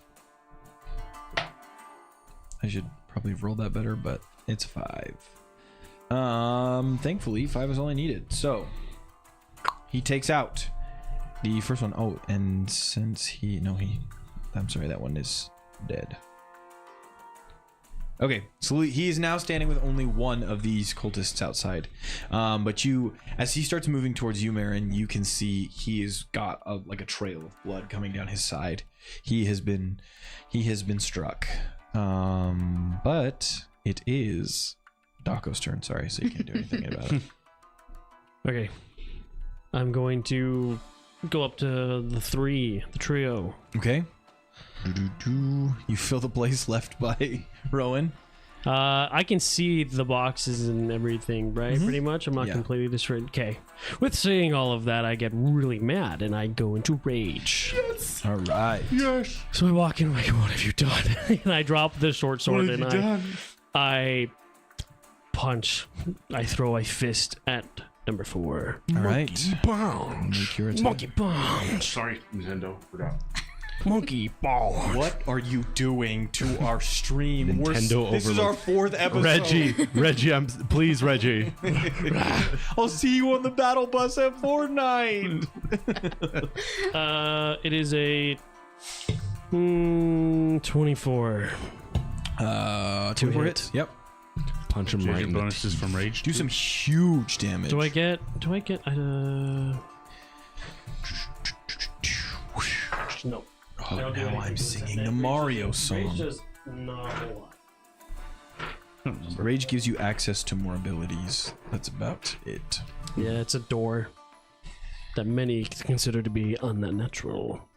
A: I should probably have rolled that better, but it's 5. Thankfully, 5 is all I needed. So he takes out the first one. Oh, and since I'm sorry, that one is dead. Okay, so he is now standing with only one of these cultists outside. But as he starts moving towards you, Marin, you can see he has got like a trail of blood coming down his side. He has been struck. But it is Dako's turn. Sorry, so you can't do anything about it.
B: Okay. I'm going to go up to the trio.
A: Okay. You fill the place left by Rowan.
B: I can see the boxes and everything, right? Pretty much. I'm not
A: Yeah.
B: completely destroyed. Okay. With seeing all of that, I get really mad and I go into rage.
A: All right.
C: Yes.
B: So I walk in like, what have you done? And I drop the short sword and I punch. I throw a fist at number 4.
A: All right.
C: Bounce.
A: Make your attack.
B: Monkey bomb.
C: Sorry, Nintendo. Forgot.
B: Monkey ball.
A: What are you doing to our stream?
C: Nintendo
A: This is
C: overload.
A: our 4th episode.
C: Reggie, please, Reggie.
A: I'll see you on the battle bus at Fortnite.
B: It is a 24.
A: 2
B: hit.
A: hits. Yep.
C: Punch him right
E: Your
C: in the
E: bonuses from rage.
A: Do some huge damage.
B: Do I get no.
A: Oh, now I'm singing the Mario song. Rage gives you access to more abilities. That's about it.
B: Yeah, it's a door that many consider to be unnatural.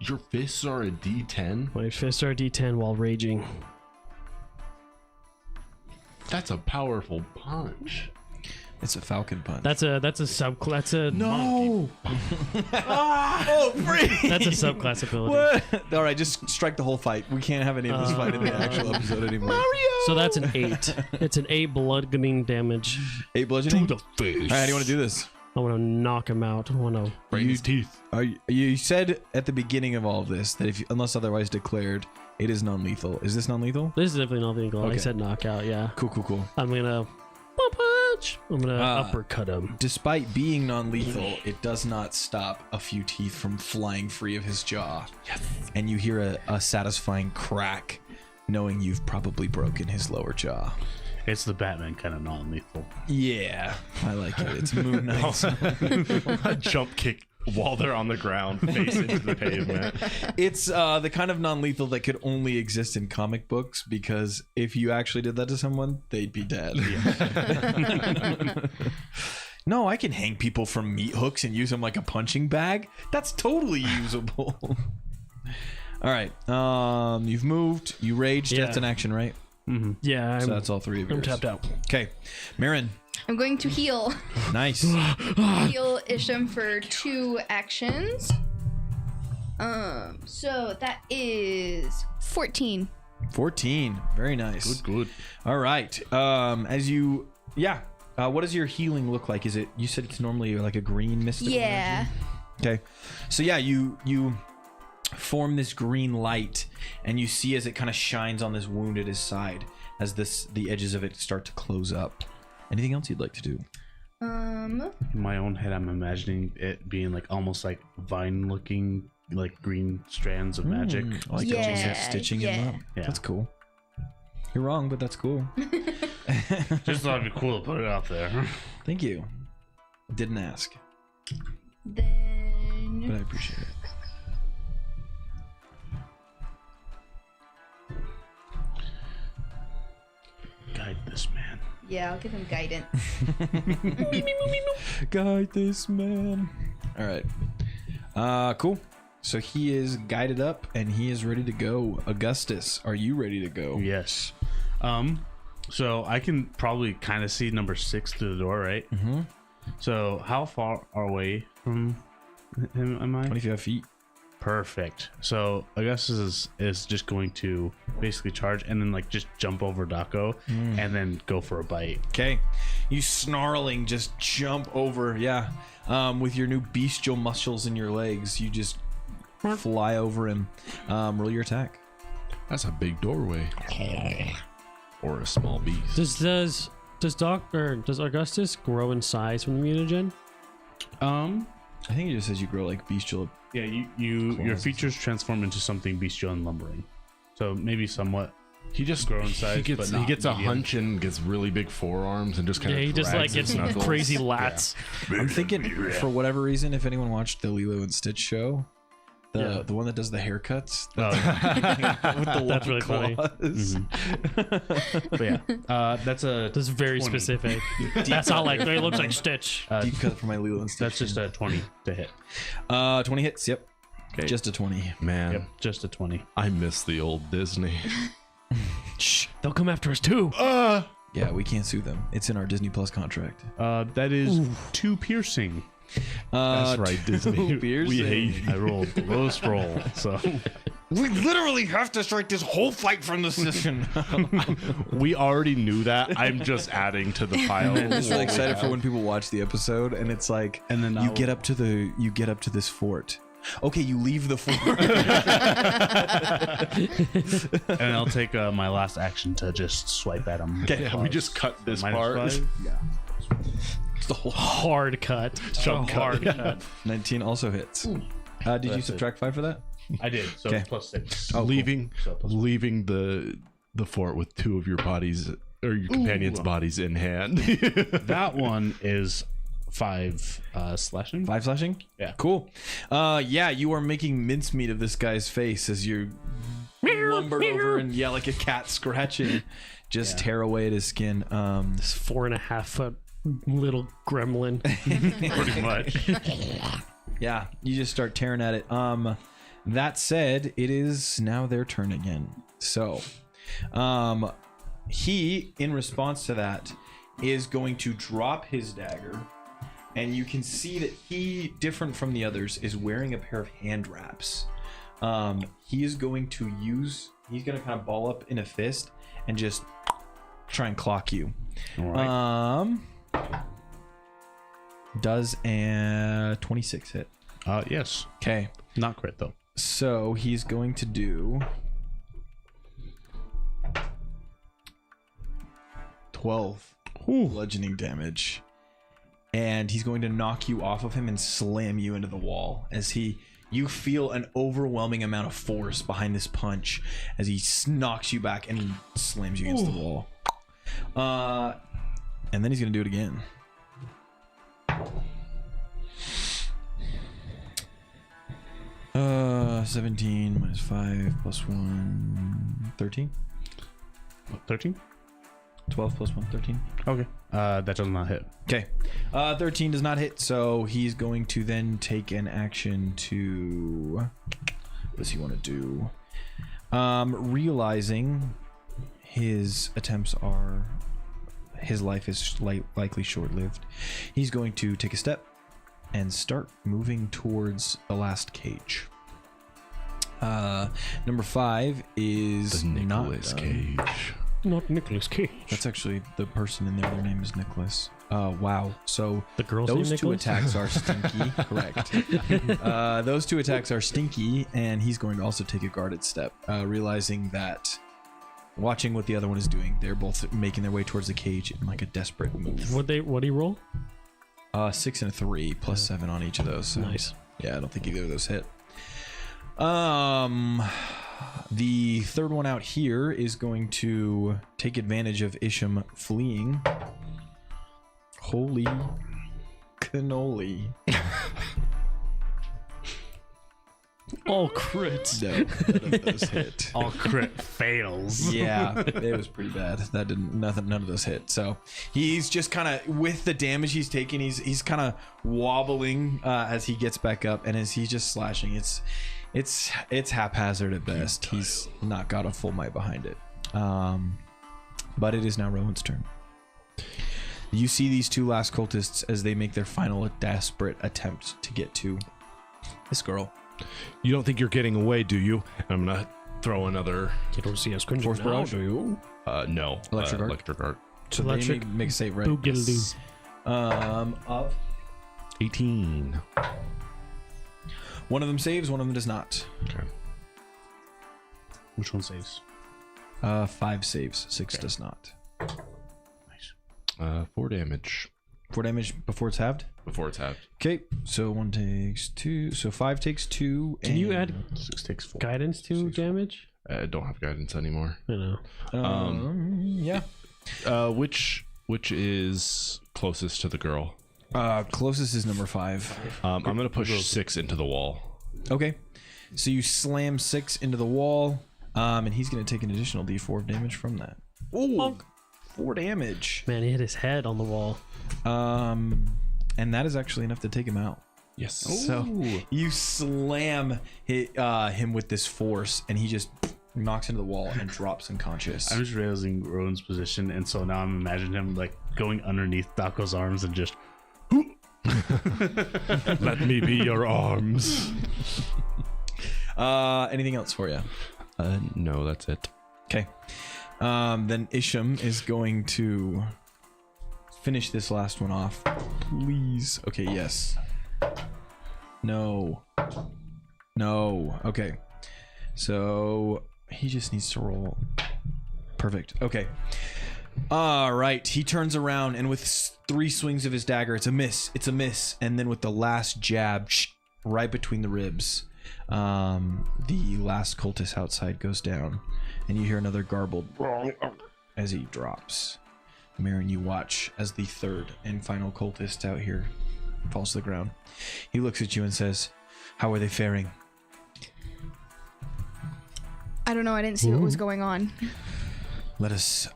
C: Your fists are a D10?
B: My fists are D10 while raging.
C: That's a powerful punch.
A: It's a falcon punch.
B: That's a subclass. That's a
C: No!
A: oh, free!
B: That's a subclass ability.
A: What? All right, just strike the whole fight. We can't have any of this fight in the actual episode anymore.
B: So that's an 8. It's an 8 bludgeoning damage.
A: 8 bludgeoning.
C: To the face.
A: All right, how do you want to do this?
B: I want to knock him out. I want to.
C: Right in his teeth.
A: You said at the beginning of all of this that unless otherwise declared, it is non-lethal. Is this non-lethal?
B: This is definitely not legal. I
A: Okay.
B: said knockout. Yeah.
A: Cool.
B: I'm gonna punch. I'm gonna uppercut him.
A: Despite being non-lethal, it does not stop a few teeth from flying free of his jaw. Yes. And you hear a satisfying crack, knowing you've probably broken his lower jaw.
E: It's the Batman kind of non-lethal.
A: Yeah, I like it. It's Moon Knight.
C: A jump kick while they're on the ground, face into the pavement.
A: It's the kind of non-lethal that could only exist in comic books, because if you actually did that to someone, they'd be dead. No, I can hang people from meat hooks and use them like a punching bag. That's totally usable. All right. You've moved. You raged.
B: Yeah.
A: That's an action, right?
B: Yeah,
A: So that's all three of
B: I'm
A: yours.
B: tapped out.
A: Okay. Marin.
D: I'm going to heal.
A: Nice.
D: Heal Isham for 2 actions. So that is 14.
A: 14. Very nice.
C: Good.
A: All right. As you... Yeah. What does your healing look like? Is it... You said it's normally like a green mystical
D: Yeah.
A: energy? Okay. So yeah, you form this green light, and you see as it kind of shines on this wound at his side, as the edges of it start to close up. Anything else you'd like to do?
E: In my own head, I'm imagining it being like almost like vine-looking, like green strands of magic.
A: Like
D: Yeah,
A: stitching him
D: yeah.
A: up.
E: Yeah.
A: That's cool. You're wrong, but that's cool.
E: Just thought it'd be cool to put it out there.
A: Thank you. Didn't ask, but
D: Then
A: I appreciate it.
E: Guide this man.
D: yeah, I'll give him guidance.
A: Guide this man. All right. Cool. So he is guided up and he is ready to go. Augustus, are you ready to go?
E: Yes. So I can probably kind of see number 6 through the door, right?
A: Mm-hmm.
E: So how far away from him am I?
A: 25 feet.
E: Perfect. So Augustus is just going to basically charge and then like just jump over Daco and then go for a bite.
A: Okay. You snarling just jump over. Yeah. With your new bestial muscles in your legs, you just fly over him. Roll your attack.
G: That's a big doorway. Or a small beast.
B: Does Augustus grow in size from the mutagen?
A: I think it just says you grow like bestial.
E: Yeah, your features transform into something bestial and lumbering. So maybe somewhat
G: He just
E: grow in size,
G: He
E: but not
G: gets a
E: medium.
G: hunch and gets really big forearms and just kind
B: Yeah,
G: of.
B: he just like gets crazy lats.
A: I'm thinking, for whatever reason, if anyone watched the Lilo and Stitch show, the one that does the haircuts, with the
B: That's really
A: long
B: funny.
A: claws.
E: But yeah, that's a
B: That's very
E: 20.
B: specific. That's not like it looks like Stitch.
A: Deep cut for my Lilo and Stitch.
E: That's just a 20 to hit.
A: 20 hits. Yep.
G: Okay.
A: Just a 20.
G: Man,
E: Yep, just a 20.
G: I miss the old Disney.
A: Shh.
B: They'll come after us too.
A: Yeah, we can't sue them. It's in our Disney Plus contract.
E: That is 2 piercing.
G: That's right, Disney.
A: We hate
E: I rolled the lowest roll, so
A: We literally have to strike this whole fight from the session.
C: We already knew that. I'm just adding to the pile.
A: I'm just really excited for when people watch the episode and it's like,
E: And then
A: you
E: I'll-
A: get up to this fort. Okay, you leave the fort.
E: and I'll take my last action to just swipe at him.
C: Yeah, we just cut this part.
E: -5?
A: It's the whole
B: Hard cut.
C: Jump cut.
B: Hard cut.
A: 19 also hits. Did you
E: That's
A: subtract 5 for that?
E: I did, so
A: Okay.
E: it's plus 6.
A: Oh,
G: leaving
E: So plus-
G: leaving the fort with 2 of your bodies or your companions' bodies in hand.
E: That one is 5 slashing.
A: 5 slashing?
E: Yeah.
A: Cool. Yeah, you are making mincemeat of this guy's face as you lumber over and like a cat scratching, just tear away at his skin.
B: This 4.5 foot little gremlin.
E: Pretty much.
A: Yeah, you just start tearing at it. That said, it is now their turn again. So, he, in response to that, is going to drop his dagger, and you can see that he, different from the others, is wearing a pair of hand wraps. He is going to he's going to kind of ball up in a fist and just try and clock you.
E: All right.
A: Does a 26 hit?
E: Yes.
A: Okay.
E: Not crit though.
A: So he's going to do 12 bludgeoning damage. And he's going to knock you off of him and slam you into the wall as you feel an overwhelming amount of force behind this punch as he knocks you back and he slams you against the wall. And then he's going to do it again. 17 minus 5 plus 1, 13.
E: 13.
A: 12 plus 1, 13.
E: Okay. That does not hit.
A: Okay. 13 does not hit, so he's going to then take an action to... What does he want to do? Realizing his attempts are... His life is likely short-lived. He's going to take a step and start moving towards the last cage. Number 5 is
G: The Nicolas
A: not done.
G: Cage.
B: Not Nicolas Cage.
A: That's actually the person in there. Their name is Nicholas. Wow. So
B: The girl's
A: those
B: name
A: two
B: Nicholas?
A: attacks are stinky. Correct. Those two attacks are stinky, and he's going to also take a guarded step, realizing that, watching what the other one is doing, they're both making their way towards the cage in like a desperate move.
B: What do you roll?
A: 6 and a 3 plus 7 on each of those. So,
B: Nice.
A: yeah, I don't think either of those hit. The third one out here is going to take advantage of Isham fleeing. Holy cannoli.
B: All crits.
A: No, none of those hit.
E: All crit fails.
A: Yeah, it was pretty bad. None of those hit. So he's just kind of, with the damage he's taking, he's kind of wobbling as he gets back up, and as he's just slashing, it's haphazard at best. He's not got a full might behind it. But it is now Rowan's turn. You see these two last cultists as they make their final desperate attempt to get to this girl.
G: You don't think you're getting away, do you? I'm gonna throw another.
B: You don't see us cringing
A: Force
B: now.
A: barrage.
G: No.
A: Electric arc?
G: Electric arc.
A: So
B: Electric
A: they make a save, right?
B: Boogaloo.
A: Of
G: 18.
A: one of them saves, one of them does not.
G: Okay.
E: Which one saves?
A: 5 saves, 6 does not.
G: 4 damage
A: 4 damage before it's halved.
G: before it's halved.
A: Okay, so 1 takes 2. So 5 takes 2.
B: Can you add
E: 6 takes 4.
B: guidance to damage?
G: I don't have guidance anymore.
B: I know.
A: Yeah.
G: Which is closest to the girl?
A: Closest is number 5.
G: I'm gonna push 6 into the wall.
A: Okay, so you slam 6 into the wall, and he's gonna take an additional D4 of damage from that. Oh, 4 damage.
B: Man, he hit his head on the wall.
A: And that is actually enough to take him out.
G: Yes.
A: So you slam him with this force, and he just knocks into the wall and drops unconscious.
E: I'm just realizing Rowan's position, and so now I'm imagining him like going underneath Dako's arms and just.
G: Let me be your arms.
A: Anything else for you?
G: No, that's it.
A: Okay. Then Isham is going to finish this last one off. Please. Okay, yes. No. Okay. So he just needs to roll. Perfect. Okay. All right. He turns around, and with 3 swings of his dagger, it's a miss. And then with the last jab, right between the ribs, the last cultist outside goes down, and you hear another garbled as he drops. Marin, you watch as the third and final cultist out here falls to the ground. He looks at you and says, "How are they faring?"
D: I don't know. I didn't see what was going on.
A: Let us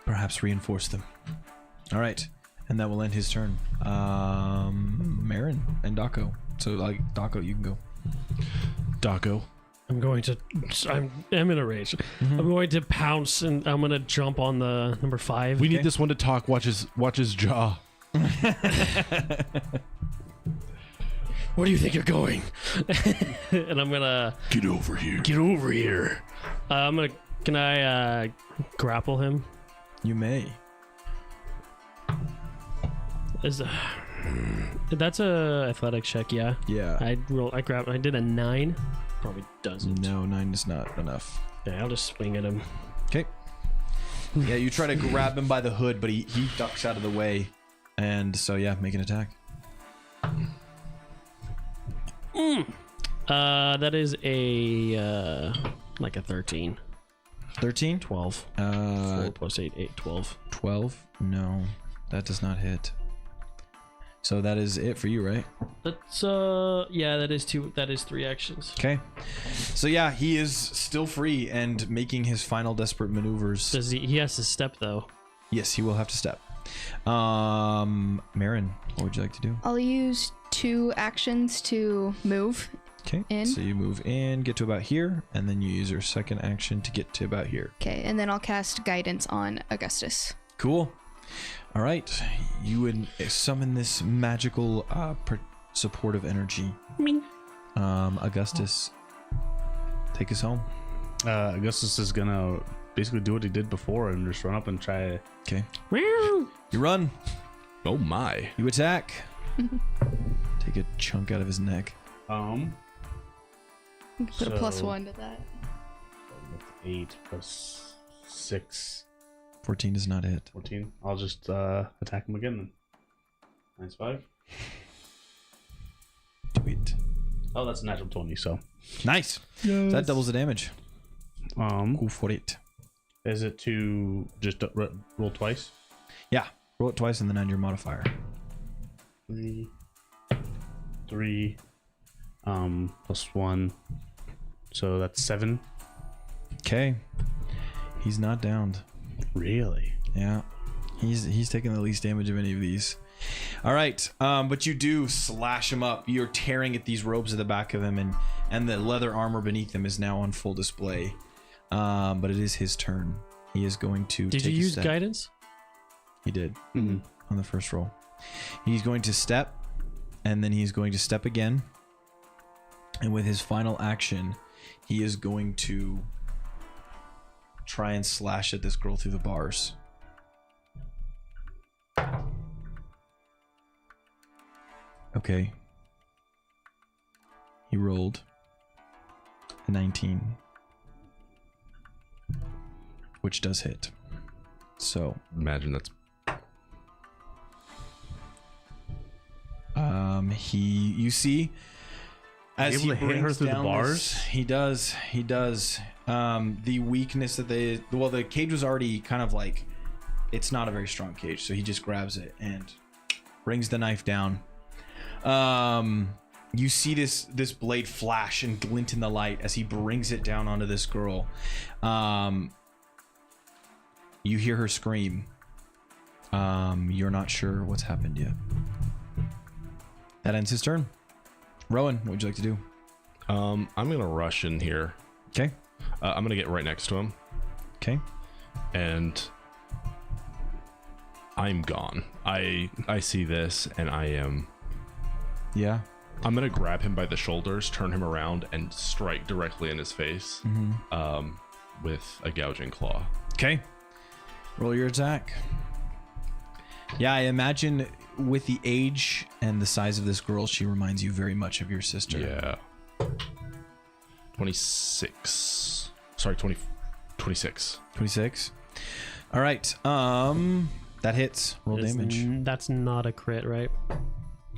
A: perhaps reinforce them. All right, and that will end his turn. Marin and Dako. So, Dako, you can go.
G: Dako.
B: I'm in a rage. I'm going to pounce, and I'm going to jump on the number 5.
G: We need this one to talk. Watch his jaw.
B: Where do you think you're going? And I'm gonna
G: Get over here.
B: get over here. Can I grapple him?
A: You may.
B: That's a athletic check, yeah.
A: Yeah.
B: I did a 9. Probably doesn't.
A: No, 9 is not enough.
B: Yeah, I'll just swing at him.
A: Okay. Yeah, you try to grab him by the hood, but he ducks out of the way. And so, yeah, make an attack.
B: That is a like a 13.
A: 13?
B: 12. 4 plus 8, 12.
A: 12? No, that does not hit. So that is it for you, right?
B: That's yeah, that is 3 actions.
A: Okay. So yeah, he is still free and making his final desperate maneuvers.
B: Does he has to step though?
A: Yes, he will have to step. Marin, what would you like to do?
D: I'll use 2 actions to move.
A: Okay.
D: In.
A: So you move in, get to about here, and then you use your second action to get to about here.
D: Okay, and then I'll cast guidance on Augustus.
A: Cool. All right. You would summon this magical supportive energy. Augustus, take us home.
E: Augustus is gonna basically do what he did before and just run up and try.
A: Okay. You run.
G: Oh my.
A: You attack. Take a chunk out of his neck.
D: You can put a +1
E: So-
D: to that.
E: 8 plus 6,
A: 14 does not hit.
E: 14. I'll just attack him again then. Minus 5.
A: Do it.
E: Oh, that's a natural 20. So,
A: Nice. So that doubles the damage. Go for it.
E: is it to just roll twice?
A: Yeah. Roll it twice and then add your modifier.
E: 3, plus 1. So that's 7.
A: Okay. He's not downed.
E: Really?
A: Yeah. He's taking the least damage of any of these. All right. But you do slash him up. You're tearing at these robes at the back of him, and the leather armor beneath him is now on full display. But it is his turn. He is going to
B: Did
A: take
B: you
A: a
B: use
A: step.
B: guidance?
A: He did.
E: Mm-hmm.
A: On the first roll. He's going to step, and then he's going to step again. And with his final action, he is going to try and slash at this girl through the bars. Okay. He rolled a 19, which does hit. So,
G: Imagine that's
A: you see, as
E: able
A: he
E: to hit her
A: brings
E: through the
A: down
E: bars?
A: he does. The weakness that the cage was already kind of like, it's not a very strong cage, so he just grabs it and brings the knife down. You see this blade flash and glint in the light as he brings it down onto this girl. You hear her scream. You're not sure what's happened yet. That ends his turn. Rowan, what would you like to do?
G: I'm gonna rush in here.
A: Okay.
G: I'm gonna get right next to him,
A: Okay.
G: and I'm gone. I see this, and I'm
A: Yeah.
G: gonna grab him by the shoulders, turn him around, and strike directly in his face with a gouging claw.
A: Okay. Roll your attack. Yeah, I imagine with the age and the size of this girl, she reminds you very much of your sister.
G: Yeah. 26. Sorry, 26.
A: 26. All right. That hits. Roll damage.
B: That's not a crit, right?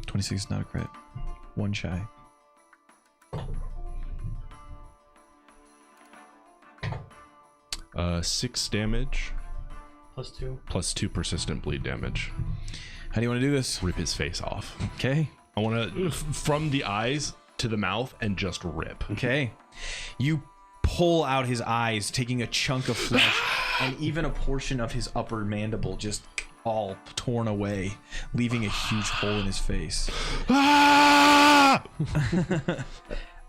A: 26 is not a crit. One shy.
G: Uh, 6 damage
B: +2.
G: plus 2 persistent bleed damage.
A: How do you want to do this?
G: Rip his face off.
A: Okay.
G: I want to from the eyes to the mouth and just rip.
A: Okay. You pull out his eyes, taking a chunk of flesh and even a portion of his upper mandible just all torn away, leaving a huge hole in his face.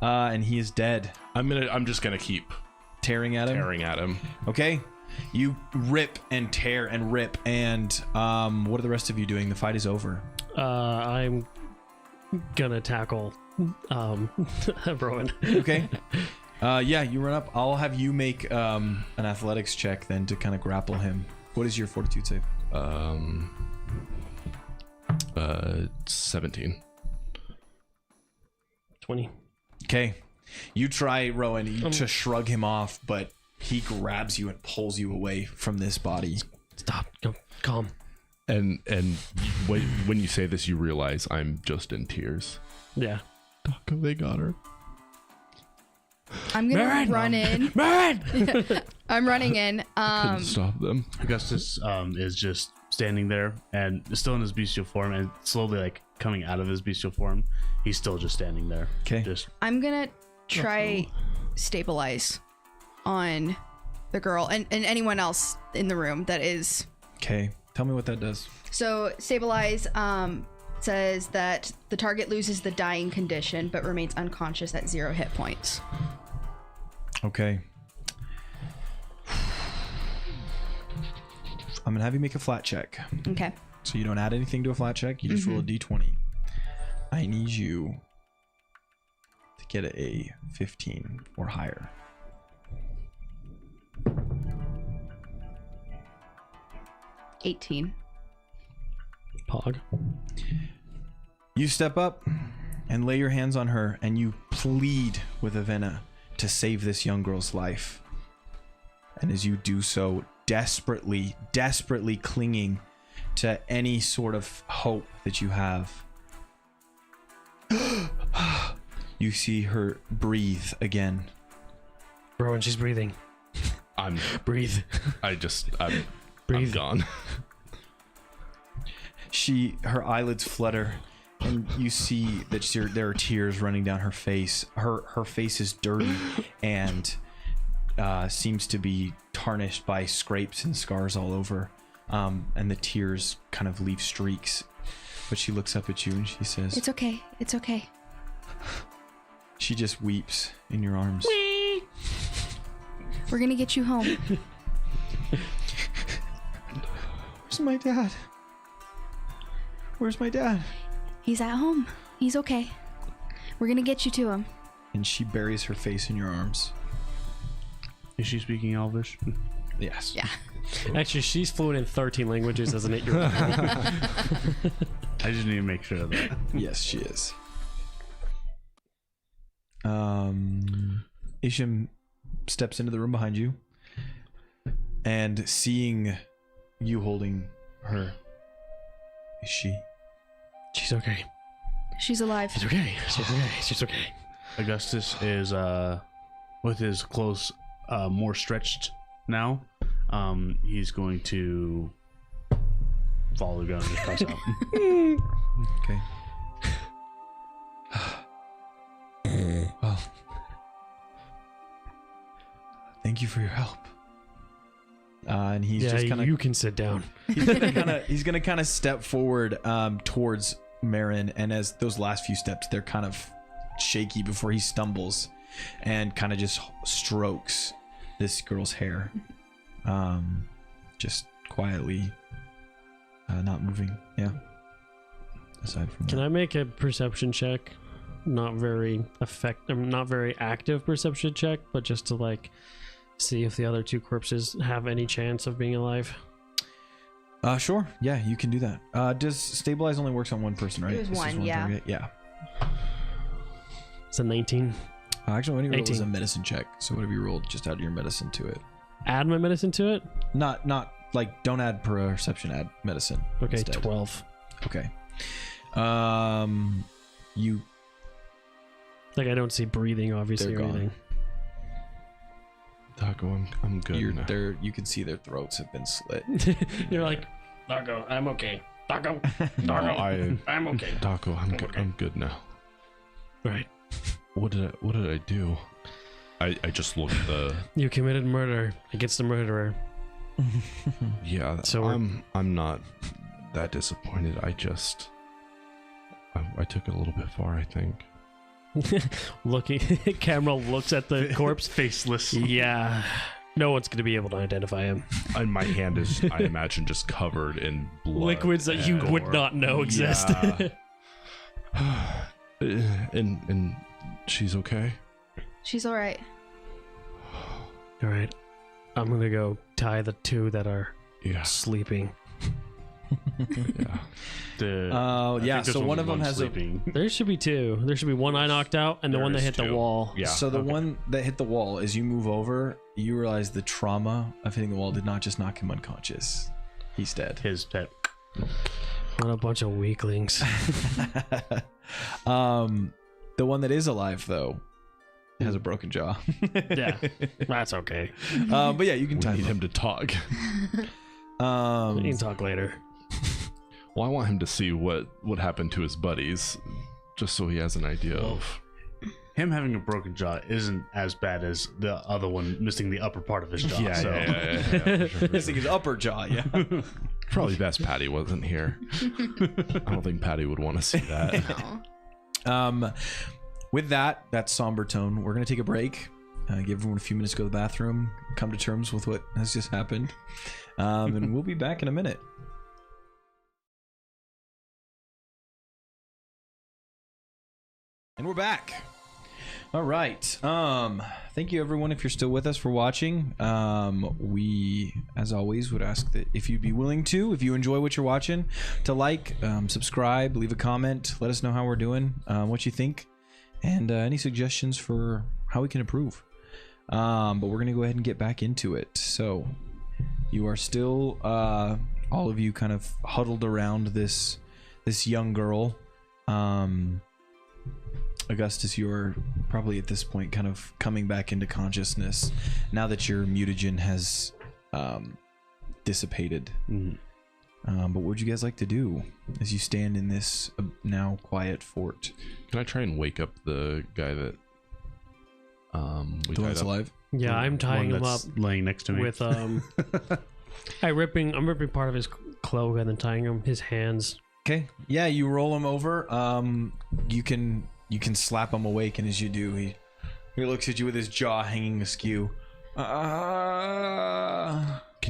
A: And he is dead.
G: I'm just gonna keep
A: Tearing at him.
G: tearing at him.
A: Okay. You rip and tear and rip, and what are the rest of you doing? The fight is over.
B: I'm gonna tackle Rowan.
A: Okay. Yeah, you run up. I'll have you make an athletics check then to kind of grapple him. What is your fortitude save?
G: 17.
B: 20.
A: Okay. You try, Rowan, to shrug him off, but he grabs you and pulls you away from this body.
B: Stop. Go. Calm.
G: And when you say this, you realize I'm just in tears.
B: Yeah.
G: Taco, they got her.
D: I'm gonna run in. I'm running in.
G: Couldn't stop them.
E: Augustus is just standing there and still in his bestial form and slowly like coming out of his bestial form. He's still just standing there.
A: Okay.
E: Just
D: I'm gonna try stabilize on the girl and anyone else in the room that is.
A: Okay. Tell me what that does.
D: So stabilize says that the target loses the dying condition but remains unconscious at 0 hit points.
A: Okay. I'm gonna have you make a flat check.
D: Okay.
A: So you don't add anything to a flat check. You just roll a d20. I need you to get a 15 or higher.
D: $18.
B: Pog.
A: You step up and lay your hands on her, and you plead with Avena to save this young girl's life. And as you do so, desperately clinging to any sort of hope that you have, you see her breathe again.
B: Rowan, she's breathing.
G: I'm
B: Breathe.
G: I'm
B: Breathe.
G: gone.
A: Her eyelids flutter, and you see that there are tears running down her face. Her face is dirty and seems to be tarnished by scrapes and scars all over. And the tears kind of leave streaks. But she looks up at you and she says,
D: It's okay. It's okay.
A: She just weeps in your arms.
D: We're gonna get you home.
A: Where's my dad? Where's my dad?
D: He's at home. He's okay. We're gonna get you to him.
A: And she buries her face in your arms.
E: is she speaking Elvish?
A: Yes.
D: Yeah.
B: Actually, she's fluent in 13 languages as an 8-year-old.
E: I just need to make sure of that.
A: Yes, she is. Isham steps into the room behind you, and seeing you holding her, is she?
B: She's okay.
D: She's alive.
B: She's okay. She's okay. She's okay.
E: Augustus is with his clothes more stretched now. He's going to follow the ground and just pass out.
A: Okay. Well, thank you for your help. And he's just kind of.
B: You can sit down.
A: He's gonna kind of step forward towards Marin, and as those last few steps, they're kind of shaky before he stumbles, and kind of just strokes this girl's hair, just quietly, not moving. Yeah. Aside from
B: Can
A: that.
B: I make a perception check? Not very active perception check, but just to like see if the other two corpses have any chance of being alive.
A: Sure. Yeah, you can do that. Does stabilize only works on one person, right?
D: It was
A: This is
D: one, yeah.
A: target? Yeah.
B: It's a 19.
A: Actually, what you rolled is a
B: 18.
A: medicine check. So whatever you rolled, just add your medicine to it.
B: Add my medicine to it?
A: Not like don't add perception, add medicine.
B: Okay,
A: instead.
B: 12.
A: Okay. You
B: Like I don't see breathing, obviously,
A: They're
B: or
A: gone.
B: anything.
G: Taco, I'm good
A: you're
G: now.
A: there. You can see their throats have been slit.
B: You're like, Taco, I'm okay. Taco,
G: No,
B: Taco, I'm okay.
G: Taco, I'm good.
B: okay.
G: I'm good now.
B: Right.
G: What did I do? I just looked at the.
B: You committed murder against the murderer.
G: Yeah,
B: So we're-
G: I'm not that disappointed. I took it a little bit far, I think.
B: Looking, camera looks at the corpse.
E: Faceless.
B: Yeah. No one's going to be able to identify him.
G: And my hand is, I imagine, just covered in blood.
B: Liquids that you
G: and
B: would
G: gore.
B: not know exist.
G: Yeah. and she's okay.
D: She's all right.
B: All right. I'm going to go tie the two that are
G: Yeah.
B: sleeping.
G: Yeah.
A: Yeah. So one of them has
E: sleeping.
B: There should be two. There should be one eye knocked out and the
G: There
B: one that
G: is
B: hit the
G: two.
B: wall.
G: Yeah.
A: So the one that hit the wall, as you move over, you realize the trauma of hitting the wall did not just knock him unconscious. He's dead.
E: His pet.
B: What a bunch of weaklings.
A: The one that is alive though has a broken jaw.
B: Yeah. That's okay.
A: But yeah, you can
G: We
A: time
G: need
A: him.
G: him to talk.
B: We can talk later.
G: Well, I want him to see what happened to his buddies, just so he has an idea of.
E: Him having a broken jaw isn't as bad as the other one missing the upper part of his jaw.
G: Yeah, for sure.
A: Missing his upper jaw, yeah.
G: Probably best Patty wasn't here. I don't think Patty would want to see that.
D: No.
A: With that somber tone, we're going to take a break. Give everyone a few minutes to go to the bathroom, come to terms with what has just happened. And we'll be back in a minute. And we're back. All right. Thank you everyone if you're still with us for watching. We, as always, would ask that if you'd be willing to, if you enjoy what you're watching, to like, subscribe, leave a comment, let us know how we're doing, what you think, and any suggestions for how we can improve. But we're gonna go ahead and get back into it. So you are still all of you kind of huddled around this young girl. Augustus, you're probably at this point kind of coming back into consciousness now that your mutagen has dissipated. But what would you guys like to do as you stand in this now quiet fort?
G: Can I try and wake up the guy that we
A: The
G: tied
A: one's
G: up?
A: alive?
B: Yeah, I'm tying him up
E: laying next to me
B: with I'm ripping part of his cloak and then tying him his hands.
A: Okay. Yeah, you roll him over. You can slap him awake, and as you do, he looks at you with his jaw hanging askew.
G: Can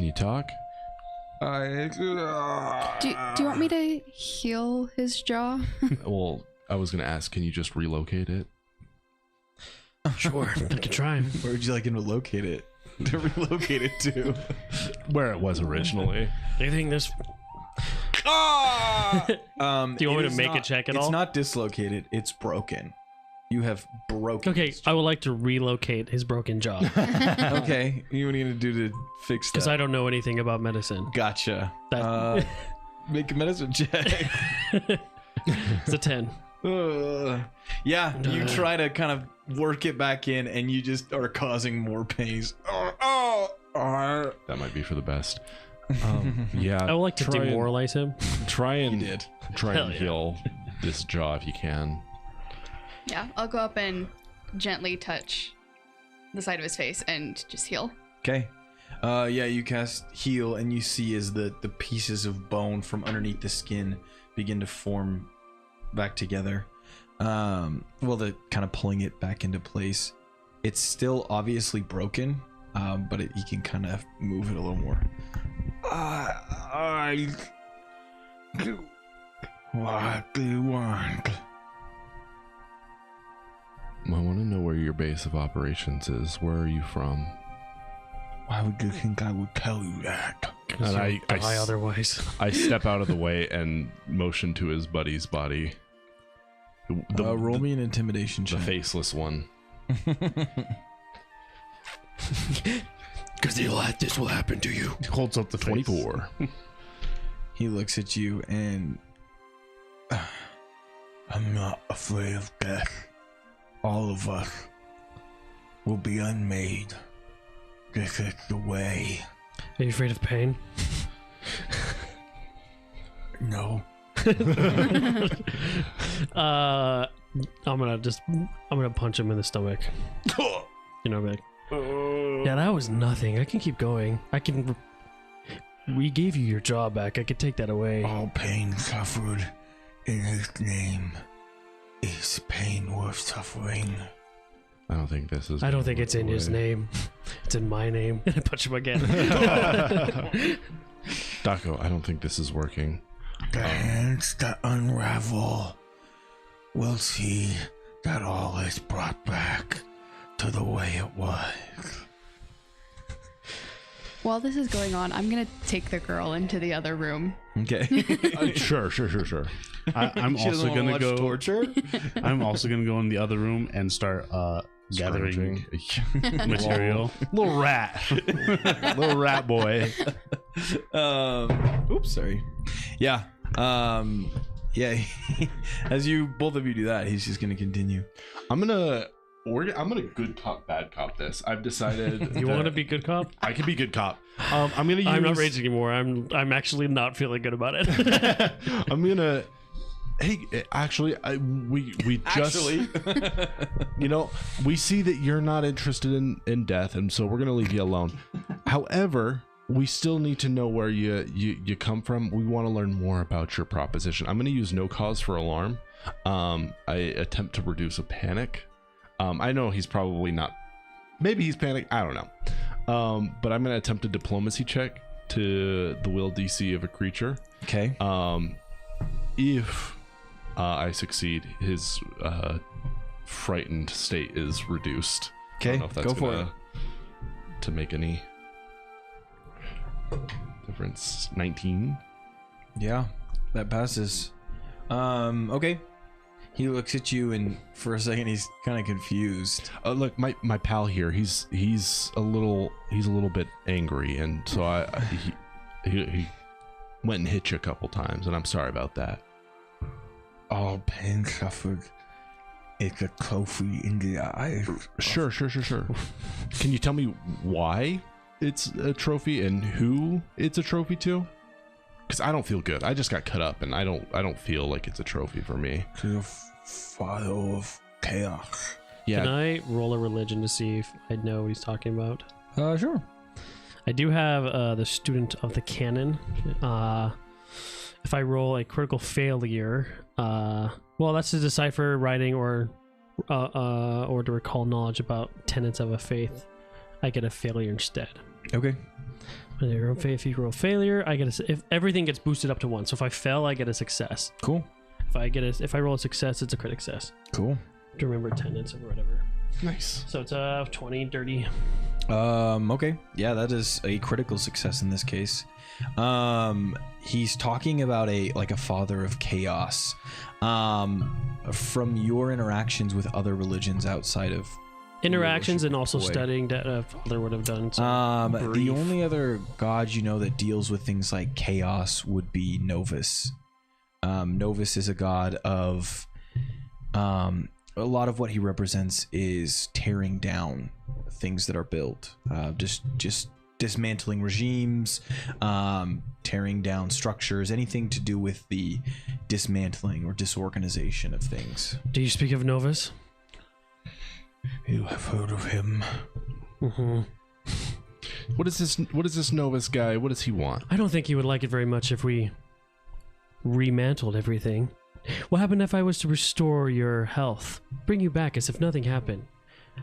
G: you talk?
D: Do you want me to heal his jaw?
G: Well, I was gonna ask, can you just relocate it?
B: Sure, I can try.
A: Where would you like him to locate it? To relocate it to?
G: Where it was originally.
B: You think this? Do you want me to make a check at all?
A: It's not dislocated. It's broken. You have broken.
B: Okay, I would like to relocate his broken jaw
A: Okay. You what are you gonna do to fix that?
B: because I don't know anything about medicine.
A: Gotcha.
B: That-
A: Make a medicine check.
B: It's a 10.
A: Yeah, you try to kind of work it back in, and you just are causing more pains.
G: That might be for the best. Yeah.
B: I would like to demoralize him.
G: Try and
A: did.
G: try
B: Hell
G: and
B: yeah.
G: heal this jaw if you can.
D: Yeah, I'll go up and gently touch the side of his face and just heal.
A: Okay. Yeah, you cast heal, and you see as the pieces of bone from underneath the skin begin to form back together. Well, the kind of pulling it back into place. It's still obviously broken, but you can kind of move it a little more. What do you want?
G: I want to know where your base of operations is. Where are you from?
F: Why would you think I would tell you that?
G: And I
B: Die otherwise.
G: I step out of the way and motion to his buddy's body.
A: Roll me an intimidation
G: The
A: check.
G: faceless one.
B: Because this will happen to you.
E: He holds up the face.
G: 24.
A: He looks at you and
F: I'm not afraid of death. All of us will be unmade. This is the way.
B: Are you afraid of pain?
F: No.
B: I'm gonna punch him in the stomach. You know, like, yeah, that was nothing. I can keep going. We gave you your jaw back. I could take that away.
F: All pain suffered in his name is pain worth suffering.
G: I don't think this is.
B: I don't think it's in his name. It's in my name. And I punch him again.
G: Daco, I don't think this is working.
F: The hands that unravel will see that all is brought back to the way it was.
D: While this is going on, I'm gonna take the girl into the other room.
A: okay.
G: Sure.
E: I'm
A: She doesn't
E: also
A: wanna
E: gonna
A: watch
E: go.
A: torture.
E: I'm also gonna go in the other room and start gathering material.
C: Little rat. Little rat boy.
A: Oops, sorry. Yeah. Yeah. As you both of you do that, he's just gonna continue.
G: I'm gonna I'm gonna good cop, bad cop this. I've decided.
B: You want to be good cop?
G: I can be good cop. I'm gonna use.
B: I'm not raging anymore. I'm actually not feeling good about it.
G: I'm gonna. Hey, actually, we just. You know, we see that you're not interested in death, and so we're gonna leave you alone. However, we still need to know where you come from. We want to learn more about your proposition. I'm gonna use no cause for alarm. I attempt to reduce a panic. I know he's probably not. Maybe he's panicked. I don't know. But I'm gonna attempt a diplomacy check to the will DC of a creature.
A: Okay.
G: If I succeed, his frightened state is reduced.
A: Okay,
G: I don't know if that's
A: go for
G: gonna, to make any difference. 19.
A: Yeah, that passes. Okay. He looks at you, and for a second, he's kind of confused.
G: Look, my pal here, he's a little bit angry, and so he went and hit you a couple times, and I'm sorry about that.
H: All pain suffered is a trophy in the eyes.
G: Sure. Can you tell me why it's a trophy and who it's a trophy to? Because I don't feel good. I just got cut up, and I don't feel like it's a trophy for me.
H: To the father of chaos.
G: Yeah.
B: Can I roll a religion to see if I know what he's talking about?
A: Sure.
B: I do have the student of the canon. If I roll a critical failure, well, that's to decipher writing or to recall knowledge about tenets of a faith. I get a failure instead.
A: Okay.
B: If you roll failure, I get if everything gets boosted up to 1. So if I fail, I get a success.
A: Cool.
B: If I roll a success, it's a crit success.
A: Cool.
B: To remember tenets or whatever.
G: Nice.
B: So it's a 20 dirty.
A: Okay. Yeah, that is a critical success in this case. He's talking about a father of chaos. From your interactions with other religions outside of
B: Interactions and also
A: boy.
B: studying that father would have done. So
A: the
B: brief.
A: only other god you know that deals with things like chaos would be Novus. Novus is a god of a lot of what he represents is tearing down things that are built, just dismantling regimes, tearing down structures, anything to do with the dismantling or disorganization of things.
B: Do you speak of Novus?
H: You have heard of him.
B: Mm-hmm.
G: What is this Novus guy? What does he want?
B: I don't think he would like it very much if we remantled everything. What happened if I was to restore your health, bring you back as if nothing happened,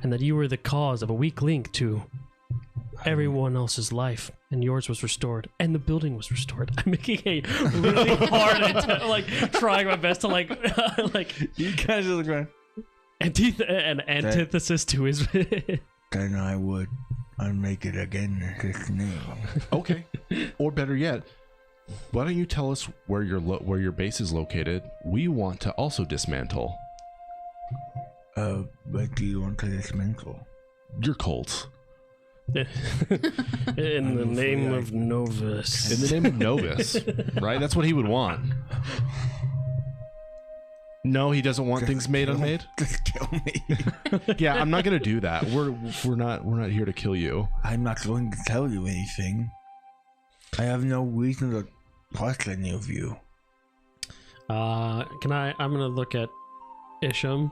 B: and that you were the cause of a weak link to everyone else's life, and yours was restored, and the building was restored? I'm making a really hard attempt, trying my best to
A: You guys are the
B: an antithesis to his.
H: Then I would unmake it again in his name.
G: Okay. Or better yet, why don't you tell us where your base is located? We want to also dismantle.
H: What do you want to dismantle?
G: Your cults.
B: In the name of Novus.
G: In the name of Novus, right? That's what he would want. No, he doesn't want things made unmade.
H: Just kill me.
G: Yeah, I'm not gonna do that. We're not here to kill you.
H: I'm not going to tell you anything. I have no reason to trust any of you.
B: I'm gonna look at Isham.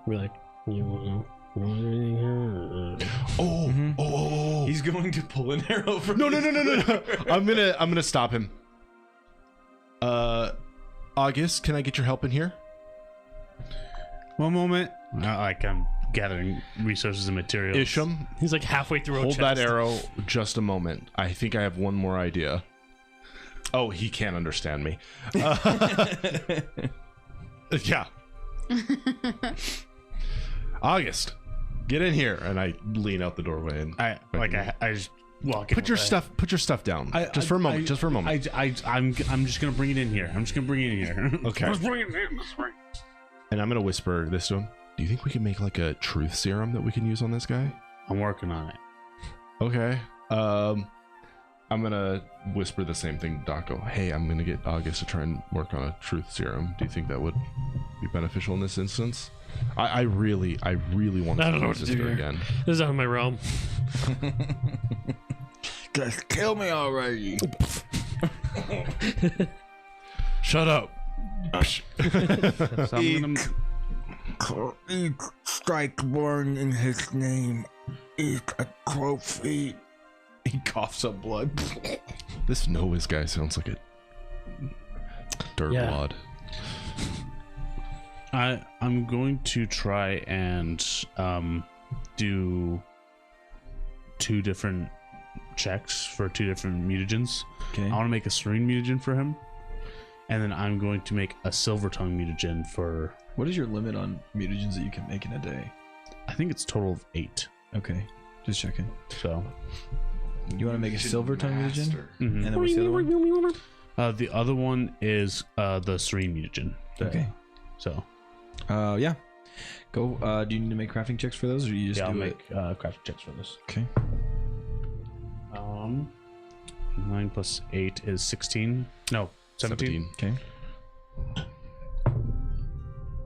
B: Be like, you want anything here?
G: Oh.
A: He's going to pull an arrow from.
G: No. I'm gonna stop him. August, can I get your help in here?
E: One moment. I'm gathering resources and materials.
G: Isham,
B: He's like halfway through.
G: hold that arrow just a moment. I think I have one more idea. Oh, he can't understand me. Yeah. August, get in here, and I lean out the doorway and
E: I just walk in.
G: put your stuff down. Just for a moment.
E: I'm just gonna bring it in here.
G: Okay. And I'm gonna whisper this to him. Do you think we can make like a truth serum that we can use on this guy?
E: I'm working on it.
G: Okay. I'm gonna whisper the same thing to Daco. Hey, I'm gonna get August to try and work on a truth serum. Do you think that would be beneficial in this instance? I really want
B: I
G: to
B: don't know what
G: use
B: to
G: this
B: do here.
G: again.
B: This is out of my realm.
H: Just kill me already.
G: Shut up.
E: So I'm gonna,
H: Each strike born in his name is a trophy.
A: He coughs up blood.
G: This Noah's guy sounds like a dirtwad.
E: I'm going to try and do 2 different checks for 2 different mutagens.
A: Okay.
E: I want to make a serene mutagen for him, and then I'm going to make a silver tongue mutagen for.
A: What is your limit on mutagens that you can make in a day?
E: I think it's total of 8.
A: Okay. Just checking.
E: So
A: You want to make a silver tongue mutagen?
E: mhm.
A: And then what's the other one?
E: The other one is the serene mutagen.
A: Okay.
E: So
A: Yeah. Go. Do you need to make crafting checks for those, or do you just
E: yeah, I'll
A: do
E: make crafting checks for this.
A: Okay.
E: 9 plus 8 is 16. No, 17.
A: Okay.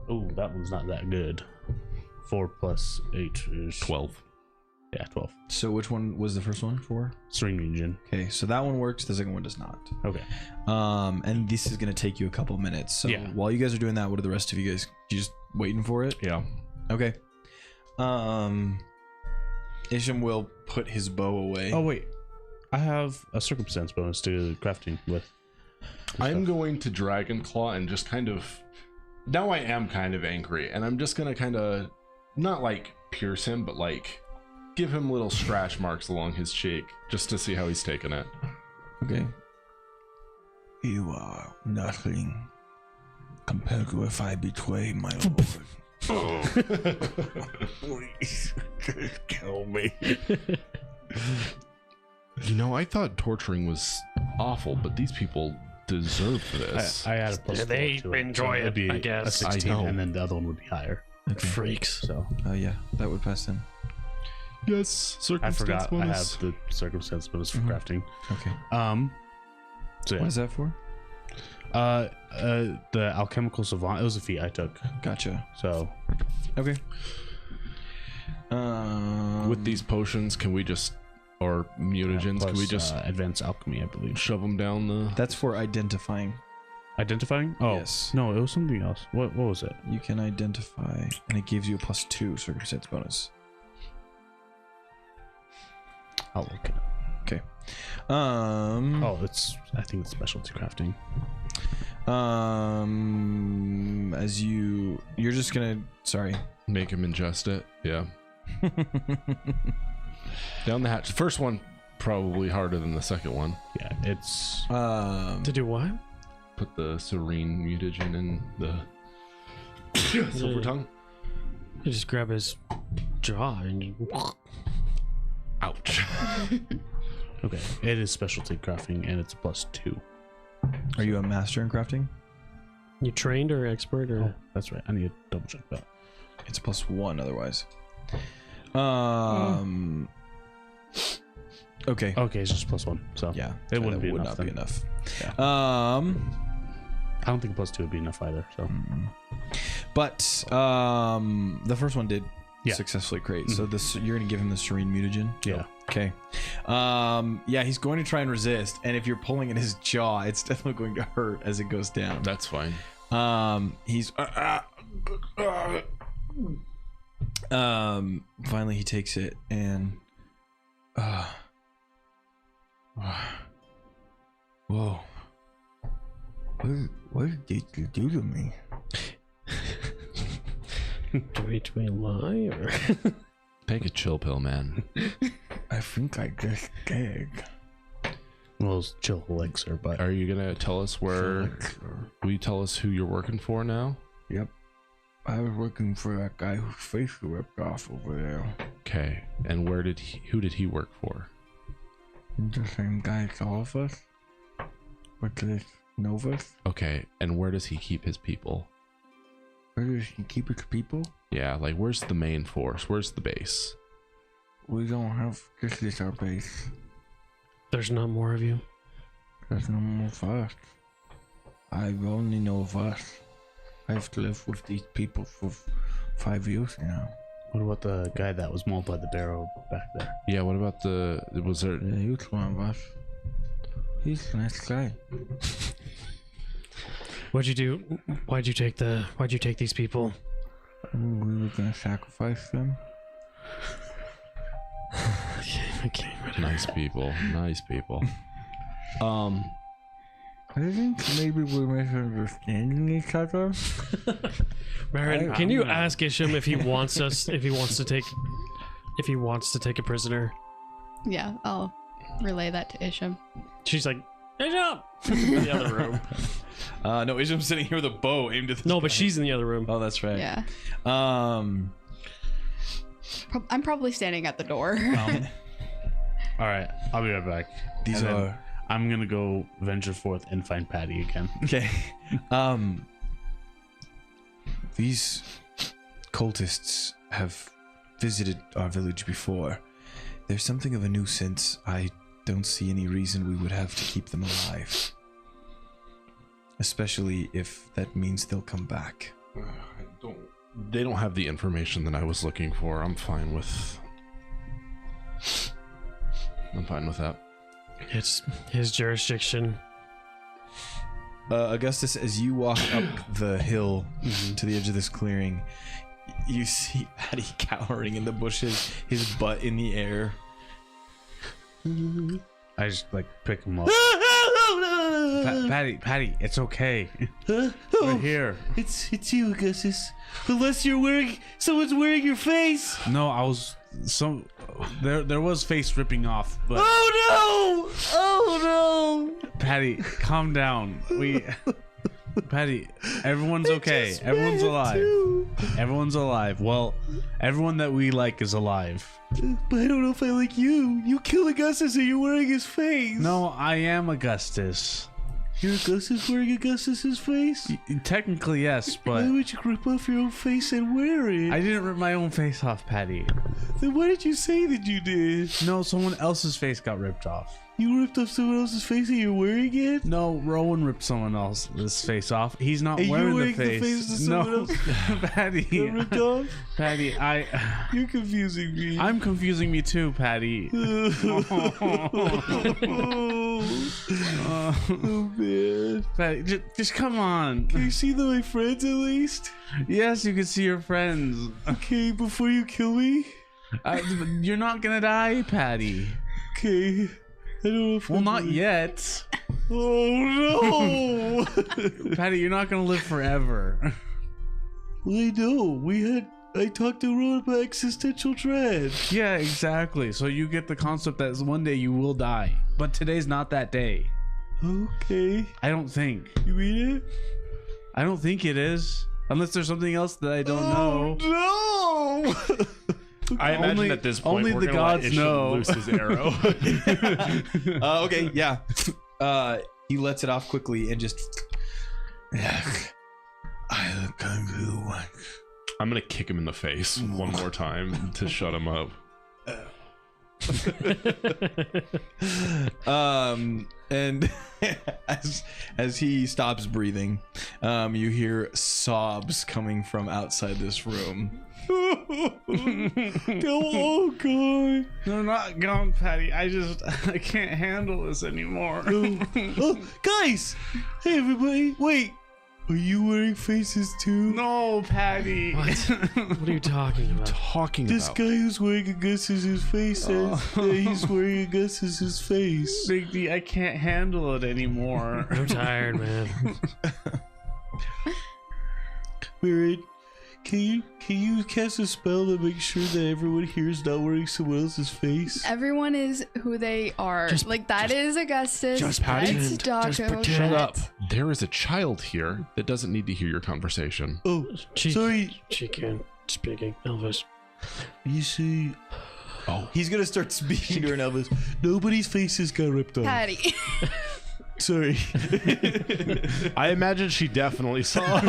E: Oh, that one's not that good. 4 plus 8 is
G: 12.
E: Yeah, 12.
A: So which one was the first one for?
E: Serene mutagen.
A: Okay, so that one works. The second one does not.
E: Okay.
A: And this is gonna take you a couple minutes. So
E: Yeah.
A: while you guys are doing that, what are the rest of you guys? You just waiting for it?
G: Yeah.
A: Okay. Isham will put his bow away.
E: Oh wait, I have a circumstance bonus to crafting with.
G: I'm going to Dragon Claw and just kind of. Now I am kind of angry, and I'm just gonna kind of not like pierce him, but like give him little scratch marks along his cheek just to see how he's taking it.
A: Okay.
H: You are nothing compared to if I betray my lord. Please, just kill me.
G: You know, I thought torturing was awful, but these people deserve this.
E: I add a plus 4
B: They
E: to it,
B: enjoy
E: it'd
B: it,
E: be
B: I guess.
E: a 16,
G: I know.
E: and then the other one would be higher.
B: Freaks.
E: So
A: Oh yeah, that would pass then.
G: Yes,
E: I
G: circumstance
E: forgot
G: bonus.
E: I have the circumstance bonus for crafting.
A: Okay.
E: So yeah.
A: What is that for?
E: The alchemical savant. It was a feat I took.
A: Gotcha.
E: So
A: Okay.
G: With these potions, can we just, or mutagens, can we just
E: advance alchemy? I believe.
G: shove them down the?
A: That's for identifying.
E: Identifying? Oh
A: Yes.
E: no, it was something else. What was it?
A: You can identify, and it gives you a +2 circumstance bonus.
E: I'll look it up.
A: Okay.
E: Oh, I think it's specialty crafting.
A: As you're just gonna. Sorry.
G: Make him ingest it. Yeah. Down the hatch. The first one probably harder than the second one.
E: Yeah, it's
B: To do what?
G: Put the serene mutagen in the silver tongue.
B: You just grab his jaw and
G: Ouch.
E: okay. It is specialty crafting, and it's +2.
A: Are you a master in crafting?
B: you trained or expert or
E: Oh, that's right. I need to double check that.
A: It's +1 otherwise. Okay.
E: Okay, it's just +1. So
A: Yeah.
E: it wouldn't
A: that
E: be
A: would
E: enough
A: not be
E: then.
A: enough.
E: Yeah. I don't think +2 would be enough either. So
A: But the first one did
E: Yeah.
A: successfully create. So this you're gonna give him the serene mutagen.
E: yeah.
A: Okay. Yeah, he's going to try and resist, and if you're pulling at his jaw, it's definitely going to hurt as it goes down.
G: That's fine.
A: He's finally he takes it and
H: Whoa. What did you do to me?
B: do we lie or
G: Take a chill pill, man.
H: I think I just did.
E: Well, it's chill elixir, but
G: Are you gonna tell us where? Will you tell us who you're working for now?
H: Yep. I was working for that guy whose face you ripped off over there.
G: Okay. And who did he work for?
H: The same guy as all of us? With this Novus?
G: Okay. And where does he keep his people?
H: Where does he keep his people?
G: Yeah, like where's the main force? Where's the base?
H: We don't have, this is our base.
B: there's not more of you?
H: There's no more of us. I only know of us. I've lived with these people for 5 years now.
E: What about the guy that was mauled by the barrow back there?
G: Yeah, what about was there...
H: Yeah, he was one of us. He's a nice guy.
B: What'd you do? Why'd you take these people?
H: We were gonna sacrifice them.
B: Okay.
G: Nice people. Nice people.
H: I think maybe we're misunderstanding each other.
B: Marin, can you ask Isham if he wants to take a prisoner?
D: Yeah, I'll relay that to Isham.
B: She's like, Isham! In the other room.
A: No, Isham's sitting here with a bow aimed at this
B: No,
A: guy.
B: but she's in the other room.
A: Oh, that's right.
D: Yeah.
A: Um.
D: I'm probably standing at the door.
E: All right, I'll be right back.
A: These
E: And then
A: are
E: I'm gonna go venture forth and find Patty again.
A: okay. These cultists have visited our village before. They're something of a nuisance. I don't see any reason we would have to keep them alive. Especially if that means they'll come back.
G: They don't have the information that I was looking for. I'm fine with that.
B: It's his jurisdiction.
A: Augustus, as you walk up the hill to the edge of this clearing, you see Patty cowering in the bushes, his butt in the air.
E: I just like pick him up. Patty, it's okay. We're here.
F: It's you, Augustus. Unless someone's wearing your face.
E: No, there was face ripping off, but
F: Oh no!
E: Patty, calm down. Patty, everyone's okay. Everyone's alive. Everyone's alive. Well, everyone that we like is alive.
F: But I don't know if I like you. You kill Augustus and you're wearing his face.
E: No, I am Augustus.
F: You're Augustus wearing Augustus's face?
E: Technically, yes, but
F: Why would you rip off your own face and wear it?
E: I didn't rip my own face off, Patty.
F: Then why did you say that you did?
E: No, someone else's face got ripped off.
F: You ripped off someone else's face and you're wearing it?
E: No, Rowan ripped someone else's face off. He's not
F: And
E: wearing
F: you're
E: the
F: wearing
E: face.
F: the face of someone else?
E: Patty.
F: Got ripped off?
E: Patty,
F: You're confusing me.
E: I'm confusing me too, Patty.
F: Oh man.
E: Patty, just come on.
F: Can you see my friends at least?
E: Yes, you can see your friends.
F: Okay, before you kill me?
E: You're not gonna die, Patty.
F: Okay. I don't know if
E: Well,
F: I'm
E: not
F: gonna-
E: yet.
F: Oh no!
E: Patty, you're not gonna live forever.
F: Well, I know. I talked to Rowan about existential dread.
E: Yeah, exactly. So you get the concept that one day you will die. But today's not that day.
F: Okay.
E: I don't think.
F: You mean it?
E: I don't think it is. Unless there's something else that I don't know.
F: No!
C: I imagine
E: Only-
C: at this point
E: only
C: we're
E: the
C: gonna
E: gods
C: let Isham
E: know.
C: loose his arrow.
A: Okay, yeah. He lets it off quickly and just.
H: I'll come to you once.
G: I'm gonna kick him in the face one more time to shut him up.
A: And as he stops breathing, you hear sobs coming from outside this room.
F: Oh god.
E: No, not gone, Patty. I can't handle this anymore.
F: Oh, guys! Hey everybody, wait! Are you wearing faces too?
E: No, Patty.
B: What are you talking about?
G: Talking
F: This
G: about
F: guy who's wearing Augustus's face says that he's wearing Augustus's face.
E: Big D, I can't handle it anymore.
B: I'm tired, man.
F: Mirren, can you cast a spell to make sure that everyone here is not wearing someone else's face?
D: Everyone is who they are. That is Augustus.
B: just
G: Patty.
D: That's
B: pretend. Just
D: Daco.
B: pretend.
G: Shut up.
D: That's-
G: There is a child here that doesn't need to hear your conversation.
F: Oh,
B: She,
F: sorry.
B: She can't speak Elvis.
F: You see,
A: He's gonna start speaking to her in Elvis.
F: nobody's faces got ripped off.
D: Patty.
F: Sorry.
G: I imagine she definitely saw.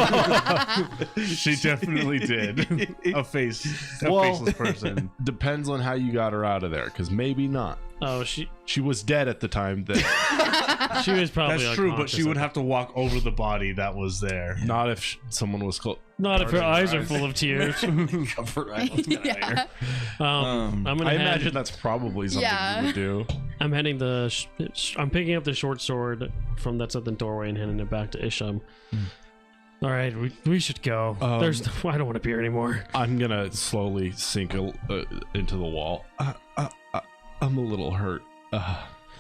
E: She definitely did. A faceless person.
G: Depends on how you got her out of there, because maybe not.
B: Oh,
G: She was dead at the time that
B: She was probably
E: That's true, but she
B: unconscious
E: would
B: at
E: have to walk over the body that was there.
C: Not if someone was
B: Not if her eyes are full of tears.
A: Cover eyes.
D: Yeah.
B: I'm gonna
C: I
B: head,
C: imagine that's probably something you would do.
B: I'm heading I'm picking up the short sword from that's at the doorway and handing it back to Isham. All right, we should go. I don't want to be here anymore.
C: I'm gonna slowly sink into the wall. I'm a little hurt.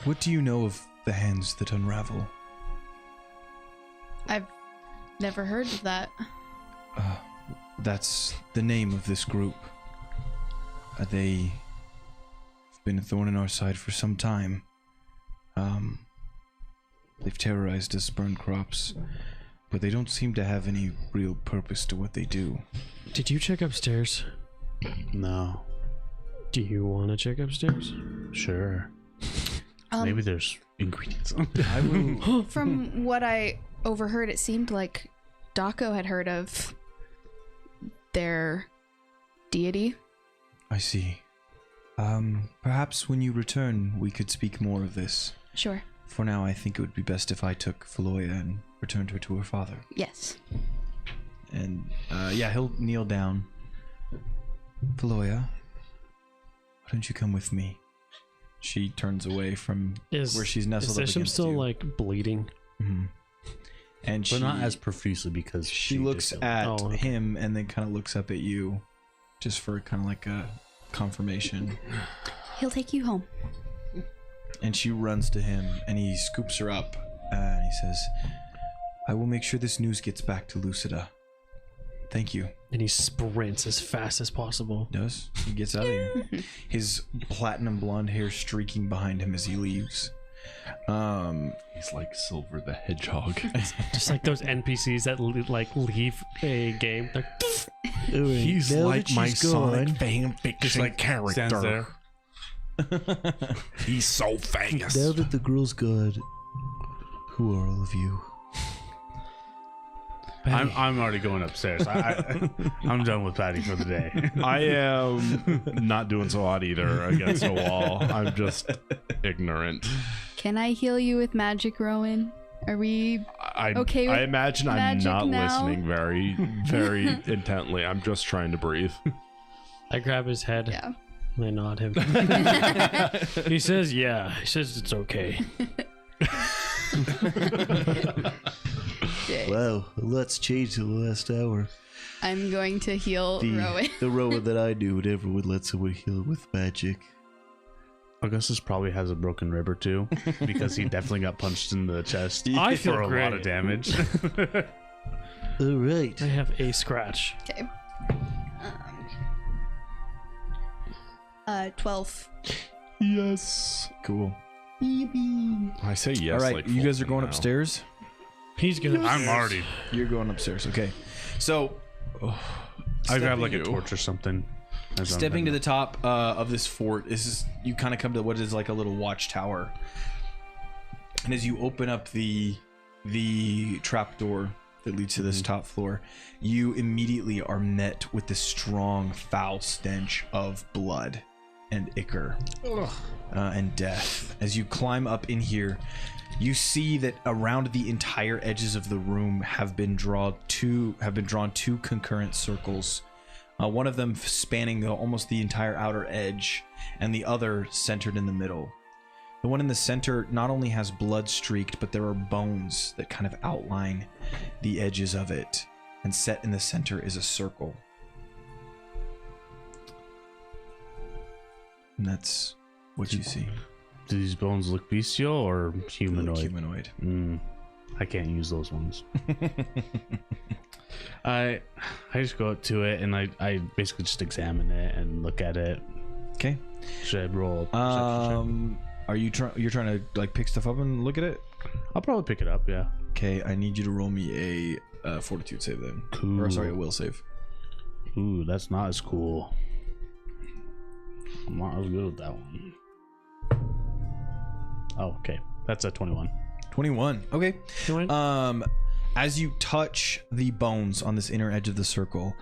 A: What do you know of the hands that unravel?
D: I've never heard of that.
A: That's the name of this group. They've been a thorn in our side for some time. They've terrorized us, burned crops, but they don't seem to have any real purpose to what they do.
B: Did you check upstairs?
E: No.
B: Do you want to check upstairs?
E: Sure. Maybe there's ingredients.
A: I will.
D: From what I overheard, it seemed like Daco had heard of their deity.
A: I see. Perhaps when you return, we could speak more of this.
D: Sure.
A: For now, I think it would be best if I took Feloya and returned her to her father.
D: Yes.
A: And, he'll kneel down. Feloya, why don't you come with me? She turns away from where she's nestled up
B: Is
A: against
B: still
A: you.
B: like bleeding?
A: Mm-hmm. And
E: But not as profusely because
A: she looks at him and then kind of looks up at you, just for kind of like a confirmation.
D: He'll take you home.
A: And she runs to him and he scoops her up and he says, I will make sure this news gets back to Lucida. Thank you.
B: And he sprints as fast as possible.
A: Does. He gets out of here. His platinum blonde hair streaking behind him as he leaves.
C: He's like Silver the Hedgehog.
B: Just like those NPCs that leave a game. Like,
C: He's like my Sonic fan fiction
E: Just like
C: character.
E: stands there.
C: He's so famous.
H: Now that the girl's gone, who are all of you?
E: I'm already going upstairs. I'm done with Patty for the day.
C: I am not doing so hot either against a wall. I'm just ignorant.
D: Can I heal you with magic, Rowan? Are we okay with
C: I imagine I'm
D: magic
C: not
D: now?
C: listening very, very intently. I'm just trying to breathe.
B: I grab his head.
D: Yeah.
B: And I nod him. He says, yeah. He says it's okay.
D: Okay.
H: Wow, a lot's changed in the last hour.
D: I'm going to heal Rowan.
H: The Rowan that I knew never would let someone heal with magic.
E: Augustus probably has a broken rib or two because he definitely got punched in the chest.
B: I feel
E: for a
B: great.
E: lot of damage.
H: All right.
B: I have a scratch.
D: Okay. 12.
C: Yes.
A: Cool.
C: I say yes.
A: All right,
C: like
A: you guys are
C: full
A: going
C: now.
A: upstairs?
B: He's gonna.
E: I'm already.
A: You're going upstairs. Okay. So,
E: I grab like
A: stepping-
E: a torch or something. as I'm
A: Stepping to
E: heading.
A: the top of this fort, you kind of come to what is like a little watchtower. And as you open up the trapdoor that leads to this top floor, you immediately are met with this strong, foul stench of blood and ichor and death. As you climb up in here, you see that around the entire edges of the room have been drawn two concurrent circles. One of them spanning almost the entire outer edge, and the other centered in the middle. The one in the center not only has blood streaked, but there are bones that kind of outline the edges of it. And set in the center is a circle. And that's what you see.
E: Do these bones look bestial or humanoid?
A: Humanoid.
E: I can't use those ones. I just go up to it and I basically just examine it and look at it.
A: Okay.
E: Should I roll a perception check?
A: Are you you're trying to like pick stuff up and look at it?
E: I'll probably pick it up, yeah.
A: Okay, I need you to roll me a fortitude save then.
E: Cool.
A: Or sorry, a will save.
E: Ooh, that's not as cool. I'm not as good with that one. Oh, okay. That's a 21.
A: 21. Okay.
B: 21?
A: As you touch the bones on this inner edge of the circle,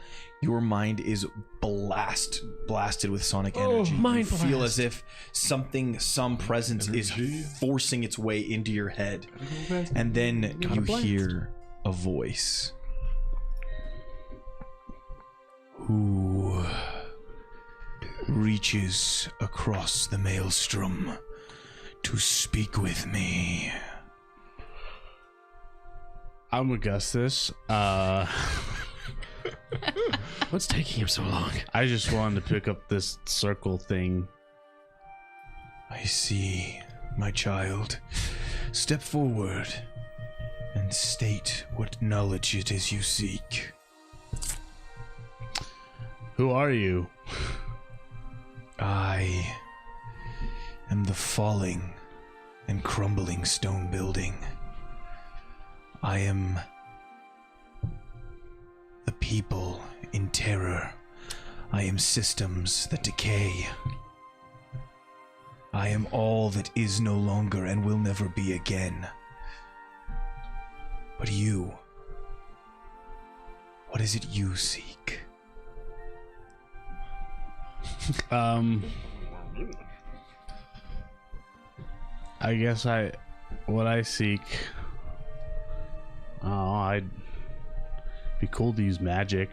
A: your mind is blasted with sonic energy.
B: mind
A: You feel
B: blast.
A: as if some presence is forcing its way into your head. And then you hear a voice. Who reaches across the maelstrom to speak with me?
E: I'm Augustus.
B: What's taking him so long?
E: I just wanted to pick up this circle thing.
A: I see, my child. Step forward and state what knowledge it is you seek.
E: Who are you?
A: I am the falling and crumbling stone building. I am the people in terror. I am systems that decay. I am all that is no longer and will never be again. But you, what is it you seek?
E: I guess what I seek. Oh, I'd be cool to use magic.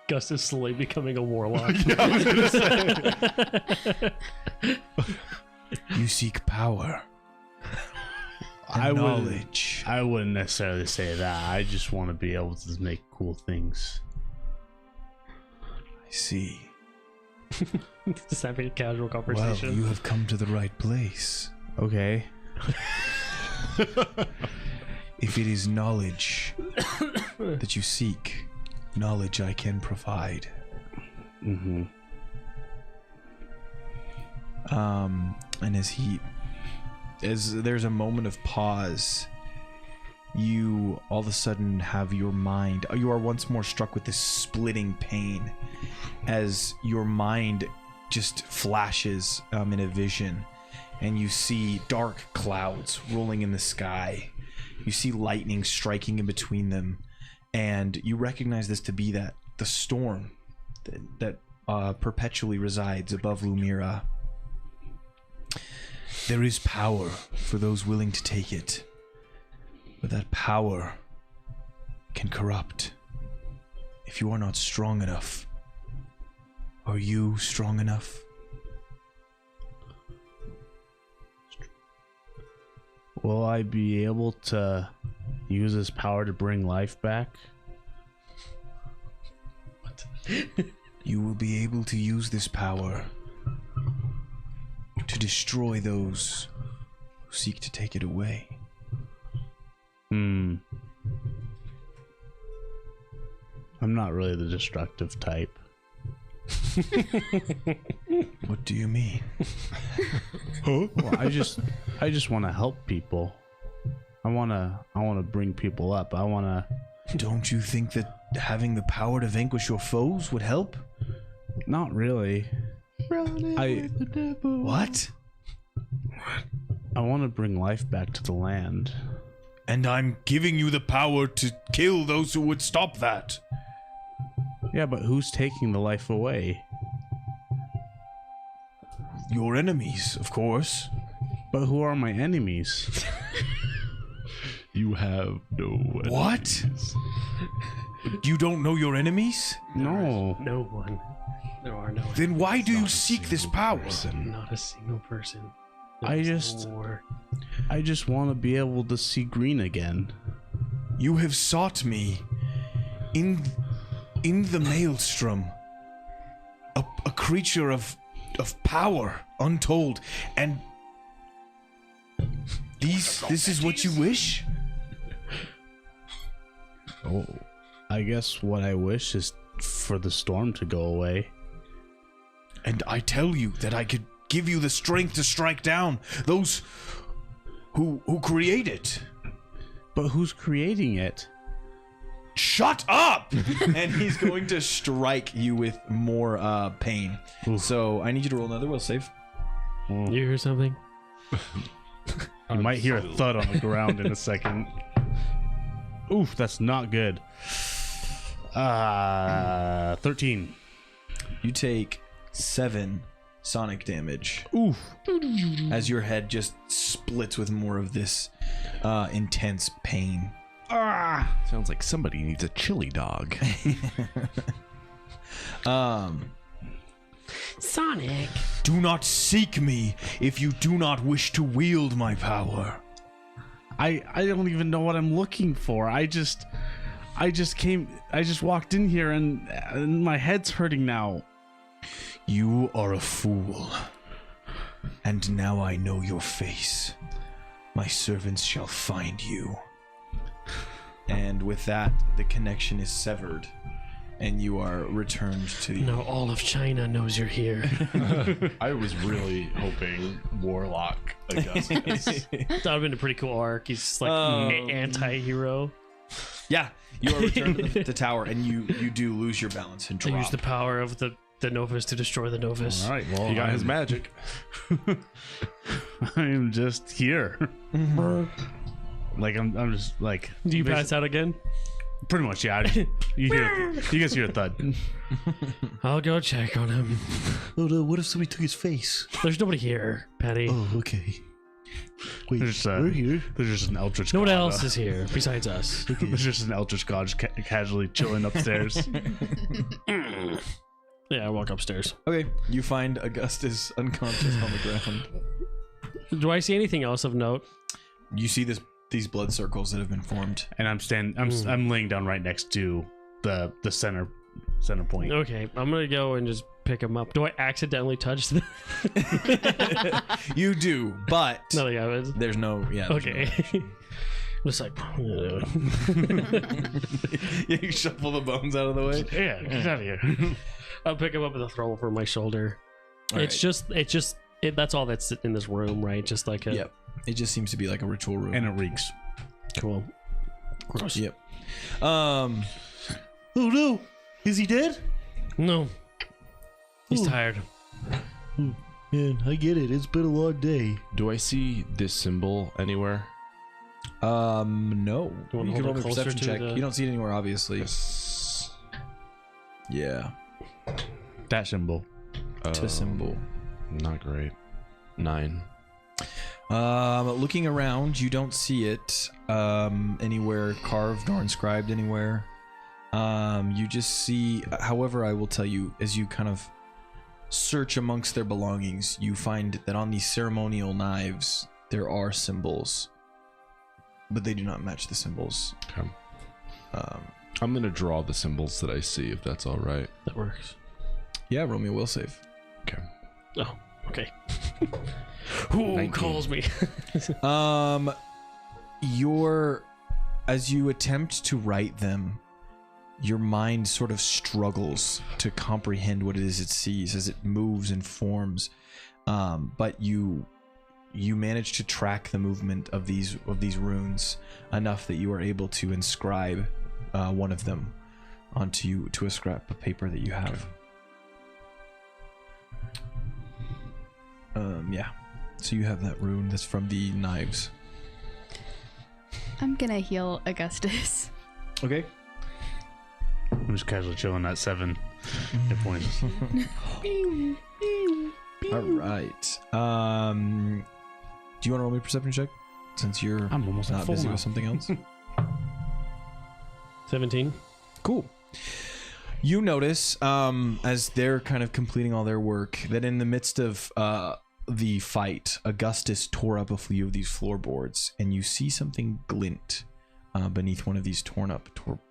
B: Gus is slowly becoming a warlock.
A: You seek power.
E: I
A: Knowledge.
E: I wouldn't necessarily say that. I just want to be able to make cool things.
A: I see.
B: Just having a casual
A: Well,
B: conversation.
A: you have come to the right place.
E: Okay.
A: If it is knowledge that you seek, knowledge I can provide.
E: Mm-hmm.
A: And as there's a moment of pause, you all of a sudden have your mind, you are once more struck with this splitting pain as your mind just flashes in a vision, and you see dark clouds rolling in the sky. You see lightning striking in between them, and you recognize this to be the storm that perpetually resides above Lumira. There is power for those willing to take it, but that power can corrupt. If you are not strong enough, are you strong enough?
E: Will I be able to use this power to bring life back?
A: You will be able to use this power to destroy those who seek to take it away.
E: I'm not really the destructive type.
A: What do you mean?
E: Well, I just want to help people. I want to bring people up. I want to.
A: Don't you think that having the power to vanquish your foes would help?
E: Not really.
A: What?
E: I want to bring life back to the land.
A: And I'm giving you the power to kill those who would stop that.
E: Yeah, but who's taking the life away?
A: Your enemies, of course.
E: But who are my enemies?
G: You have no enemies.
A: What? You don't know your enemies?
E: No.
B: No one. There are no.
A: Then why do you seek this power?
B: Not a single person.
E: I just want to be able to see green again.
A: You have sought me in the maelstrom, a creature of power untold, and this is what you wish?
E: Oh, I guess what I wish is for the storm to go away.
A: And I tell you that I could give you the strength to strike down those who create it.
E: But who's creating it?
A: Shut up! And he's going to strike you with more pain. So I need you to roll another will save.
B: You hear something?
E: You might hear a thud on the ground in a second. Oof, that's not good. 13.
A: You take 7 sonic damage.
E: Oof.
A: As your head just splits with more of this intense pain.
G: Sounds like somebody needs a chili dog.
B: Sonic.
A: Do not seek me if you do not wish to wield my power.
E: I don't even know what I'm looking for. I just walked in here and my head's hurting now.
A: You are a fool. And now I know your face. My servants shall find you. And with that, the connection is severed. And you are returned to the...
B: Now all of China knows you're here.
C: I was really hoping Warlock Augustus.
B: That would have been a pretty cool arc. He's like anti-hero.
A: Yeah, you are returned to the tower, and you do lose your balance and
B: I
A: drop.
B: use the power of the Novus to destroy the Novus.
E: All right, well,
C: He got his magic.
E: I'm just here. Like I'm just like.
B: Do you pass out again?
E: Pretty much, yeah. You guys hear a thud.
B: I'll go check on him.
H: Oh no, what if somebody took his face?
B: There's nobody here, Patty.
H: Oh, okay. Wait,
E: We're here. There's just an eldritch.
B: No one
E: god,
B: else is here besides us.
E: There's just an eldritch god just casually chilling upstairs.
B: Yeah, I walk upstairs.
A: Okay, you find Augustus unconscious on the ground.
B: Do I see anything else of note?
A: You see these blood circles that have been formed.
E: And I'm laying down right next to the center point.
B: Okay, I'm gonna go and just pick him up. Do I accidentally touch the...
A: You do, but
B: Nothing happens.
A: there's no... Yeah. there's
B: Okay. Just like...
A: no- Yeah, you shuffle the bones out of the way.
B: Yeah, get out of here. I'll pick him up with a throw over my shoulder.
A: All
B: It's just that's all that's in this room, right? Just like a...
A: Yep. It just seems to be like a ritual room.
E: And it reeks.
B: Cool. Gross.
A: Yep.
H: Oh no, is he dead?
B: No. He's tired.
H: Man, I get it. It's been a long day.
G: Do I see this symbol anywhere?
A: No.
B: You wanna
A: You can
B: hold
A: roll
B: it
A: a
B: closer
A: perception
B: to
A: check.
B: the-
A: You don't see it anywhere, obviously.
G: Yes.
A: Yeah.
E: That symbol.
A: To symbol.
G: Not great. 9.
A: Looking around, you don't see it anywhere carved or inscribed anywhere. You just see, however, I will tell you, as you kind of search amongst their belongings, you find that on these ceremonial knives, there are symbols, but they do not match the symbols.
G: Okay. I'm going to draw the symbols that I see, if that's all right.
B: That works.
A: Yeah, roll me a will save.
G: Okay.
B: Oh, okay. Who
G: 19.
B: calls me?
A: As you attempt to write them, your mind sort of struggles to comprehend what it is it sees as it moves and forms. But you manage to track the movement of these runes enough that you are able to inscribe one of them onto a scrap of paper that you have. Yeah. So you have that rune that's from the knives.
D: I'm gonna heal Augustus.
A: Okay.
E: I'm just casually chilling at 7 hit points.
A: All right. Do you want to roll me a perception check? Since you're
E: I'm almost at
A: not
E: full
A: busy
E: now.
A: with something else.
B: 17.
A: Cool. You notice, as they're kind of completing all their work, that in the midst of the fight, Augustus tore up a few of these floorboards, and you see something glint beneath one of these torn up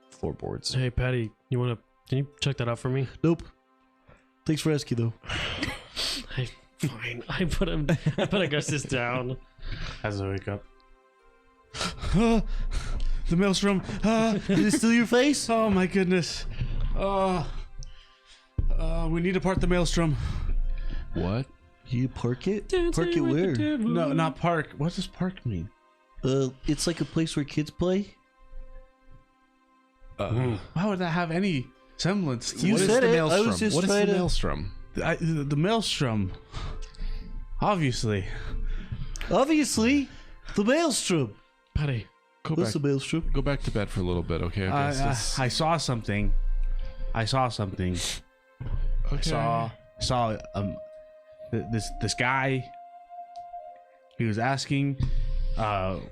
A: floorboards.
B: Hey, Patty, can you check that out for me?
H: Nope. Thanks for asking, though.
B: Fine. I put Augustus down.
E: As I wake up.
H: The maelstrom. Is it still your face?
E: Oh my goodness. We need to part the maelstrom.
G: What?
H: You park it? Park it where?
E: No, not park. What does park mean?
H: It's like a place where kids play.
E: Why would that have any semblance to
H: You
E: what is
H: said
E: the
H: it.
E: maelstrom?
H: I was just
G: What is the
H: trying to.
G: maelstrom?
E: The maelstrom. Obviously.
H: Obviously.
F: The maelstrom.
B: Patty.
G: Go
F: What's
G: back.
F: the maelstrom?
G: Go back to bed for a little bit, okay? Augustus?
E: I saw something. I saw this guy. He was asking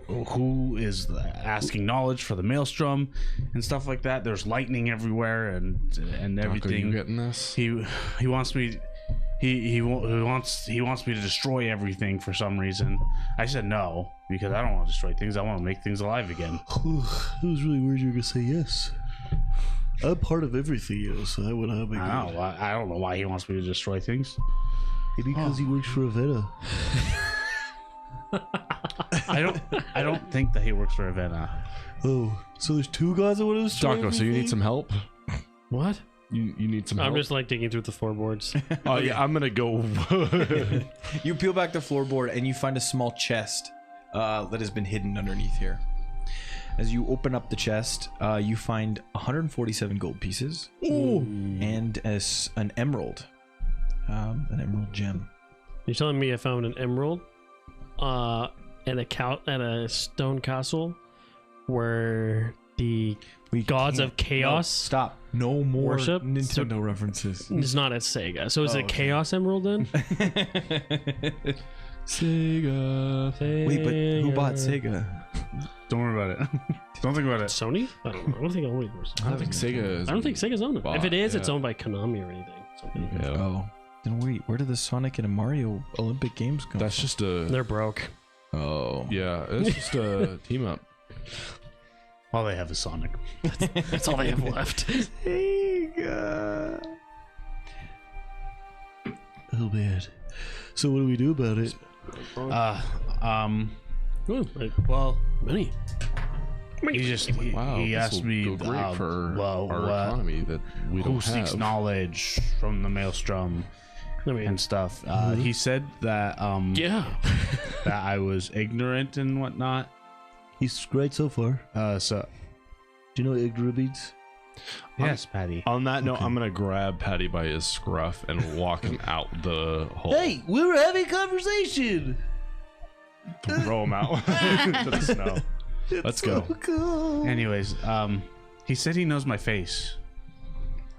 E: who is asking knowledge for the maelstrom and stuff like that. There's lightning everywhere and
G: Doc,
E: everything.
G: are you getting this?
E: He wants me. He wants me to destroy everything for some reason. I said no because I don't want to destroy things. I want to make things alive again.
F: I was really worried you were gonna say yes. I'm part of everything, so I would have.
E: I don't know why he wants me to destroy things.
F: Maybe because he works for Avena.
E: I don't think that he works for Avena.
F: Oh, so there's two guys that want to destroy
G: Daco, so you need some help?
B: What?
G: You need some help?
B: I'm just like digging through the floorboards.
G: Oh, yeah, I'm going to go.
A: You peel back the floorboard and you find a small chest that has been hidden underneath here. As you open up the chest, you find 147 gold pieces and an emerald gem.
B: You're telling me I found an emerald at a stone castle where the gods of chaos
A: Stop. No more
B: worship?
A: Nintendo references.
B: is not at Sega. So is it Chaos Emerald then?
G: Sega.
A: Wait, but who bought Sega?
E: Don't worry about it. Don't think about it.
B: Sony? I don't know. I don't think only
G: I don't think Sega is.
B: I don't think Sega's owned it. If it is, it's
G: yeah.
B: owned by Konami or anything. Something.
G: Yeah.
A: Oh. Then wait, where did the Sonic and Mario Olympic Games come
G: That's
A: from?
G: just a.
B: They're broke.
A: Oh.
G: Yeah, it's just a team up.
E: All they have is Sonic.
B: That's all they have left.
F: Sega. Oh man. So what do we do about it?
E: Well,
B: Many.
G: Wow,
E: he
G: this
E: asked
G: will
E: me
G: go great for our economy that we
E: who
G: don't
E: seeks
G: have.
E: knowledge from the maelstrom
B: I mean,
E: and stuff. He said that
B: yeah.
E: that I was ignorant and whatnot.
F: He's great so far.
E: So
F: Do you know what ignorant means?
E: yes, Patty.
G: On that note, I'm gonna grab Patty by his scruff and walk him out the hole.
F: Hey, we were having a conversation.
E: Throw him out to the snow.
G: Let's go.
F: Cool.
E: Anyways, he said he knows my face,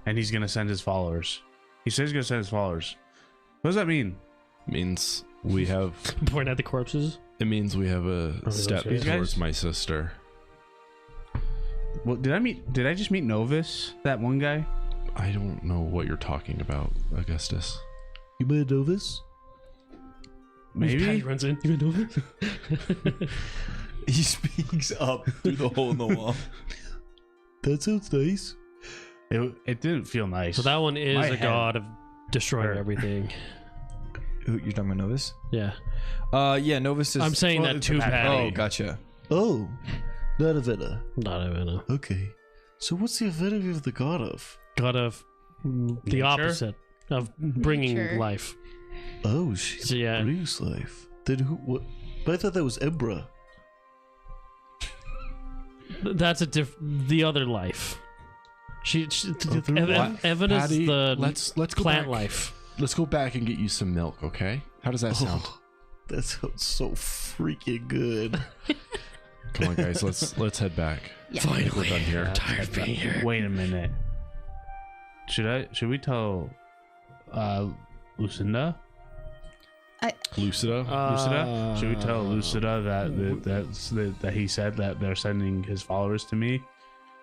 E: and he's gonna send his followers. He said he's gonna send his followers. What does that mean?
G: Means we have.
B: Point at the corpses.
G: It means we have a step
B: those
G: towards
E: guys?
G: my sister.
E: Well, did I just meet Novus? That one guy?
G: I don't know what you're talking about, Augustus.
F: You might know this?
B: Patty
E: Maybe.
B: runs in. You know it?
A: He speaks up through the hole in the wall.
F: That sounds nice.
E: It didn't feel nice.
B: So that one is
E: My
B: a
E: head
B: god of destroying
E: hurt.
B: everything.
A: Who, you're talking about Novus?
B: Yeah.
A: Yeah, Novus is.
B: I'm saying
E: well,
B: that
E: it's
B: too,
E: a bad
B: Patty.
A: Oh, gotcha.
F: Oh, not Avena.
B: Not Avena.
F: Okay. So what's the Avena of the god of?
B: God of the
E: Nature?
B: opposite of bringing
D: Nature.
B: life.
F: Oh, she
B: So, yeah.
F: brings life. Then who? What? But I thought that was Embra.
B: That's the other life.
F: Other
B: Evan is
G: Patty,
B: the
G: let's go
B: plant
G: back.
B: life.
G: Let's go back and get you some milk, okay? How does that sound?
F: Oh, that sounds so freaking good.
G: Come on, guys. Let's head back.
D: Yeah.
G: I think we're done here.
B: Tired of being here.
E: Wait a minute. Should we tell Lucinda?
G: Lucida.
E: Lucida? Should we tell Lucida that he said that they're sending his followers to me?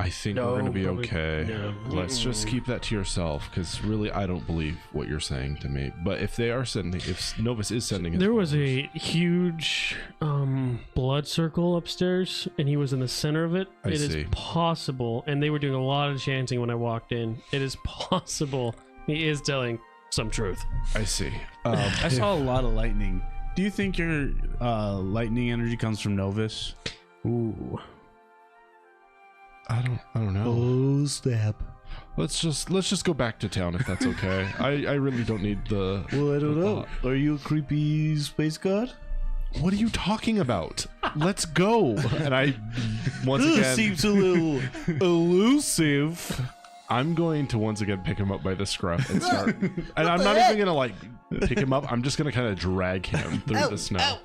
G: I think
B: No,
G: we're gonna be
B: probably-
G: okay.
B: no.
G: Let's just keep that to yourself, because really, I don't believe what you're saying to me. But if they are sending, if Novus is sending, his
B: There was
G: followers-
B: a huge blood circle upstairs, and he was in the center of it.
G: I
B: It is
G: see.
B: possible, and they were doing a lot of chanting when I walked in. It is possible he is telling some truth.
G: I see.
E: I saw a lot of lightning. Do you think your lightning energy comes from Novus?
B: Ooh.
G: I don't know.
F: Oh snap!
G: Let's just go back to town if that's okay. I really don't need the.
F: Well, I don't know. Are you a creepy space god?
G: What are you talking about? Let's go. And I once
F: This
G: again
F: seems a little elusive.
G: I'm going to once again pick him up by the scruff and start. And I'm not even gonna like pick him up. I'm just gonna kind of drag him through the snow.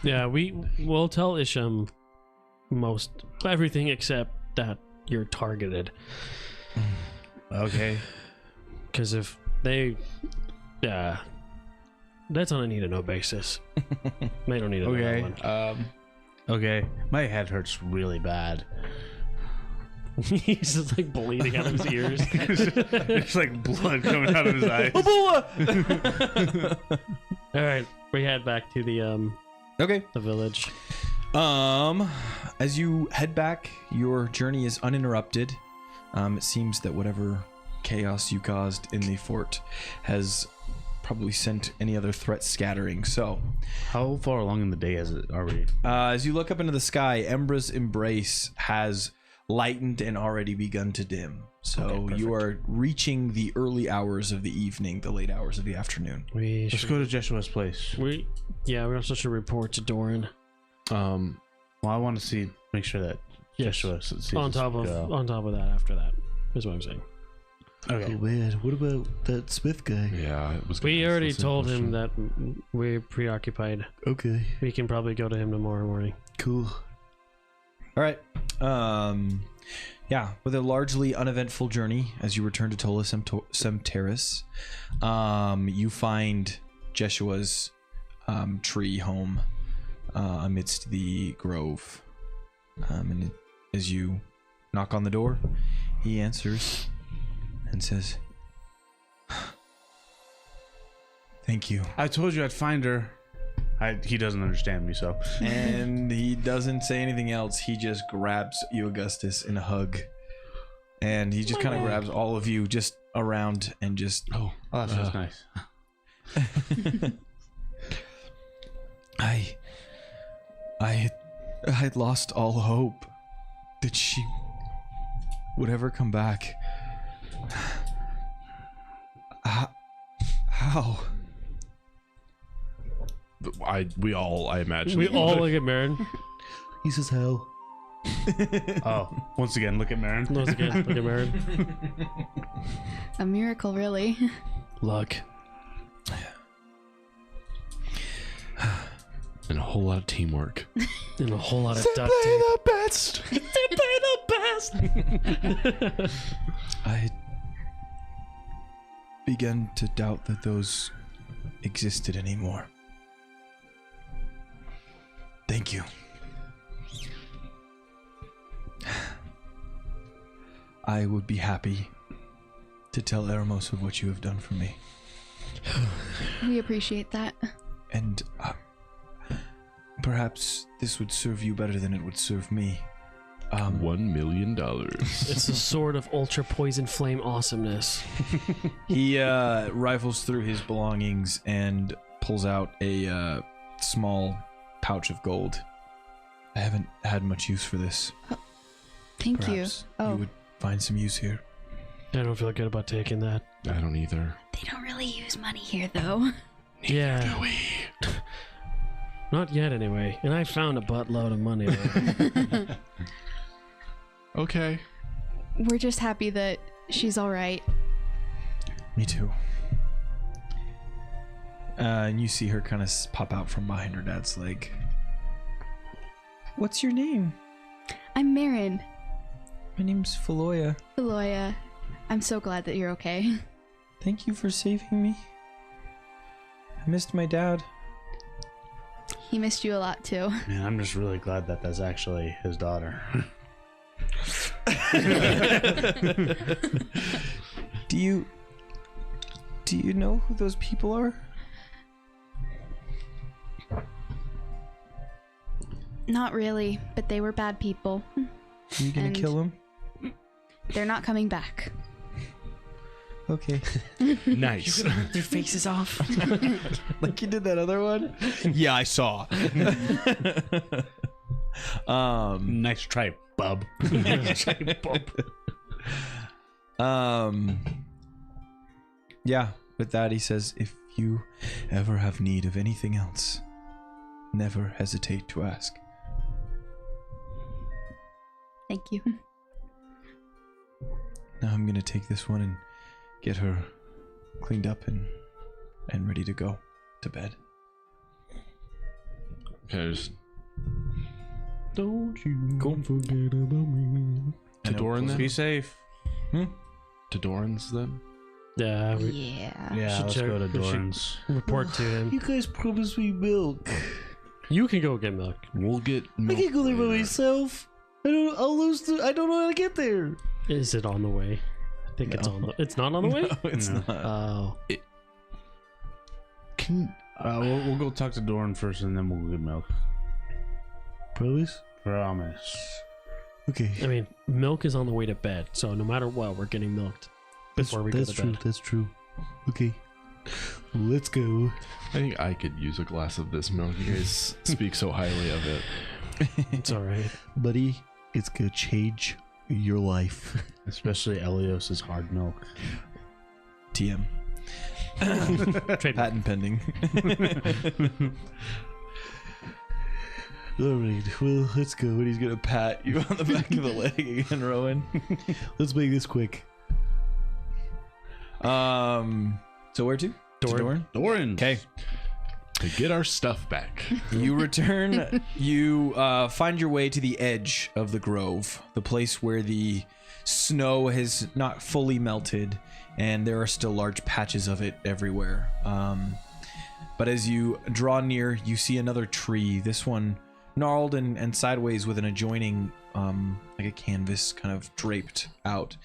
B: Yeah, we'll tell Isham everything except that you're targeted.
E: Okay.
B: Because if they, that's on a need-to-know basis. They don't need to know that one.
E: Okay. My head hurts really bad.
B: He's just like bleeding out of his ears.
E: There's like blood coming out of his eyes.
B: All right, we head back to the
A: Okay.
B: the village.
A: As you head back, your journey is uninterrupted. It seems that whatever chaos you caused in the fort has probably sent any other threats scattering. So,
E: How far along in the day are we?
A: as you look up into the sky, Embra's embrace has lightened and already begun to dim. So you are reaching the early hours of the evening, the late hours of the afternoon.
E: Let's go to Jeshua's place.
B: We also should report to Doran.
E: Well, I want to make sure that
B: Yes.
E: Jeshua sees
B: On
E: us
B: top of that, after that is what I'm saying.
E: Okay.
F: Man, what about that Smith guy?
C: Yeah, it was.
B: We
C: gonna ask
B: already
C: the same
B: told him
C: question.
B: that we're preoccupied.
F: Okay,
B: We can probably go to him tomorrow morning.
F: cool.
A: All right. Yeah, with a largely uneventful journey as you return to Tola Sempterus, you find Jeshua's tree home amidst the grove. And as you knock on the door, he answers and says, "Thank you."
E: I told you I'd find her. He doesn't understand me, so.
A: And he doesn't say anything else. He just grabs you, Augustus, in a hug. And he just kind of grabs all of you just around and just...
E: Oh, that feels nice.
A: I had lost all hope that she would ever come back. How?
C: I imagine.
B: We all look at Marin.
F: He says hell.
E: Oh, once again, look at Marin.
B: Once again, look at Marin.
D: A miracle, really.
B: Luck.
C: And a whole lot of teamwork.
B: And a whole lot of duct tape.
C: the best.
A: I had begun to doubt that those existed anymore. Thank you. I would be happy to tell Eremos of what you have done for me.
D: We appreciate that.
A: And perhaps this would serve you better than it would serve me.
C: $1 million.
B: It's a sword of ultra poison flame awesomeness.
A: He rifles through his belongings and pulls out a small pouch of gold. I haven't had much use for this.
D: Thank
A: Perhaps
D: you. Oh,
A: you would find some use here.
B: I don't feel good about taking that.
C: I don't either.
D: they don't really use money here, though.
B: Yeah. Not yet, anyway. And I found a buttload of money. There.
C: Okay.
D: We're just happy that she's all right.
A: Me too. And you see her kind of pop out from behind her dad's leg. What's your name?
D: I'm Marin.
A: My name's Feloya.
D: Eloya. I'm so glad that you're okay.
A: Thank you for saving me. I missed my dad.
D: He missed you a lot, too.
E: Man, I'm just really glad that that's actually his daughter.
A: Do you know who those people are?
D: Not really, but they were bad people.
A: Are you gonna
D: And-
A: kill them?
D: They're not coming back.
A: Okay.
C: Nice.
B: Their faces off.
A: Like you did that other one? Yeah, I saw.
E: Nice try, bub.
A: Yeah, with that he says, if you ever have need of anything else, never hesitate to ask.
D: Thank you.
A: Now I'm gonna take this one and get her cleaned up and ready to go to bed.
G: Okay, just
B: Don't you forget about me.
G: to Doran then?
E: Be safe.
G: To Doran's then?
B: Yeah, we
D: Yeah.
E: Yeah,
B: should
E: let's
B: check-
E: go to
B: we should-
E: Doran's.
B: report to him.
H: You guys promised me milk.
B: You can go get milk.
G: We'll get
H: I
G: milk
H: can't go there by
G: later.
H: myself. I'll lose I don't know how to get there.
B: Is it on the way? I think it's on the. It's not on the way.
A: No, it's
E: No.
A: not.
B: Oh,
G: Can
E: We'll go talk to Doran first, and then we'll get milk.
H: Promise?
E: Promise.
H: Okay.
B: I mean, milk is on the way to bed, so no matter what, we're getting milked before we go
H: That's
B: to
H: true.
B: bed.
H: That's true. Okay. Let's go.
G: I think I could use a glass of this milk. You guys speak so highly of it.
B: It's all right.
H: Buddy, it's gonna change your life.
E: Especially Elios's hard milk.
A: TM.
B: Trademark.
A: Patent pending.
H: All right. Well, let's go.
A: He's gonna pat you on the back of the leg again, Rowan.
H: Let's make this quick.
A: So where to?
B: Doran.
E: Doran.
A: Okay.
G: To get our stuff back.
A: You return. You find your way to the edge of the grove, the place where the snow has not fully melted, and there are still large patches of it everywhere. But as you draw near, you see another tree. This one gnarled and sideways, with an adjoining, like a canvas, kind of draped out.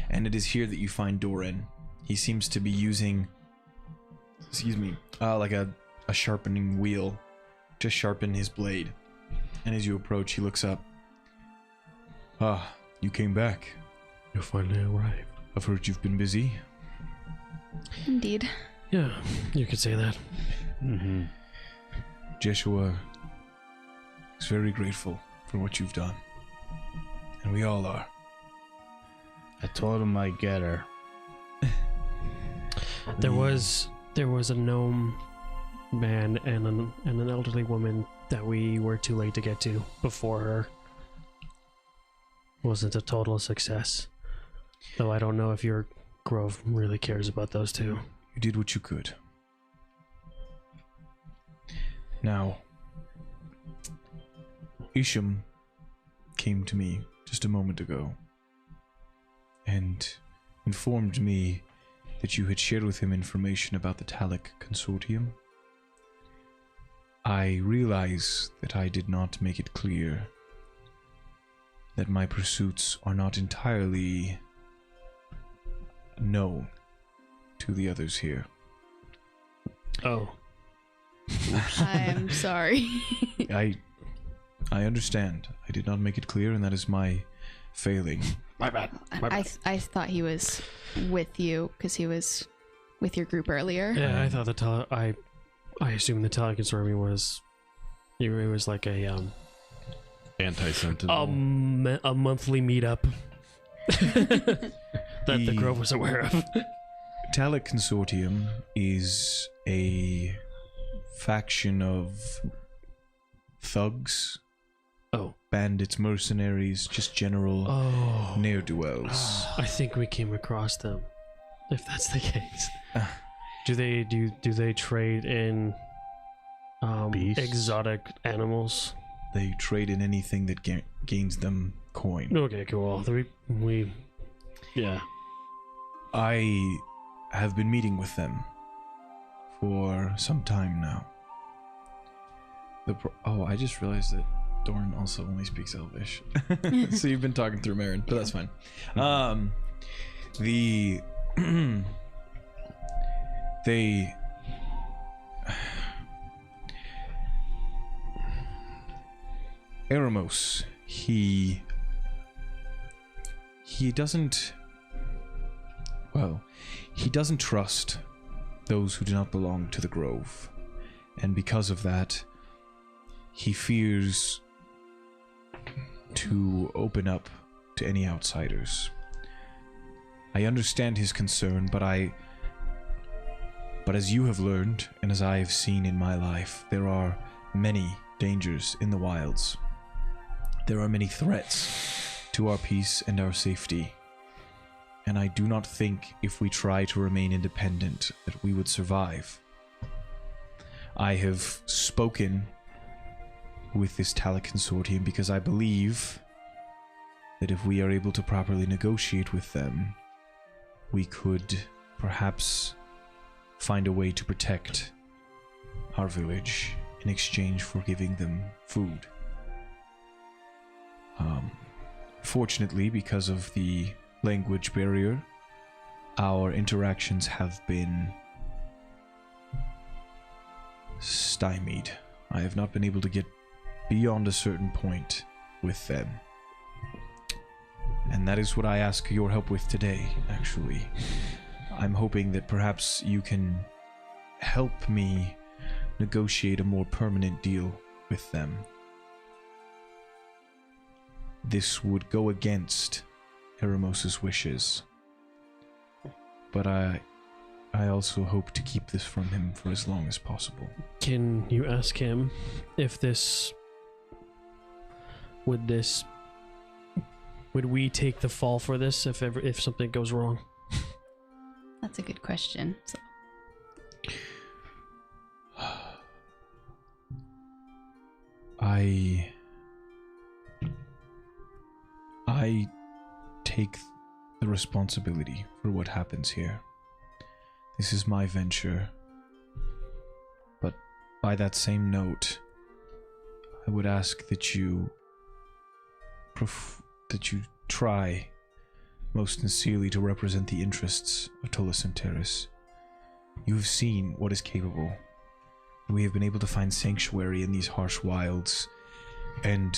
A: And it is here that you find Doran. He seems to be using, like a sharpening wheel to sharpen his blade. And as you approach, he looks up. Ah, you came back.
B: You finally arrived.
A: I've heard you've been busy.
D: Indeed.
B: Yeah, you could say that.
E: Mm-hmm.
A: Jeshua is very grateful for what you've done. And we all are.
E: I told him I'd get her.
B: There was a gnome man and an elderly woman that we were too late to get to before her. Wasn't a total success. Though I don't know if your grove really cares about those two.
A: You did what you could. Now, Isham came to me just a moment ago and informed me that you had shared with him information about the Talic Consortium. I realize that I did not make it clear that my pursuits are not entirely known to the others here.
B: Oh.
D: I'm sorry.
A: I understand. I did not make it clear, and that is my failing.
B: My bad.
D: I thought he was with you because he was with your group earlier.
B: Yeah, I thought I assumed the Teleconsortium was it was like a
G: Anti-Sentinel.
B: a monthly meetup that the Grove was aware of.
A: Talic Consortium is a faction of thugs, bandits, mercenaries, just general ne'er-do-wells.
B: I think we came across them. If that's the case, do they trade in
E: Beasts?
B: exotic animals?
A: They trade in anything that gains them coin.
B: Okay, cool. We yeah.
A: I have been meeting with them for some time now. I just realized that Dorn also only speaks Elvish. So you've been talking through Marin, but that's fine. Eremos, he doesn't trust those who do not belong to the Grove, and because of that, he fears to open up to any outsiders. I understand his concern, but as you have learned, and as I have seen in my life, there are many dangers in the wilds. There are many threats to our peace and our safety. And I do not think if we try to remain independent that we would survive. I have spoken with this Talic Consortium, because I believe that if we are able to properly negotiate with them, we could perhaps find a way to protect our village in exchange for giving them food. Fortunately, because of the language barrier, our interactions have been stymied. I have not been able to get beyond a certain point with them. And that is what I ask your help with today, actually. I'm hoping that perhaps you can help me negotiate a more permanent deal with them. This would go against Eremos's wishes. But I also hope to keep this from him for as long as possible.
B: Can you ask him if would we take the fall for this if something goes wrong?
D: That's a good question. So.
A: I take the responsibility for what happens here. This is my venture. But by that same note, I would ask that you try most sincerely to represent the interests of Tola Sempterus. You have seen what is capable. We have been able to find sanctuary in these harsh wilds, and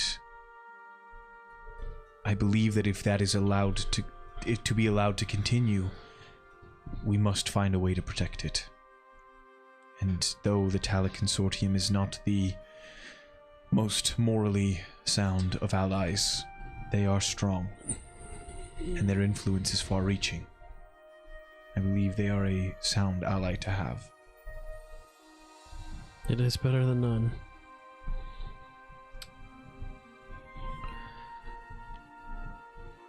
A: I believe that if that is allowed to be allowed to continue, we must find a way to protect it. And though the Talic Consortium is not the most morally sound of allies, they are strong, and their influence is far-reaching. I believe they are a sound ally to have.
B: It is better than none.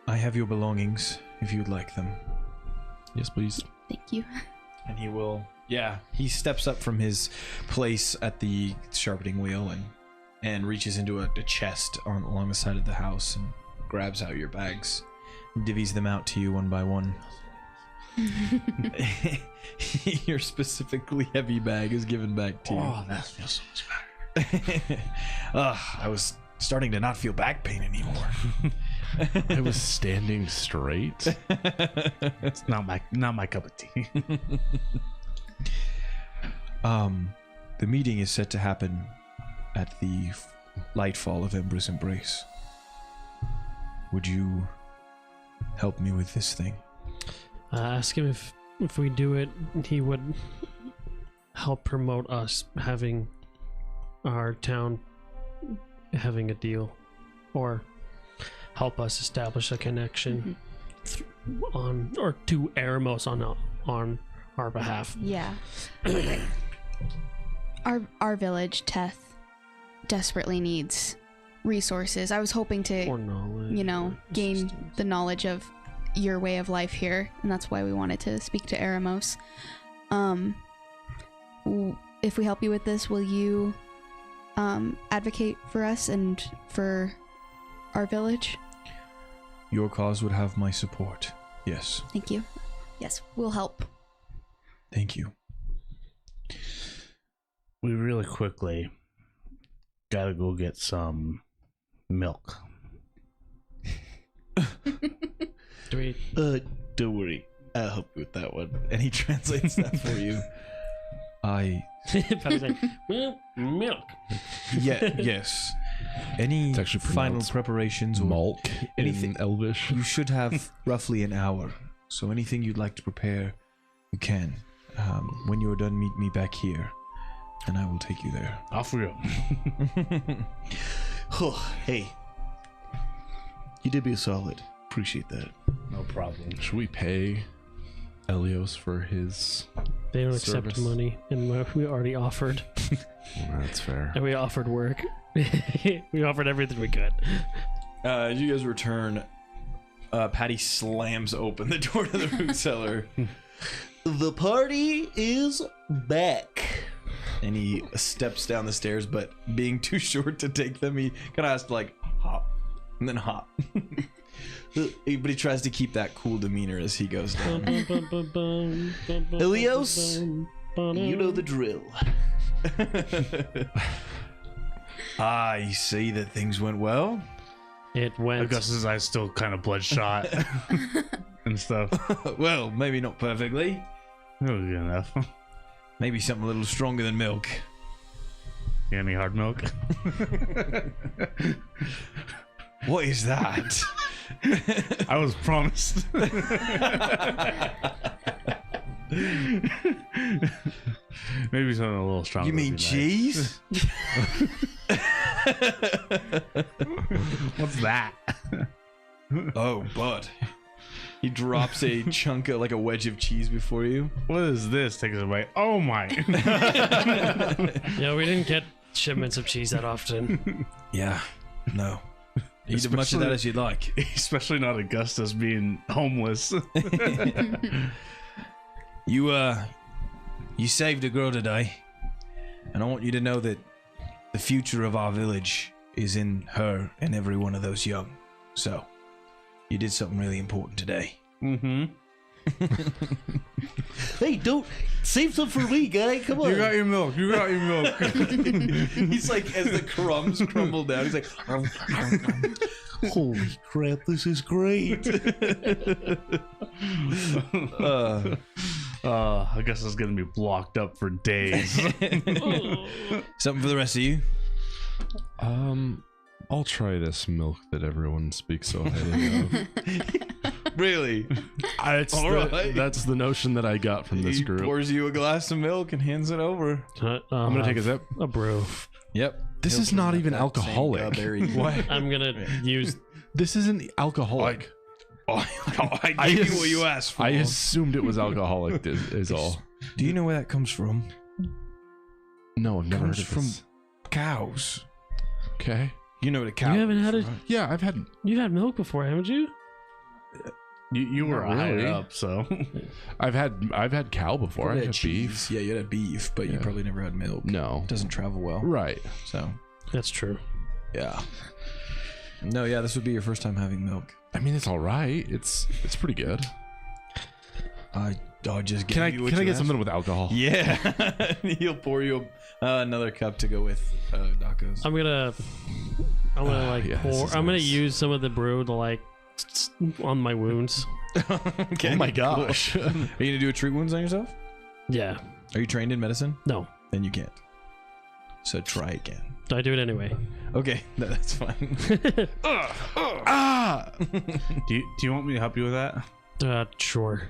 A: I have your belongings, if you'd like them.
C: Yes, please.
D: Thank you.
A: And he will... Yeah, he steps up from his place at the sharpening wheel and reaches into a chest along the side of the house and grabs out your bags and divvies them out to you one by one. Your specifically heavy bag is given back to you.
E: Oh, that feels so much better.
A: I was starting to not feel back pain anymore.
C: I was standing straight.
E: It's not my cup of tea.
A: The meeting is set to happen at the Lightfall of Embra's Embrace. Would you help me with this thing?
B: Ask him if we do it, he would help promote us having our town having a deal, or help us establish a connection to Eremos on our behalf.
D: Yeah. Our village, Teth, desperately needs resources. I was hoping to,
B: Or knowledge.
D: Gain the knowledge of your way of life here, and that's why we wanted to speak to Eremos. If we help you with this, will you advocate for us and for our village?
A: Your cause would have my support. Yes.
D: Thank you. Yes, we'll help.
A: Thank you.
E: We really quickly gotta go get some milk.
B: Do we?
F: Don't worry. I'll help you with that one.
A: And he translates that for you.
B: Milk.
A: Yes. Any
C: It's actually
A: final
C: pronounced
A: preparations or
C: Malk
A: anything-
C: in Elvish.
A: you should have roughly an hour. So anything you'd like to prepare, you can. When you are done, meet me back here, and I will take you there.
E: Off we go.
F: Oh, hey. You did me a solid. Appreciate that.
E: No problem.
C: Should we pay Elios for his...
B: They don't accept
C: Service.
B: money, and we already offered.
C: That's fair.
B: And we offered work. We offered everything we could.
A: As you guys return, Patty slams open the door to the root cellar.
F: The party is back.
A: and he steps down the stairs, but being too short to take them, he kind of has to like hop and then hop. But he tries to keep that cool demeanor as he goes down.
F: Helios, you know the drill.
A: I see that things went well.
B: It went.
E: Augustus' eyes still kind of bloodshot and stuff.
A: Well, maybe not perfectly.
E: That was good enough.
A: Maybe something a little stronger than milk.
E: You got any hard milk?
A: What is that?
E: I was promised. Maybe something a little stronger.
A: You mean
E: would be nice.
A: cheese?
E: What's that?
A: Oh, bud. He drops a chunk of like a wedge of cheese before you.
E: What is this? Takes a bite. Oh my!
B: Yeah, we didn't get shipments of cheese that often.
A: Yeah, no. Eat as much of that as you'd like.
E: Especially not Augustus being homeless.
A: You saved a girl today, and I want you to know that the future of our village is in her and every one of those young. So, you did something really important today.
E: Mm-hmm.
F: Hey, don't save some for me, guy. Come on.
E: You got your milk. You got your milk.
A: He's like, as the crumbs crumble down, he's like,
F: Holy crap, this is great.
E: I guess it's gonna be blocked up for days.
A: something for the rest of you.
G: I'll try this milk that everyone speaks so highly of.
A: Really?
G: That's the notion that I got from this
A: He
G: group.
A: pours you a glass of milk and hands it over.
E: I'm gonna take a sip.
B: A brew.
A: Yep.
G: This is not even alcoholic.
A: What?
B: I'm gonna use.
G: This isn't alcoholic.
A: I gave you what you asked for.
G: I assumed it was alcoholic. Is all.
A: Do you know where that comes from?
G: No, I've never
A: Comes
G: heard of
A: from
G: this.
A: cows.
G: Okay.
A: You know what a cow
B: You haven't
A: is,
B: had a.
A: right?
G: Yeah, I've had.
B: You've had milk before, haven't you?
E: You were
G: Not
E: higher
G: really.
E: up, so
G: I've had cow before. I
A: You
G: had
A: cheese.
G: beef.
A: Yeah, you had beef, but you
G: Yeah.
A: probably never had milk.
G: No.
A: It doesn't travel well.
G: Right.
A: So,
B: That's true.
A: yeah. No, yeah, this would be your first time having milk.
G: I mean, it's all right. It's pretty good.
A: I'll just
G: Can I
A: give you what
G: can I
A: you
G: get
A: asked
G: something with alcohol?
A: Yeah. He'll pour you another cup to go with Daco's.
B: I'm gonna like
G: yeah, this
B: pour.
G: is
B: I'm gonna
G: nice.
B: use some of the brew to like on my wounds.
A: Okay.
G: Oh my gosh.
A: Are you gonna do a treat wounds on yourself?
B: Yeah.
A: Are you trained in medicine?
B: No.
A: Then you can't. So try again.
B: I do it anyway.
A: Okay, that's fine.
G: Ah!
E: do you want me to help you with that?
B: Sure.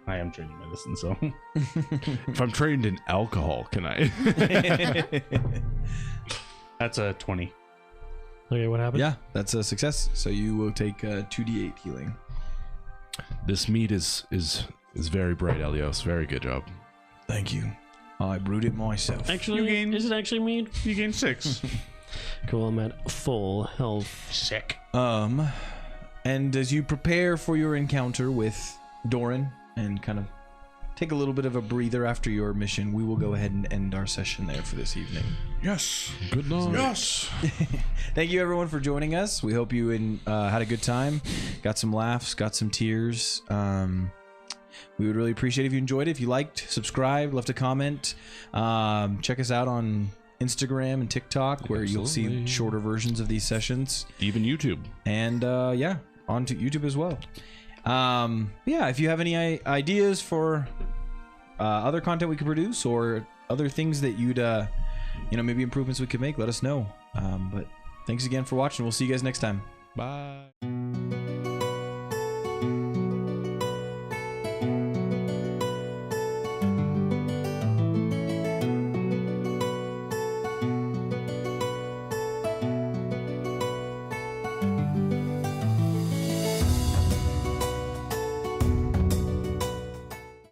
E: I am trained in medicine, so
G: If I'm trained in alcohol, can I?
E: that's a 20.
B: Okay, what happened?
A: Yeah, that's a success. So you will take 2d8 healing.
G: This meat is very bright, Elios. Very good job.
A: Thank you. I brewed it myself.
B: Actually, is it actually mean?
E: You gain 6.
B: Cool. I'm at full health.
E: Sick.
A: And as you prepare for your encounter with Doran and kind of take a little bit of a breather after your mission, we will go ahead and end our session there for this evening.
G: Yes. Good night.
E: Yes.
A: Thank you everyone for joining us. We hope you had a good time, got some laughs, got some tears. We would really appreciate it if you enjoyed it. If you liked, subscribe, left a comment. Check us out on Instagram and TikTok, where you'll see shorter versions of these sessions.
G: Even YouTube.
A: And yeah, onto YouTube as well. Yeah, if you have any ideas for other content we could produce or other things that you'd maybe improvements we could make, let us know. But thanks again for watching. We'll see you guys next time.
G: Bye.